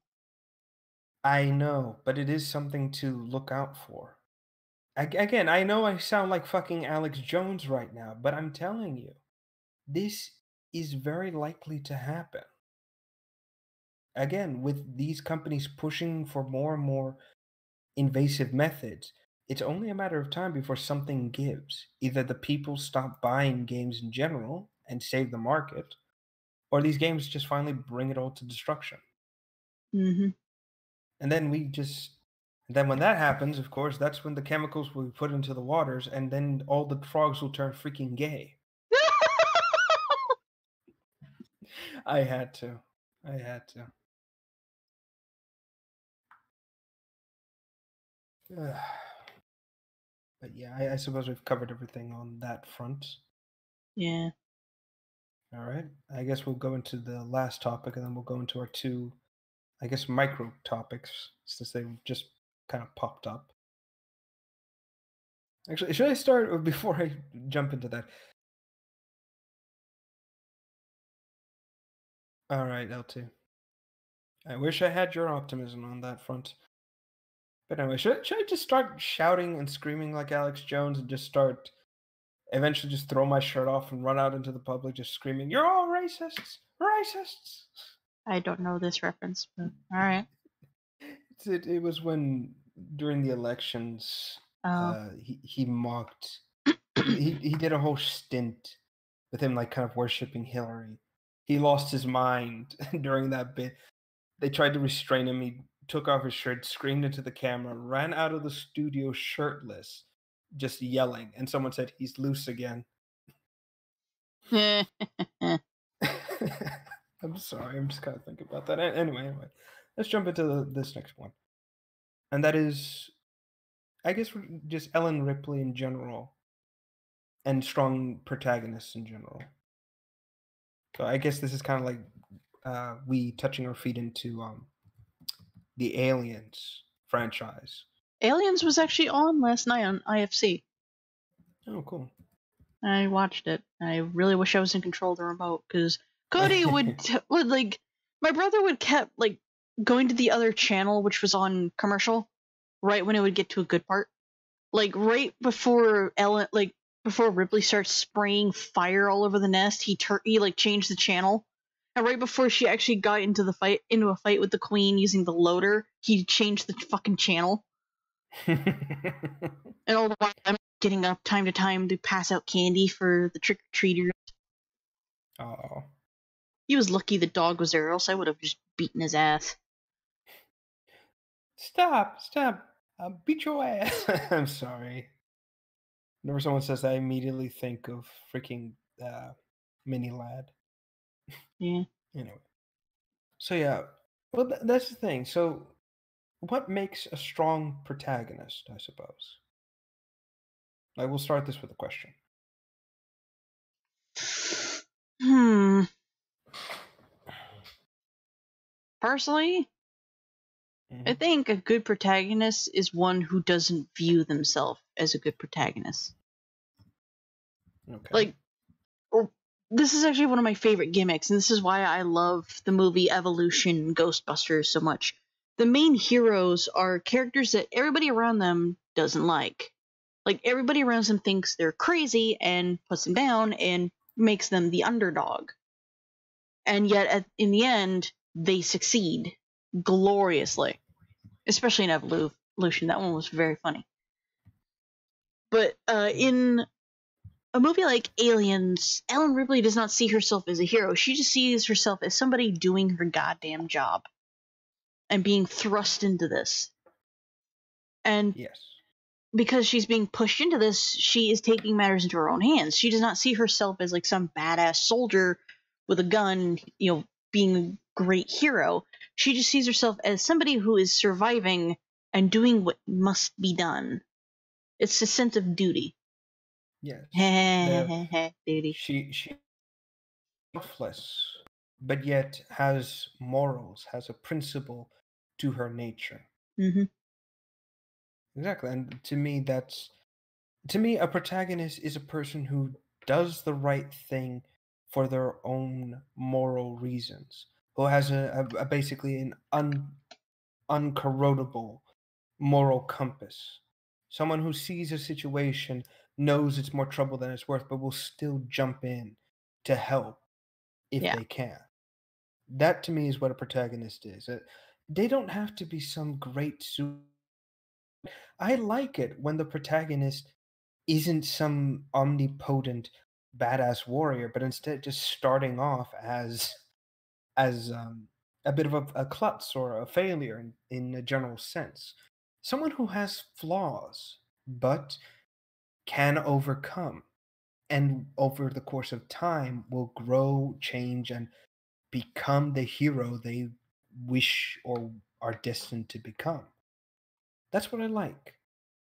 I know, but it is something to look out for. Again, I know I sound like fucking Alex Jones right now, but I'm telling you, this is very likely to happen. Again, with these companies pushing for more and more invasive methods, it's only a matter of time before something gives. Either the people stop buying games in general and save the market, or these games just finally bring it all to destruction. Mm-hmm. And then when that happens, of course, that's when the chemicals will be put into the waters, and then all the frogs will turn freaking gay. I had to. I had to. But yeah, I suppose we've covered everything on that front. Yeah. All right. I guess we'll go into the last topic, and then we'll go into our two, I guess, micro topics, since they just kind of popped up. Actually, should I start before I jump into that? All right, L2. I wish I had your optimism on that front. But anyway, should I just start shouting and screaming like Alex Jones and just start eventually just throw my shirt off and run out into the public just screaming, "You're all racists! Racists!" I don't know this reference, but all right. It was when during the elections, Oh. he mocked. He did a whole stint with him like kind of worshiping Hillary. He lost his mind during that bit. They tried to restrain him. He took off his shirt, screamed into the camera, ran out of the studio shirtless, just yelling. And someone said, "He's loose again." I'm sorry. I'm just kind of thinking about that. Anyway, let's jump into this next one. And that is, I guess, just Ellen Ripley in general and strong protagonists in general. So I guess this is kind of like we touching our feet into the Aliens franchise. Aliens was actually on last night on IFC. Oh, cool. I watched it. I really wish I was in control of the remote because Cody would like my brother would kept like going to the other channel which was on commercial right when it would get to a good part. Like right before before Ripley starts spraying fire all over the nest, he like changed the channel. And right before she actually got into a fight with the Queen using the loader, he changed the fucking channel. And all the while I'm getting up time to time to pass out candy for the trick or treaters. Oh. He was lucky the dog was there, else I would have just beaten his ass. Stop! I'll beat your ass. I'm sorry. Whenever someone says that, I immediately think of freaking Mini Lad. Yeah. Anyway. So yeah, well, that's the thing. So, what makes a strong protagonist? I suppose. I will start this with a question. Personally, I think a good protagonist is one who doesn't view themselves as a good protagonist. Okay. Like, this is actually one of my favorite gimmicks, and this is why I love the movie Evolution Ghostbusters so much. The main heroes are characters that everybody around them doesn't like. Like, everybody around them thinks they're crazy and puts them down and makes them the underdog. And yet, in the end, they succeed gloriously. Especially in Evolution. That one was very funny. But in a movie like Aliens, Ellen Ripley does not see herself as a hero. She just sees herself as somebody doing her goddamn job and being thrust into this. And yes, because she's being pushed into this, she is taking matters into her own hands. She does not see herself as like some badass soldier with a gun, being a great hero. She just sees herself as somebody who is surviving and doing what must be done. It's a sense of duty. yes. Duty. She selfless, but yet has morals, has a principle to her nature. Mm-hmm. Exactly, and to me, a protagonist is a person who does the right thing for their own moral reasons, who has a basically an uncorrodable moral compass. Someone who sees a situation, knows it's more trouble than it's worth, but will still jump in to help if Yeah. they can. That to me is what a protagonist is. They don't have to be some great super. I like it when the protagonist isn't some omnipotent badass warrior, but instead just starting off as a bit of a klutz or a failure in a general sense. Someone who has flaws, but can overcome, and over the course of time will grow, change, and become the hero they wish or are destined to become. That's what I like.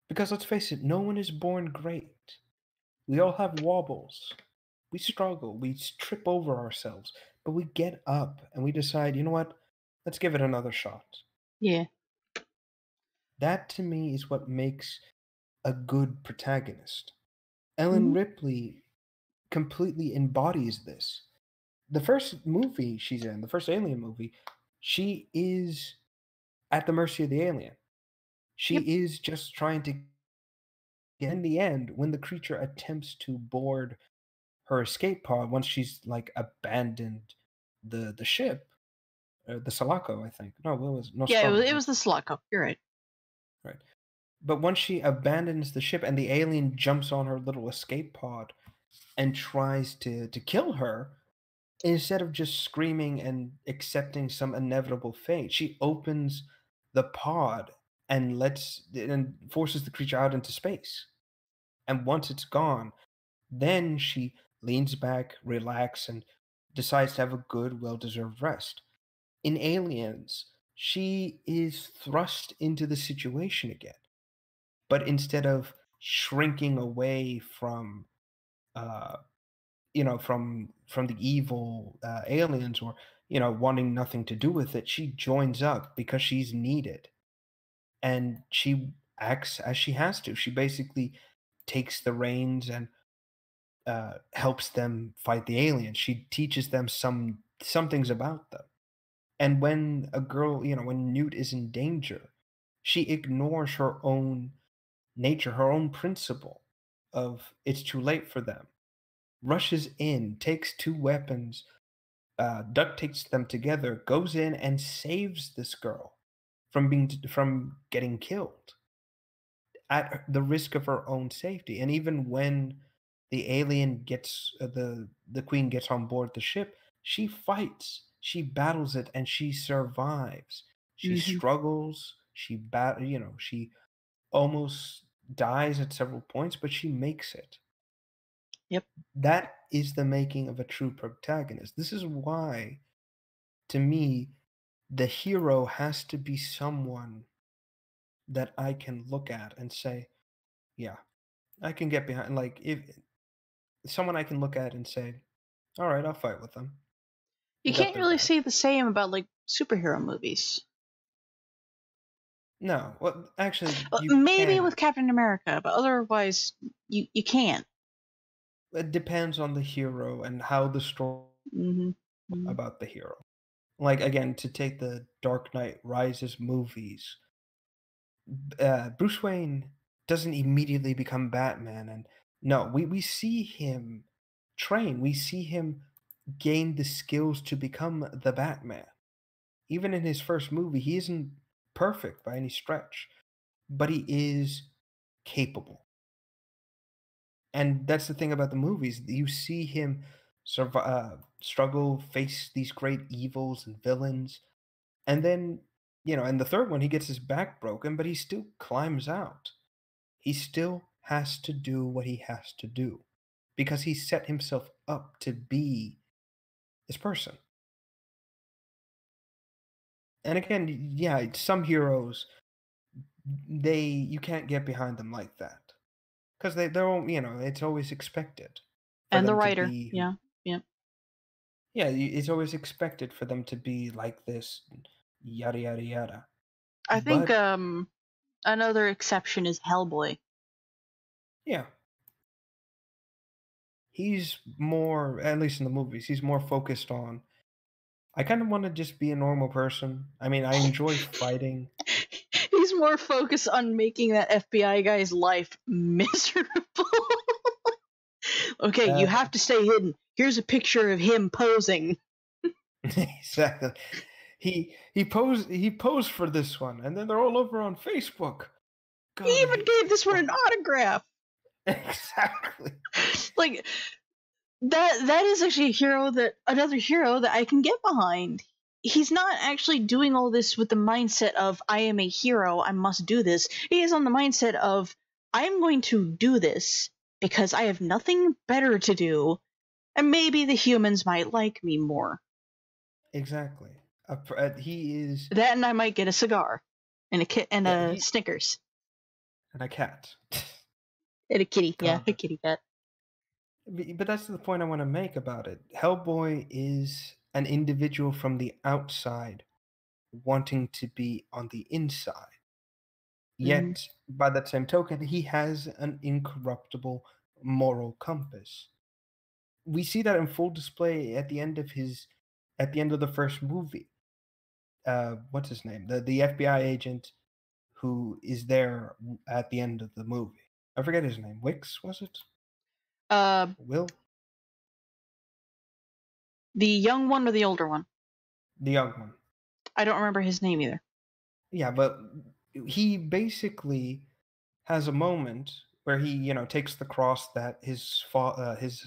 Because let's face it, no one is born great. We all have wobbles. We struggle. We trip over ourselves. But we get up and we decide, you know what? Let's give it another shot. Yeah. That to me is what makes a good protagonist. Ellen Mhm. Ripley completely embodies this. The first movie she's in, the first Alien movie, she is at the mercy of the alien. She Yep. is just trying to get in the end when the creature attempts to board her escape pod once she's like abandoned the ship, the Sulaco, I think. No, what was Yeah, it was, Nostromo? it was the Sulaco. You're right. Right. But once she abandons the ship and the alien jumps on her little escape pod and tries to kill her, instead of just screaming and accepting some inevitable fate, she opens the pod and forces the creature out into space. And once it's gone, then she leans back, relaxes, and decides to have a good, well-deserved rest. In Aliens, she is thrust into the situation again, but instead of shrinking away from uh, from the evil aliens, or wanting nothing to do with it, she joins up because she's needed, and she acts as she has to. She basically takes the reins and helps them fight the aliens. She teaches them some things about them. And when a girl, when Newt is in danger, she ignores her own nature, her own principle of it's too late for them, rushes in, takes two weapons, duct tapes them together, goes in and saves this girl from getting killed at the risk of her own safety. And even when the alien gets the queen gets on board the ship, she fights, she battles it, and she survives. She Hmm. struggles, she almost dies at several points, but she makes it. Yep. That is the making of a true protagonist. This is why, to me, the hero has to be someone that I can look at and say, yeah, I can get behind. Like, if someone I can look at and say, all right, I'll fight with them. You I got can't their really back. say the same about like superhero movies. No, well, actually, you Maybe can. with Captain America, but otherwise, you can't. It depends on the hero and how the story Hmm. Hmm. about the hero. Like, again, to take the Dark Knight Rises movies, Bruce Wayne doesn't immediately become Batman, and no, we see him train. We see him gain the skills to become the Batman. Even in his first movie, he isn't perfect by any stretch, but he is capable. And that's the thing about the movies. You see him struggle, face these great evils and villains, and then, in the third one, he gets his back broken, but he still climbs out. He still has to do what he has to do because he set himself up to be this person. And again, yeah, some heroes, you can't get behind them like that because they're all, it's always expected for And the them to writer, be who. yeah, yeah. Yeah, it's always expected for them to be like this, yada yada yada. I think But another exception is Hellboy. yeah, he's more, at least in the movies, he's more focused on. I kind of want to just be a normal person. I mean, I enjoy fighting. He's more focused on making that FBI guy's life miserable. Okay, you Uh, have to stay hidden. Here's a picture of him posing. exactly. He posed for this one, and then they're all over on Facebook. He God, I even hate gave this one Facebook. an autograph. Exactly. Like that is actually another hero that I can get behind. He's not actually doing all this with the mindset of I am a hero, I must do this. He is on the mindset of I'm going to do this because I have nothing better to do, and maybe the humans might like me more. Exactly. He is. That and I might get a cigar and a Yeah, Snickers. And a cat. And a kitty, yeah, God. a kitty cat. But that's the point I want to make about it. Hellboy is an individual from the outside wanting to be on the inside. Mm-hmm. Yet, by that same token, he has an incorruptible moral compass. We see that in full display at the end of the first movie. What's his name? The FBI agent who is there at the end of the movie. I forget his name. Wicks, was it? Will? The young one or the older one? The young one. I don't remember his name either. Yeah, but he basically has a moment where he, takes the cross that his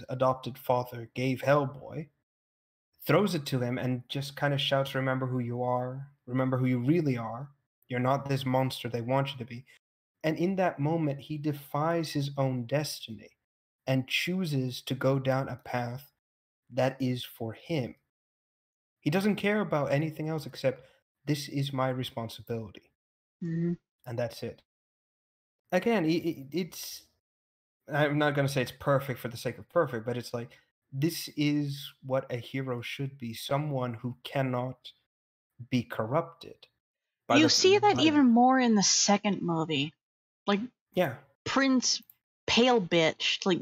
adopted father gave Hellboy, throws it to him, and just kind of shouts, "Remember who you are. Remember who you really are. You're not this monster they want you to be." And in that moment, he defies his own destiny and chooses to go down a path that is for him. He doesn't care about anything else except this is my responsibility, Mm-hmm. and that's it. Again, it's I'm not going to say it's perfect for the sake of perfect, but it's like this is what a hero should be, someone who cannot be corrupted by You the see that by even more in the second movie. Like, yeah. Prince Pale Bitch, like,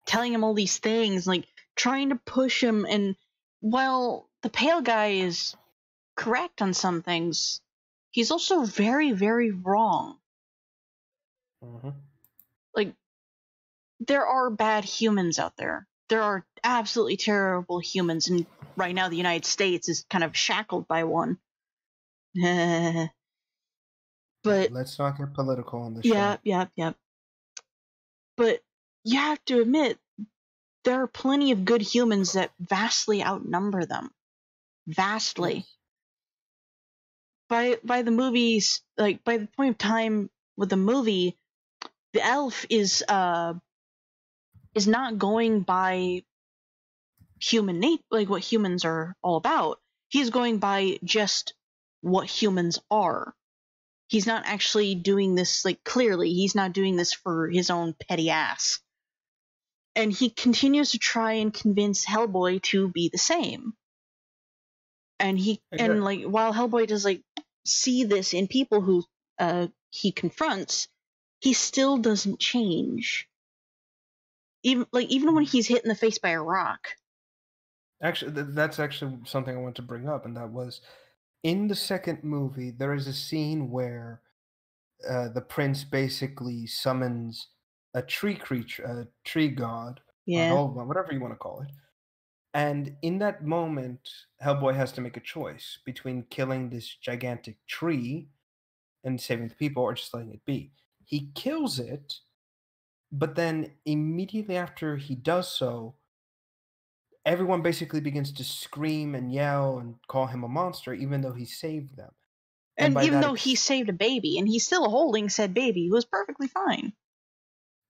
telling him all these things, like, trying to push him, and while the pale guy is correct on some things, he's also very, very wrong. Mm-hmm. Like, there are bad humans out there. There are absolutely terrible humans, and right now the United States is kind of shackled by one. But Let's not get political on the yeah, show. yeah. But you have to admit, there are plenty of good humans that vastly outnumber them. Vastly. Yes. By the movies, like by the point of time with the movie, the elf is not going by human nature, like what humans are all about. He's going by just what humans are. He's not actually doing this, like, clearly. He's not doing this for his own petty ass. And he continues to try and convince Hellboy to be the same. And Exactly. while Hellboy does, like, see this in people who he confronts, he still doesn't change. Even when he's hit in the face by a rock. Actually, that's actually something I want to bring up, and that was in the second movie. There is a scene where the prince basically summons a tree creature, a tree god, or an Yeah. old one, whatever you want to call it. And in that moment, Hellboy has to make a choice between killing this gigantic tree and saving the people, or just letting it be. He kills it, but then immediately after he does so, everyone basically begins to scream and yell and call him a monster, even though he saved them. And And by even that, though he saved a baby, and he's still holding said baby, who was perfectly fine.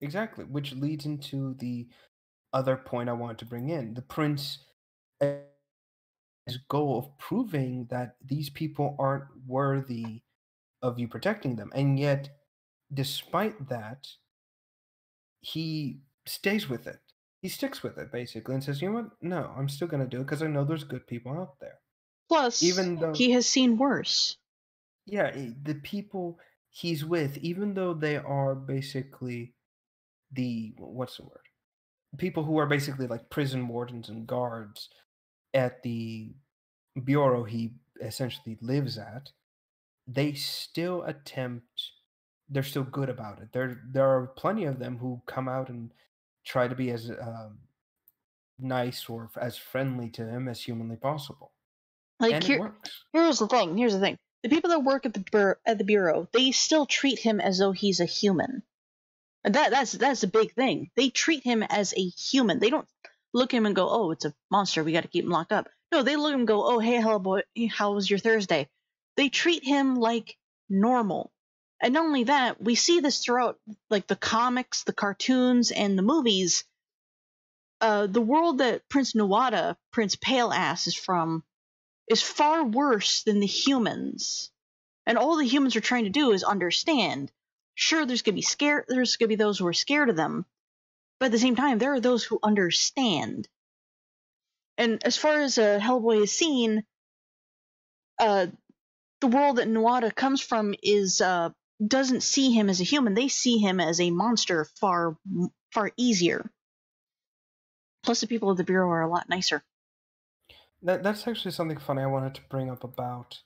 exactly, which leads into the other point I wanted to bring in. The prince, his goal of proving that these people aren't worthy of you protecting them. And yet, despite that, he stays with it. He sticks with it, basically, and says, you know what? No, I'm still going to do it because I know there's good people out there. Plus, Even though, he has seen worse. yeah, the people he's with, even though they are basically what's the word? People who are basically like prison wardens and guards at the bureau he essentially lives at, they still attempt. They're still good about it. There are plenty of them who come out and try to be as nice or as friendly to him as humanly possible, Like, and it works. here's the thing. Here's the thing. The people that work at the bureau, they still treat him as though he's a human. And that's a big thing. They treat him as a human. They don't look at him and go, "Oh, it's a monster. We got to keep him locked up." No, they look at him and go, "Oh, hey, Hellboy, how was your Thursday?" They treat him like normal. And not only that, we see this throughout, like, the comics, the cartoons, and the movies. The world that Prince Nuada, Prince Pale Ass, is from is far worse than the humans. And all the humans are trying to do is understand. Sure, there's gonna be those who are scared of them, but at the same time, there are those who understand. And as far as Hellboy is seen, the world that Nuada comes from is doesn't see him as a human. They see him as a monster far easier. Plus, the people of the Bureau are a lot nicer. That's actually something funny I wanted to bring up about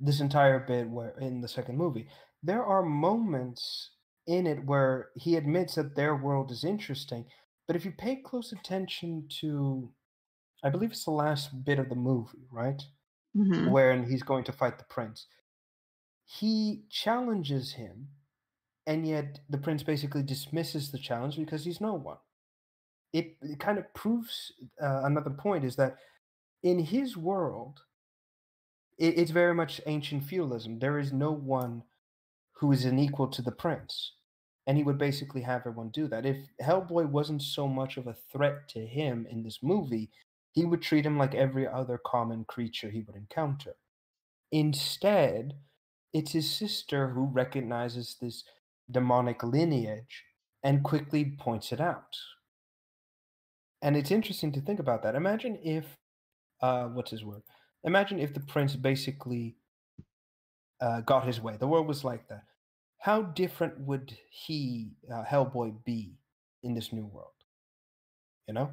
this entire bit where in the second movie. There are moments in it where he admits that their world is interesting, but if you pay close attention to, I believe it's the last bit of the movie, right? Mm-hmm. Wherein he's going to fight the prince. He challenges him, and yet the prince basically dismisses the challenge because he's no one. It kind of proves another point is that in his world, it's very much ancient feudalism. There is no one who is an equal to the prince. And he would basically have everyone do that. If Hellboy wasn't so much of a threat to him in this movie, he would treat him like every other common creature he would encounter. Instead, it's his sister who recognizes this demonic lineage and quickly points it out. And it's interesting to think about that. Imagine if, what's his word? Imagine if the prince basically got his way. The world was like that. How different would he, Hellboy, be in this new world? You know?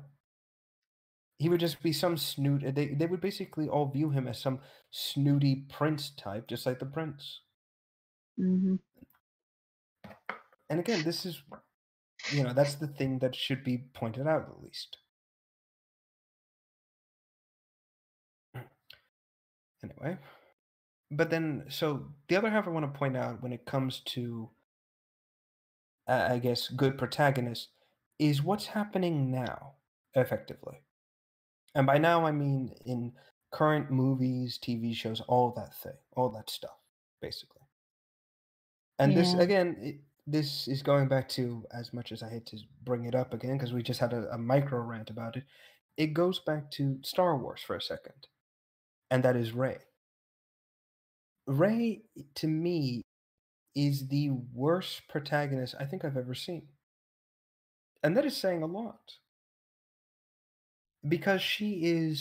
He would just be some snoot. They would basically all view him as some snooty prince type, just like the prince. Mm-hmm. And again, this is, that's the thing that should be pointed out at least. Anyway. But then, so the other half I want to point out when it comes to, I guess, good protagonists is what's happening now, effectively. And by now, I mean in current movies, TV shows, all that stuff, basically. And this, again, this is going back to, as much as I hate to bring it up again, because we just had a micro rant about it, it goes back to Star Wars for a second. And that is Rey. Rey, to me, is the worst protagonist I think I've ever seen. And that is saying a lot. Because she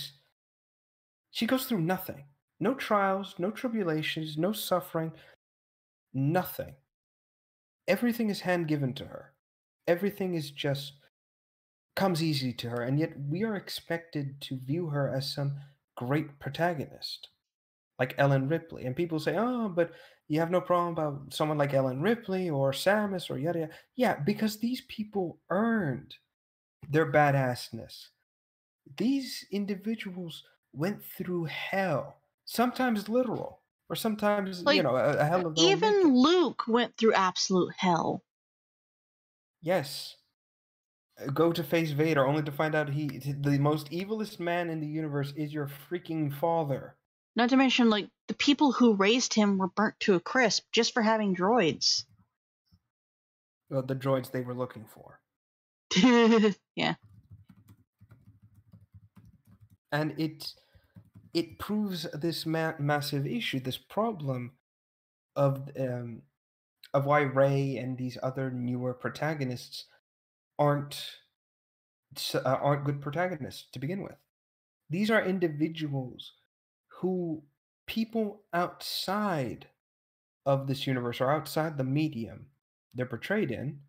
goes through nothing. No trials, no tribulations, no suffering, nothing. Everything is hand given to her. Everything is just comes easy to her, and yet we are expected to view her as some great protagonist, like Ellen Ripley. And people say, "Oh, but you have no problem about someone like Ellen Ripley or Samus or yada yada." Yeah, because these people earned their badassness. These individuals went through hell, sometimes literal, or sometimes, Like, a hell of their own even making. Luke went through absolute hell. Yes. Go to face Vader only to find out the most evilest man in the universe is your freaking father. Not to mention, like, the people who raised him were burnt to a crisp just for having droids. Well, the droids they were looking for. Yeah. And it proves this massive issue, this problem of why Rey and these other newer protagonists aren't good protagonists to begin with. These are individuals who people outside of this universe or outside the medium they're portrayed in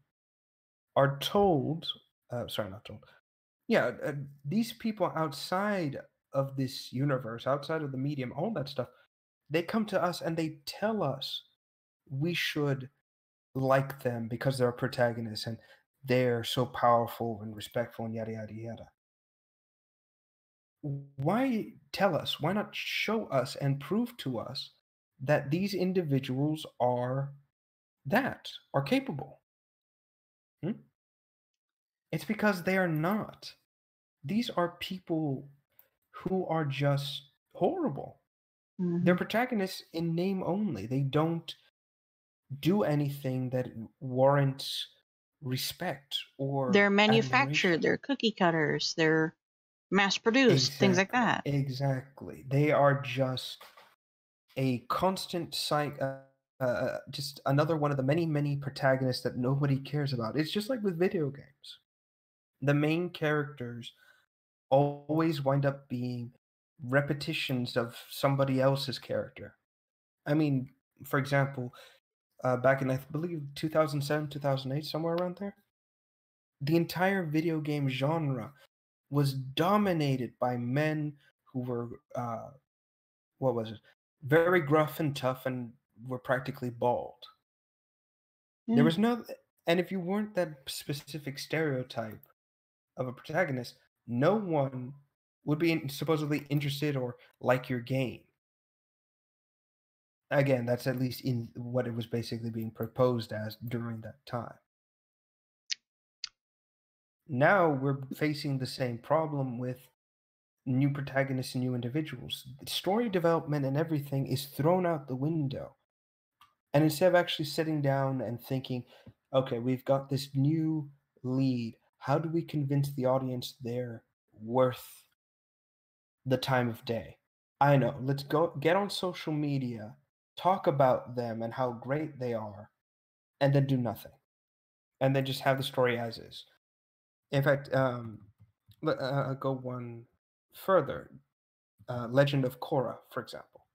are told, not told. Yeah, these people outside of this universe, outside of the medium, all that stuff, they come to us and they tell us we should like them because they're protagonists and they're so powerful and respectful and yada yada yada. Why tell us? Why not show us and prove to us that these individuals are capable? It's because they are not. These are people who are just horrible. Mm-hmm. They're protagonists in name only. They don't do anything that warrants respect or They're manufactured, admiration. they're cookie cutters, they're mass produced, things like that. Exactly. They are just a constant just another one of the many, many protagonists that nobody cares about. It's just like with video games. The main characters always wind up being repetitions of somebody else's character. I mean, for example, back in I believe 2007, 2008, somewhere around there, the entire video game genre was dominated by men who were what was it? Very gruff and tough and were practically bald. There Yeah. was no, and if you weren't that specific stereotype of a protagonist, no one would be supposedly interested or like your game. Again, that's at least in what it was basically being proposed as during that time. Now we're facing the same problem with new protagonists and new individuals. The story development and everything is thrown out the window. And instead of actually sitting down and thinking, okay, we've got this new lead. How do we convince the audience they're worth the time of day? I know. Let's go get on social media, talk about them and how great they are, and then do nothing. And then just have the story as is. In fact, go one further. Legend of Korra, for example.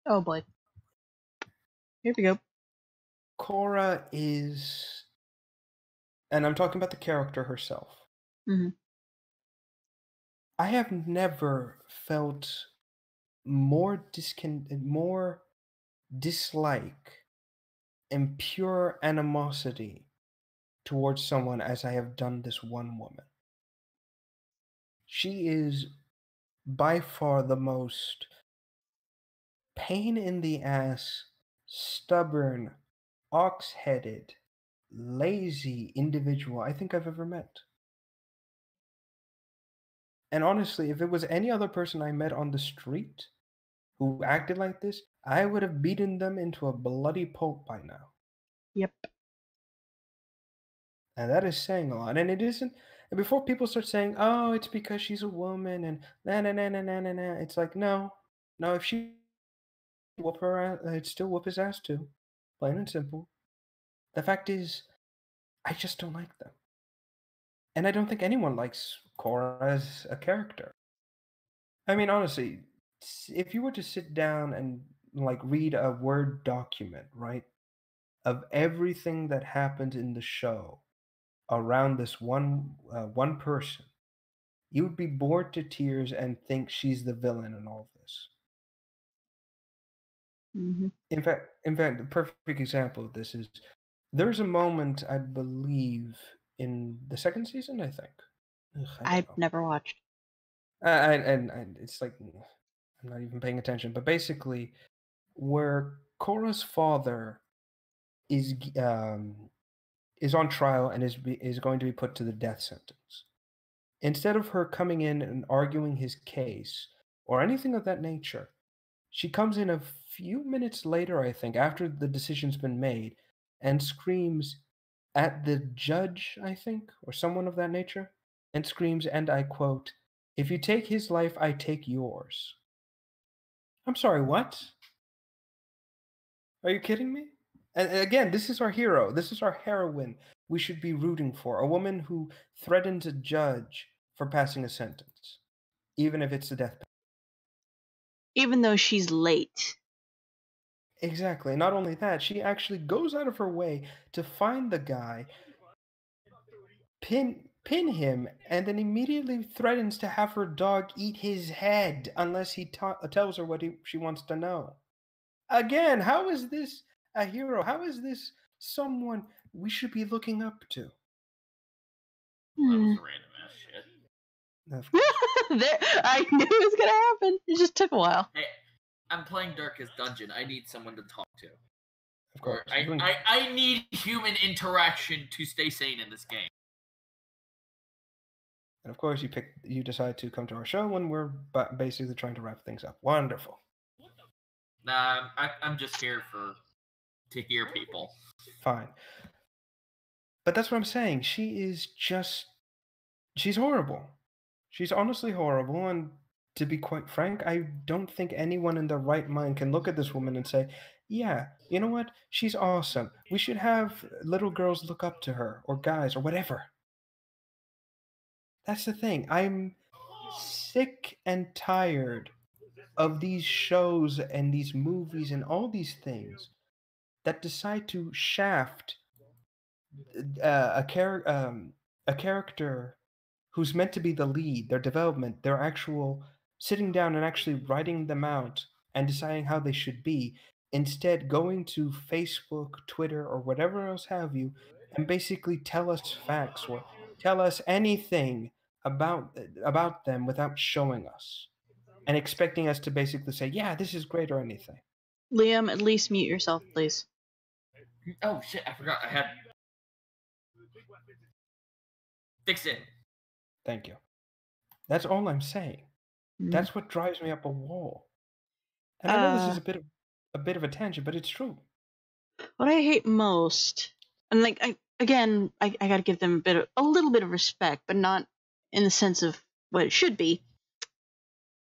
Oh boy. Here we go. Korra is, and I'm talking about the character herself. Hmm. I have never felt more more dislike and pure animosity towards someone as I have done this one woman. She is by far the most pain in the ass, stubborn, ox-headed, lazy individual I think I've ever met. And honestly, if it was any other person I met on the street who acted like this, I would have beaten them into a bloody pulp by now. Yep. And that is saying a lot. And it isn't, and before people start saying, oh, it's because she's a woman and na na na na na na na, it's like, no, no, if she whoop her ass, it'd still whoop his ass too. Plain and simple. The fact is, I just don't like them. And I don't think anyone likes Korra as a character. I mean, honestly, if you were to sit down and like read a Word document, right, of everything that happened in the show around this one person, you would be bored to tears and think she's the villain in all of this. Hmm. In fact, the perfect example of this is there's a moment I believe in the second season. I think. Ugh, I don't I've know. never watched. And it's like I'm not even paying attention. But basically, where Korra's father is is on trial and is going to be put to the death sentence. Instead of her coming in and arguing his case or anything of that nature, she comes in a few minutes later, I think, after the decision's been made, and screams at the judge, I think, or someone of that nature, and screams, and I quote, "If you take his life, I take yours." I'm sorry, what? Are you kidding me? And again, this is our hero. This is our heroine we should be rooting for. A woman who threatens a judge for passing a sentence, even if it's the death penalty. Even though she's late. Exactly. Not only that, she actually goes out of her way to find the guy, pin him, and then immediately threatens to have her dog eat his head unless he tells her what she wants to know. Again, how is this a hero? How is this someone we should be looking up to? Well, that was a random ass shit. Of course. I knew it was gonna happen. It just took a while. Hey, I'm playing Darkest Dungeon. I need someone to talk to. Of course. I need human interaction to stay sane in this game. And of course, you decide to come to our show when we're basically trying to wrap things up. Wonderful. Nah, I'm just here to hear people. Fine. But that's what I'm saying. She's horrible. She's honestly horrible. And to be quite frank, I don't think anyone in their right mind can look at this woman and say, yeah, you know what? She's awesome. We should have little girls look up to her, or guys, or whatever. That's the thing. I'm sick and tired of these shows and these movies and all these things that decide to shaft a character who's meant to be the lead, their development, their actual sitting down and actually writing them out and deciding how they should be, instead going to Facebook, Twitter, or whatever else have you, and basically tell us facts or tell us anything about them without showing us and expecting us to basically say, yeah, this is great or anything. Liam, at least mute yourself, please. Oh shit! I forgot. I had. Fix it. Thank you. That's all I'm saying. Mhm. That's what drives me up a wall. And I know this is a bit of a tangent, but it's true. What I hate most, and like I gotta give them a little bit of respect, but not in the sense of what it should be.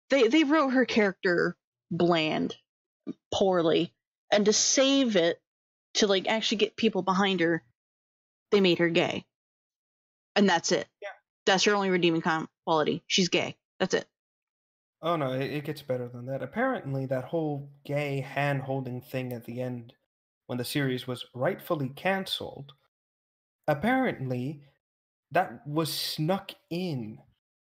They wrote her character bland, poorly, and to save it, to like actually get people behind her, they made her gay, and that's it. Yeah. That's her only redeeming quality. She's gay. That's it. Oh no, it gets better than that. Apparently, that whole gay hand-holding thing at the end, when the series was rightfully cancelled, apparently that was snuck in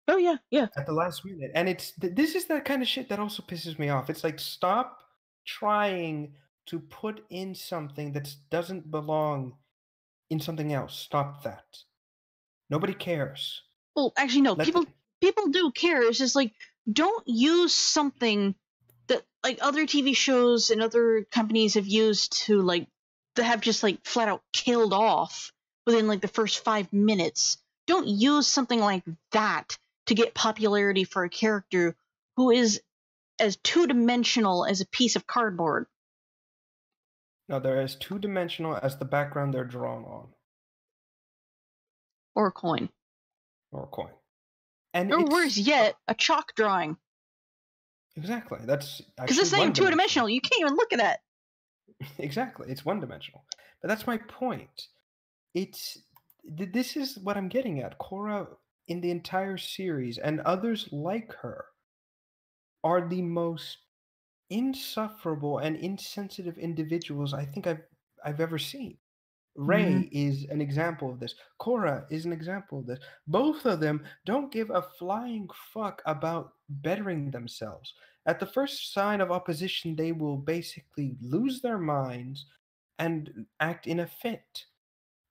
Oh yeah, yeah. at the last minute. And this is that kind of shit that also pisses me off. It's like, stop trying to put in something that doesn't belong in something else. Stop that. Nobody cares. Well, actually, no. Let People do care. It's just like, don't use something that like other TV shows and other companies have used to like that have just like flat out killed off within like the first 5 minutes. Don't use something like that to get popularity for a character who is as two-dimensional as a piece of cardboard. No, they're as two-dimensional as the background they're drawn on. Or a coin. Or a coin. And Or it's worse yet, a chalk drawing. Exactly. That's Because this ain't two-dimensional. You can't even look at that. Exactly. It's one-dimensional. But that's my point. This is what I'm getting at. Korra, in the entire series, and others like her, are the most insufferable and insensitive individuals I think I've ever seen. Ray is an example of this. Korra is an example of this. Both of them don't give a flying fuck about bettering themselves. At the first sign of opposition, they will basically lose their minds and act in a fit.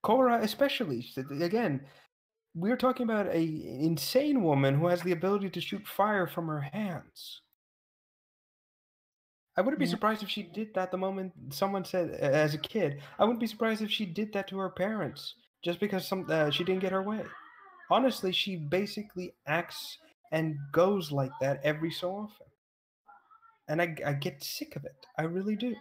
Korra especially. Again, we're talking about an insane woman who has the ability to shoot fire from her hands. I wouldn't be surprised if she did that the moment someone said, as a kid, I wouldn't be surprised if she did that to her parents just because she didn't get her way. Honestly, she basically acts and goes like that every so often. And I get sick of it. I really do.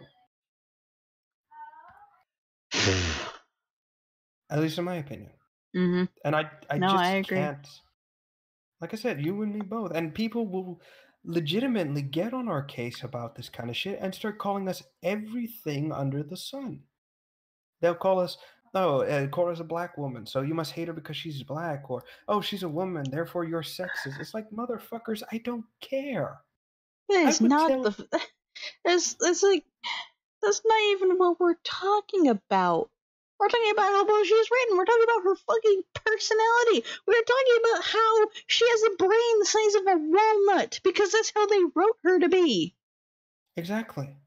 At least in my opinion. Mm-hmm. And I No, just I agree. can't. Like I said, you and me both. And people will legitimately get on our case about this kind of shit and start calling us everything under the sun. They'll call us, oh, Cora's a black woman, so you must hate her because she's black, or, oh, she's a woman, therefore you're sexist. It's like, motherfuckers, I don't care. It's not it's like, that's not even what we're talking about. We're talking about how well she's written. We're talking about her fucking personality. We're talking about how she has a brain the size of a walnut because that's how they wrote her to be. Exactly.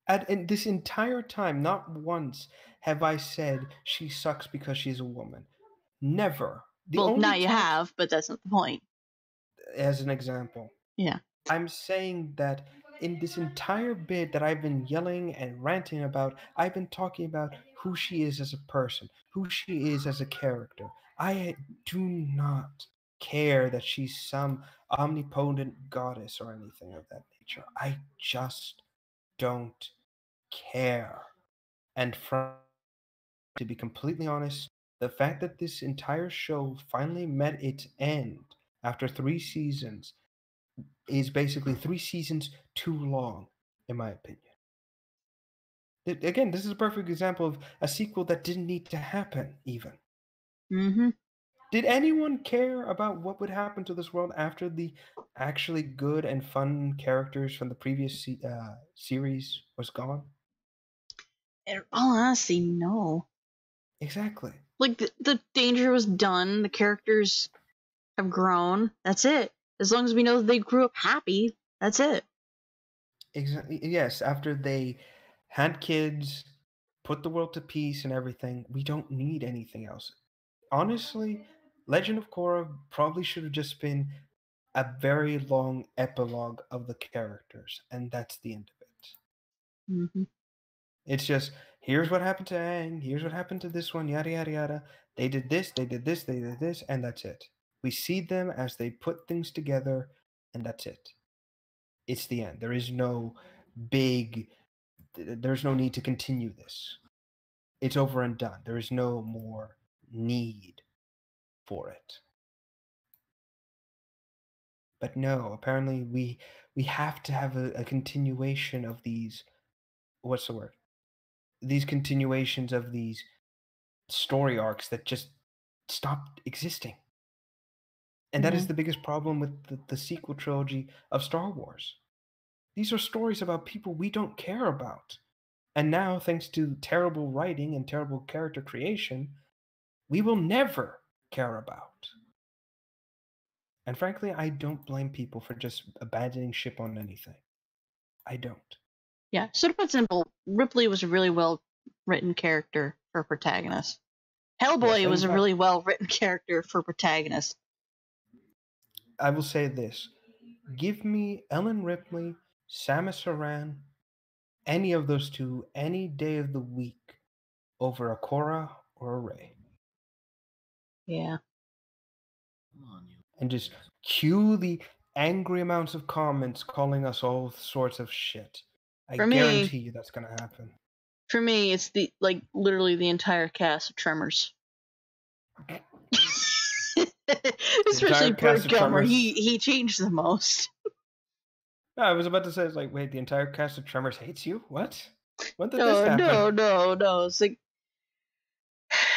And this entire time, not once have I said she sucks because she's a woman. Never. Well, now you have, but that's not the point. As an example. Yeah. I'm saying that in this entire bit that I've been yelling and ranting about, I've been talking about who she is as a person, who she is as a character. I do not care that she's some omnipotent goddess or anything of that nature. I just don't care. And to be completely honest, the fact that this entire show finally met its end after 3 seasons is basically 3 seasons too long, in my opinion. Again, this is a perfect example of a sequel that didn't need to happen, even. Mm-hmm. Did anyone care about what would happen to this world after the actually good and fun characters from the previous series was gone? In all honesty, no. Exactly. Like, the danger was done. The characters have grown. That's it. As long as we know that they grew up happy, that's it. Exactly. Yes, after they had kids, put the world to peace and everything, we don't need anything else. Honestly, Legend of Korra probably should have just been a very long epilogue of the characters, and that's the end of it. Mm-hmm. It's just, here's what happened to Aang, here's what happened to this one, yada yada yada. They did this, they did this, they did this, and that's it. We see them as they put things together, and that's it. It's the end. There is no there's no need to continue this. It's over and done. There is no more need for it. But no, apparently we have to have a continuation of these, what's the word? These continuations of these story arcs that just stopped existing. And that is the biggest problem with the sequel trilogy of Star Wars. These are stories about people we don't care about. And now, thanks to terrible writing and terrible character creation, we will never care about. And frankly, I don't blame people for just abandoning ship on anything. I don't. Yeah, so to put simple, Ripley was a really well written character for a protagonist. Hellboy Yes, was a and really well written character for protagonist. I will say this. Give me Ellen Ripley, Samus Aran, any of those two, any day of the week over a Korra or a Rey. Yeah. Come on, you. And just cue the angry amounts of comments calling us all sorts of shit. I For me- guarantee you that's going to happen. For me, it's literally the entire cast of Tremors. Especially cast Burt of Gummer. Tremors. He changed the most. I was about to say, it's like, wait, the entire cast of Tremors hates you? What? When did this happen? No. It's like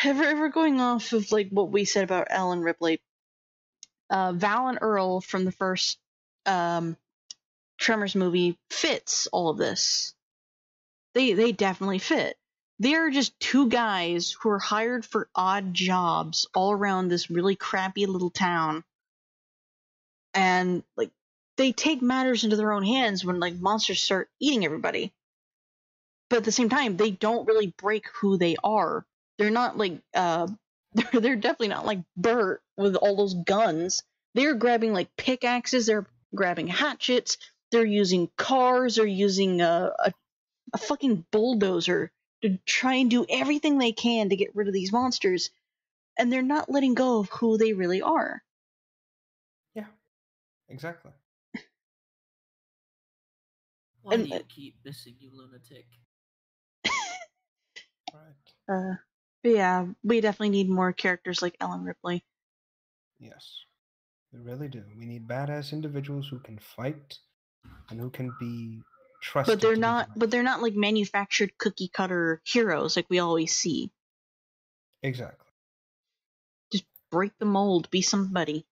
ever going off of like what we said about Ellen Ripley. Val and Earl from the first Tremors movie fits all of this. They definitely fit. They're just two guys who are hired for odd jobs all around this really crappy little town. And like they take matters into their own hands when like monsters start eating everybody. But at the same time, they don't really break who they are. They're not like they're definitely not like Bert with all those guns. They're grabbing like pickaxes, they're grabbing hatchets, they're using cars, they're using a fucking bulldozer to try and do everything they can to get rid of these monsters, and they're not letting go of who they really are. Yeah, exactly. Why And- do you keep missing, you lunatic? Right. But yeah, we definitely need more characters like Ellen Ripley. Yes, we really do. We need badass individuals who can fight and who can be trusted. But they're to do the not. right But they're not like manufactured cookie cutter heroes like we always see. Exactly. Just break the mold. Be somebody.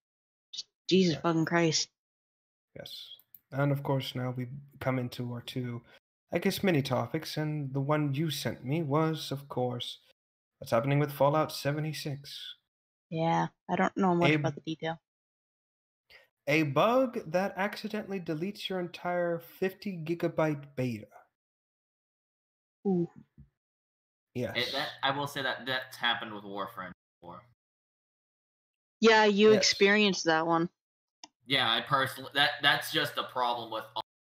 Just Jesus Yeah. fucking Christ. Yes. And of course, now we come into our two, I guess, mini topics. And the one you sent me was, of course, what's happening with Fallout 76. Yeah, I don't know much A- about the detail. A bug that accidentally deletes your entire 50 gigabyte beta. Ooh. Yes. I will say that's happened with Warframe before. Yeah, you Yes. experienced that one. Yeah, I personally that's just a problem with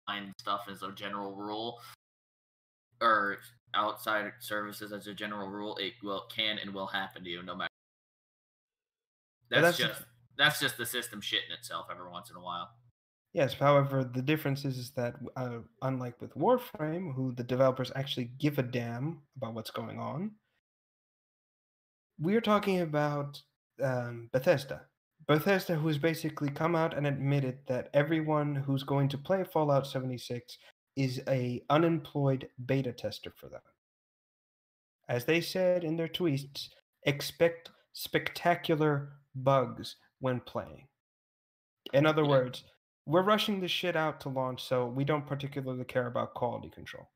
online stuff as a general rule, or outside services as a general rule. It can and will happen to you no matter. But That's just the system shitting itself every once in a while. Yes, however, the difference is that unlike with Warframe, who the developers actually give a damn about what's going on, we're talking about Bethesda. Bethesda, who has basically come out and admitted that everyone who's going to play Fallout 76 is a unemployed beta tester for them. As they said in their tweets, expect spectacular bugs when playing. In other words, we're rushing this shit out to launch, so we don't particularly care about quality control.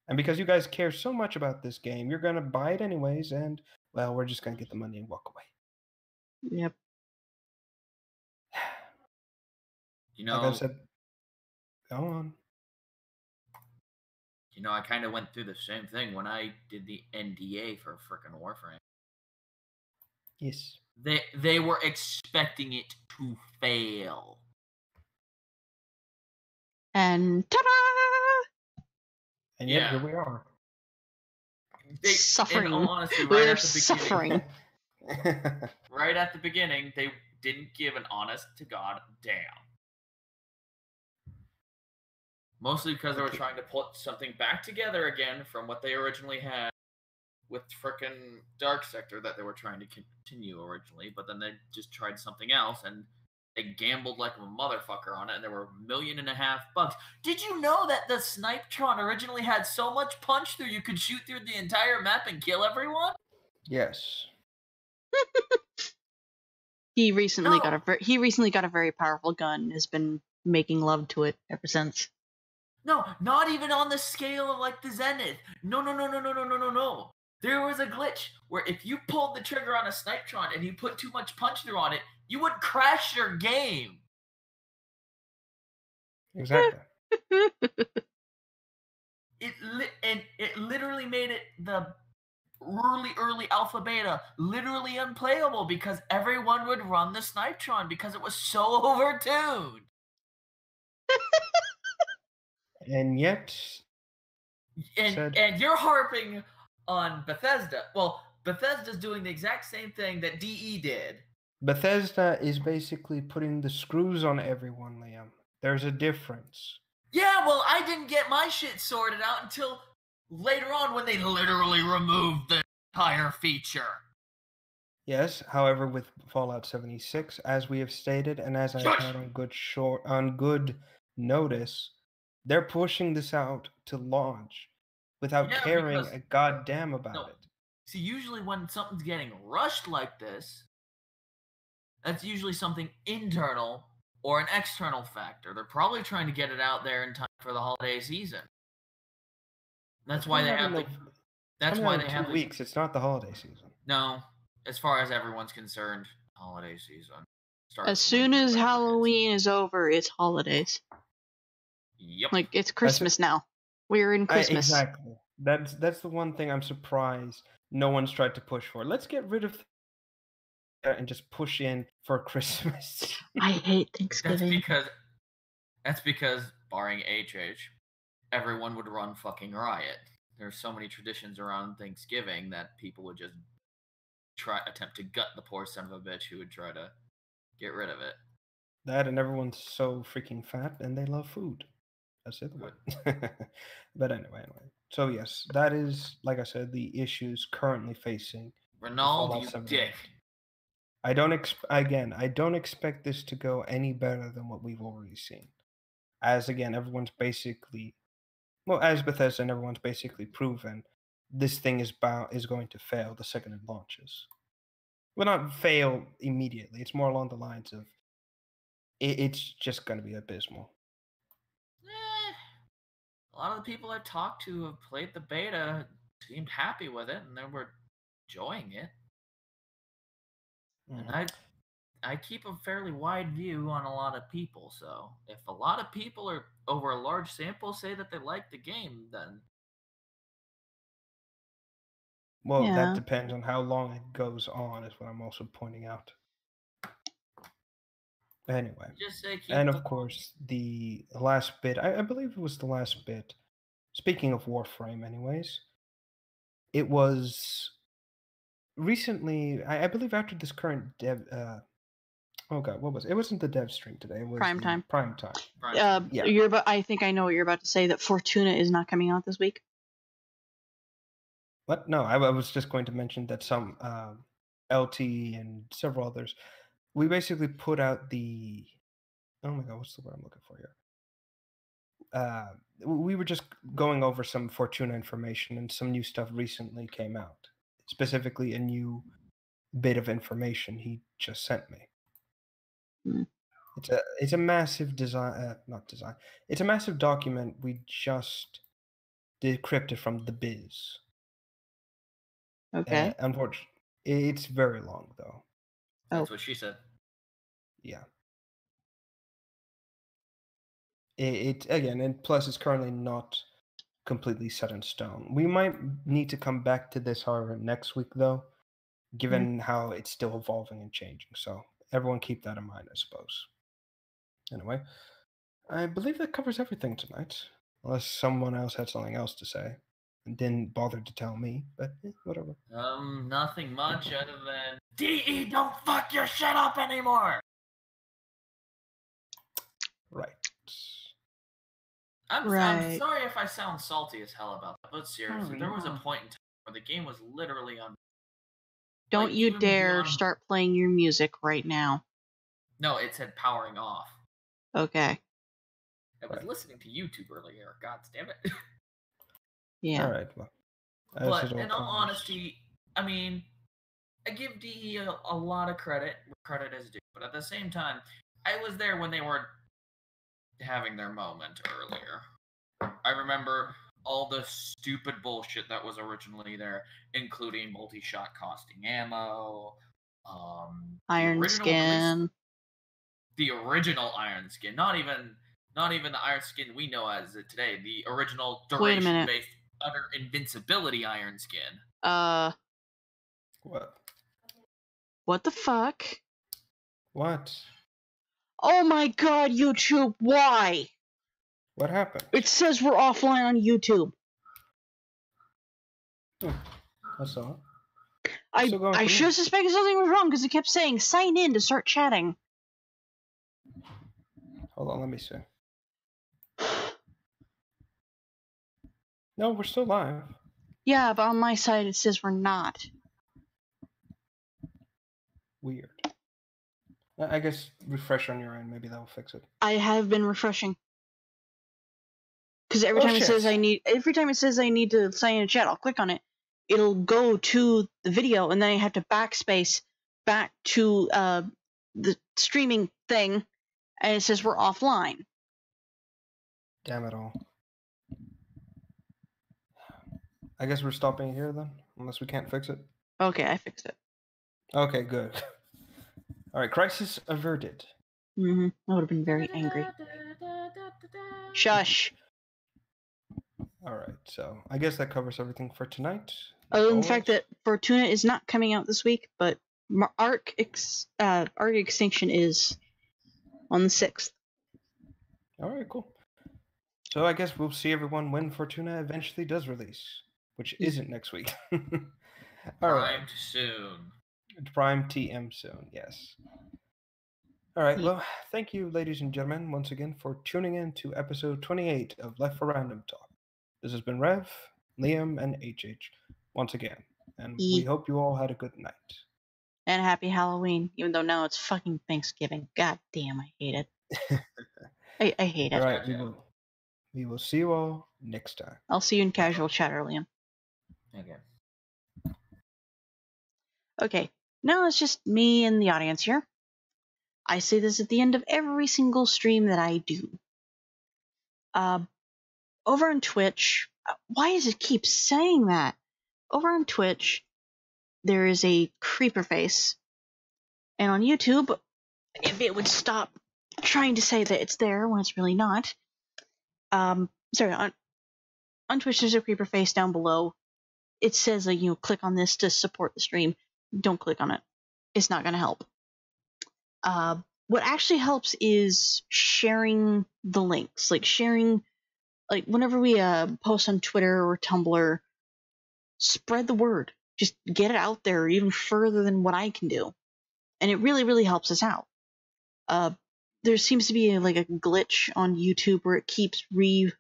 And because you guys care so much about this game, you're going to buy it anyways, and, well, we're just going to get the money and walk away. Yep. Like I said, go on. I kind of went through the same thing when I did the NDA for frickin' Warframe. Yes. They were expecting it to fail. And And ta-da! yet here we are. Suffering. In all honesty, We're right at the suffering. right at the beginning, they didn't give an honest to God damn. Mostly because they were trying to put something back together again from what they originally had with frickin' Dark Sector that they were trying to continue originally, but then they just tried something else and they gambled like a motherfucker on it, and there were 1.5 million bugs. Did you know that the Snipetron originally had so much punch through you could shoot through the entire map and kill everyone? Yes. He recently got a very powerful gun and has been making love to it ever since. No, not even on the scale of like the Zenith. No. There was a glitch where if you pulled the trigger on a Snipetron and you put too much punch through on it, you would crash your game. Exactly. It literally made it the early alpha beta literally unplayable because everyone would run the Snipetron because it was so overtuned. And yet, and you're harping on Bethesda. Well, Bethesda's doing the exact same thing that DE did. Bethesda is basically putting the screws on everyone, Liam. There's a difference. Yeah, well, I didn't get my shit sorted out until later on when they literally removed the entire feature. Yes, however, with Fallout 76, as we have stated, and as I've had on good notice, they're pushing this out to launch without caring a goddamn about it. See, usually when something's getting rushed like this, that's usually something internal or an external factor. They're probably trying to get it out there in time for the holiday season. That's why they have the. That's why they have 2 weeks. It's not the holiday season. No, as far as everyone's concerned, holiday season. As soon as Halloween is over, it's holidays. Yep. Like, it's Christmas now. We're in Christmas. Exactly. That's the one thing I'm surprised no one's tried to push for. Let's get rid of that and just push in for Christmas. I hate Thanksgiving. That's because barring HH, everyone would run fucking riot. There's so many traditions around Thanksgiving that people would just attempt to gut the poor son of a bitch who would try to get rid of it. That, and everyone's so freaking fat and they love food. That's it. But anyway. So yes, that is, like I said, the issues currently facing Ronald, you dick. I don't expect this to go any better than what we've already seen. As again, everyone's basically, as Bethesda and everyone's basically proven, this thing is going to fail the second it launches. Well, not fail immediately. It's more along the lines of it's just going to be abysmal. A lot of the people I've talked to who have played the beta seemed happy with it, and they were enjoying it. Mm-hmm. And I keep a fairly wide view on a lot of people, so if a lot of people are over a large sample say that they like the game, then that depends on how long it goes on, is what I'm also pointing out. Anyway, and of course, the last bit, I believe it was the last bit, speaking of Warframe anyways, it was recently, I believe after this current dev, oh god, what was it? It wasn't the dev stream today, it was Prime time. Yeah. I think I know what you're about to say, that Fortuna is not coming out this week. What? No, I was just going to mention that some LT and several others, we basically put out the, oh my god, what's the word I'm looking for here? we were just going over some Fortuna information, and some new stuff recently came out. Specifically, a new bit of information he just sent me. It's a massive not design. It's a massive document we just decrypted from the biz. Okay. Unfortunately, it's very long though. That's what she said. Yeah. It again, and plus it's currently not completely set in stone. We might need to come back to this, however, next week though, given how it's still evolving and changing. So everyone keep that in mind, I suppose. Anyway, I believe that covers everything tonight, unless someone else had something else to say and didn't bother to tell me. But whatever. Nothing much other than DE, don't fuck your shit up anymore. Right. I'm Right. sorry if I sound salty as hell about that, but seriously, Oh, there was a no. point in time where the game was literally on. Don't like, you even dare beyond- start playing your music right now. No, it said powering off. Okay. I was Right. listening to YouTube earlier. God damn it. Yeah. All right. Well, But in all honesty, I mean, I give DE a lot of credit. Credit is due. But at the same time, I was there when they were having their moment earlier. I remember all the stupid bullshit that was originally there, including multi-shot costing ammo, Iron Skin. the original Iron Skin, not even the Iron Skin we know as it today, the original Wait a minute. duration-based utter invincibility Iron Skin. What the fuck? What? Oh my god, YouTube, why? What happened? It says we're offline on YouTube. That's all. I should have suspected something was wrong because it kept saying sign in to start chatting. Hold on, let me see. No, we're still live. Yeah, but on my side it says we're not. Weird. I guess refresh on your end. Maybe that will fix it. I have been refreshing. Because every time it says I need to sign in a chat, I'll click on it. It'll go to the video, and then I have to backspace back to the streaming thing, and it says we're offline. Damn it all. I guess we're stopping here then, unless we can't fix it. Okay, I fixed it. Okay, good. All right, crisis averted. I would have been very angry. Shush. All right, so I guess that covers everything for tonight. Other than the fact that Fortuna is not coming out this week, but Arc Extinction is on the 6th. All right, cool. So I guess we'll see everyone when Fortuna eventually does release, which isn't next week. All right. Primed soon. Prime TM soon, yes. All right, well, thank you, ladies and gentlemen, once again for tuning in to episode 28 of Left for Random Talk. This has been Rev, Liam, and HH once again, and we hope you all had a good night. And happy Halloween, even though now it's fucking Thanksgiving. God damn, I hate it. I hate it. All right, we will see you all next time. I'll see you in casual chat, Liam. Okay. Okay, now it's just me and the audience here. I say this at the end of every single stream that I do. Over on Twitch, why does it keep saying that? Over on Twitch, there is a creeper face. And on YouTube, if it would stop trying to say that it's there when it's really not. Sorry, on Twitch there's a creeper face down below. It says, like, click on this to support the stream. Don't click on it. It's not going to help. What actually helps is sharing the links. Like, sharing, like, whenever we post on Twitter or Tumblr, spread the word. Just get it out there even further than what I can do. And it really, really helps us out. There seems to be a glitch on YouTube where it keeps reposting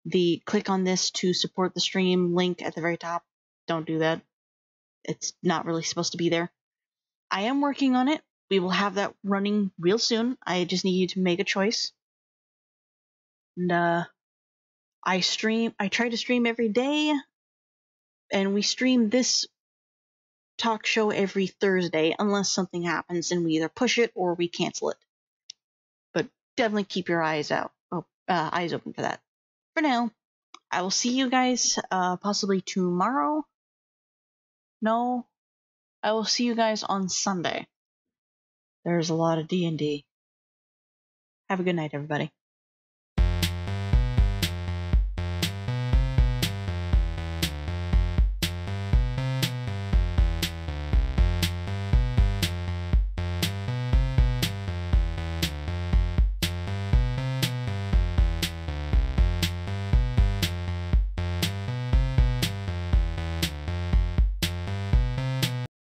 the click on this to support the stream link at the very top. Don't do that. It's not really supposed to be there. I am working on it. We will have that running real soon. I just need you to make a choice. And I try to stream every day, and we stream this talk show every Thursday unless something happens and we either push it or we cancel it. But definitely keep your eyes open for that. For now, I will see you guys possibly tomorrow. No, I will see you guys on Sunday. There's a lot of D&D. Have a good night, everybody.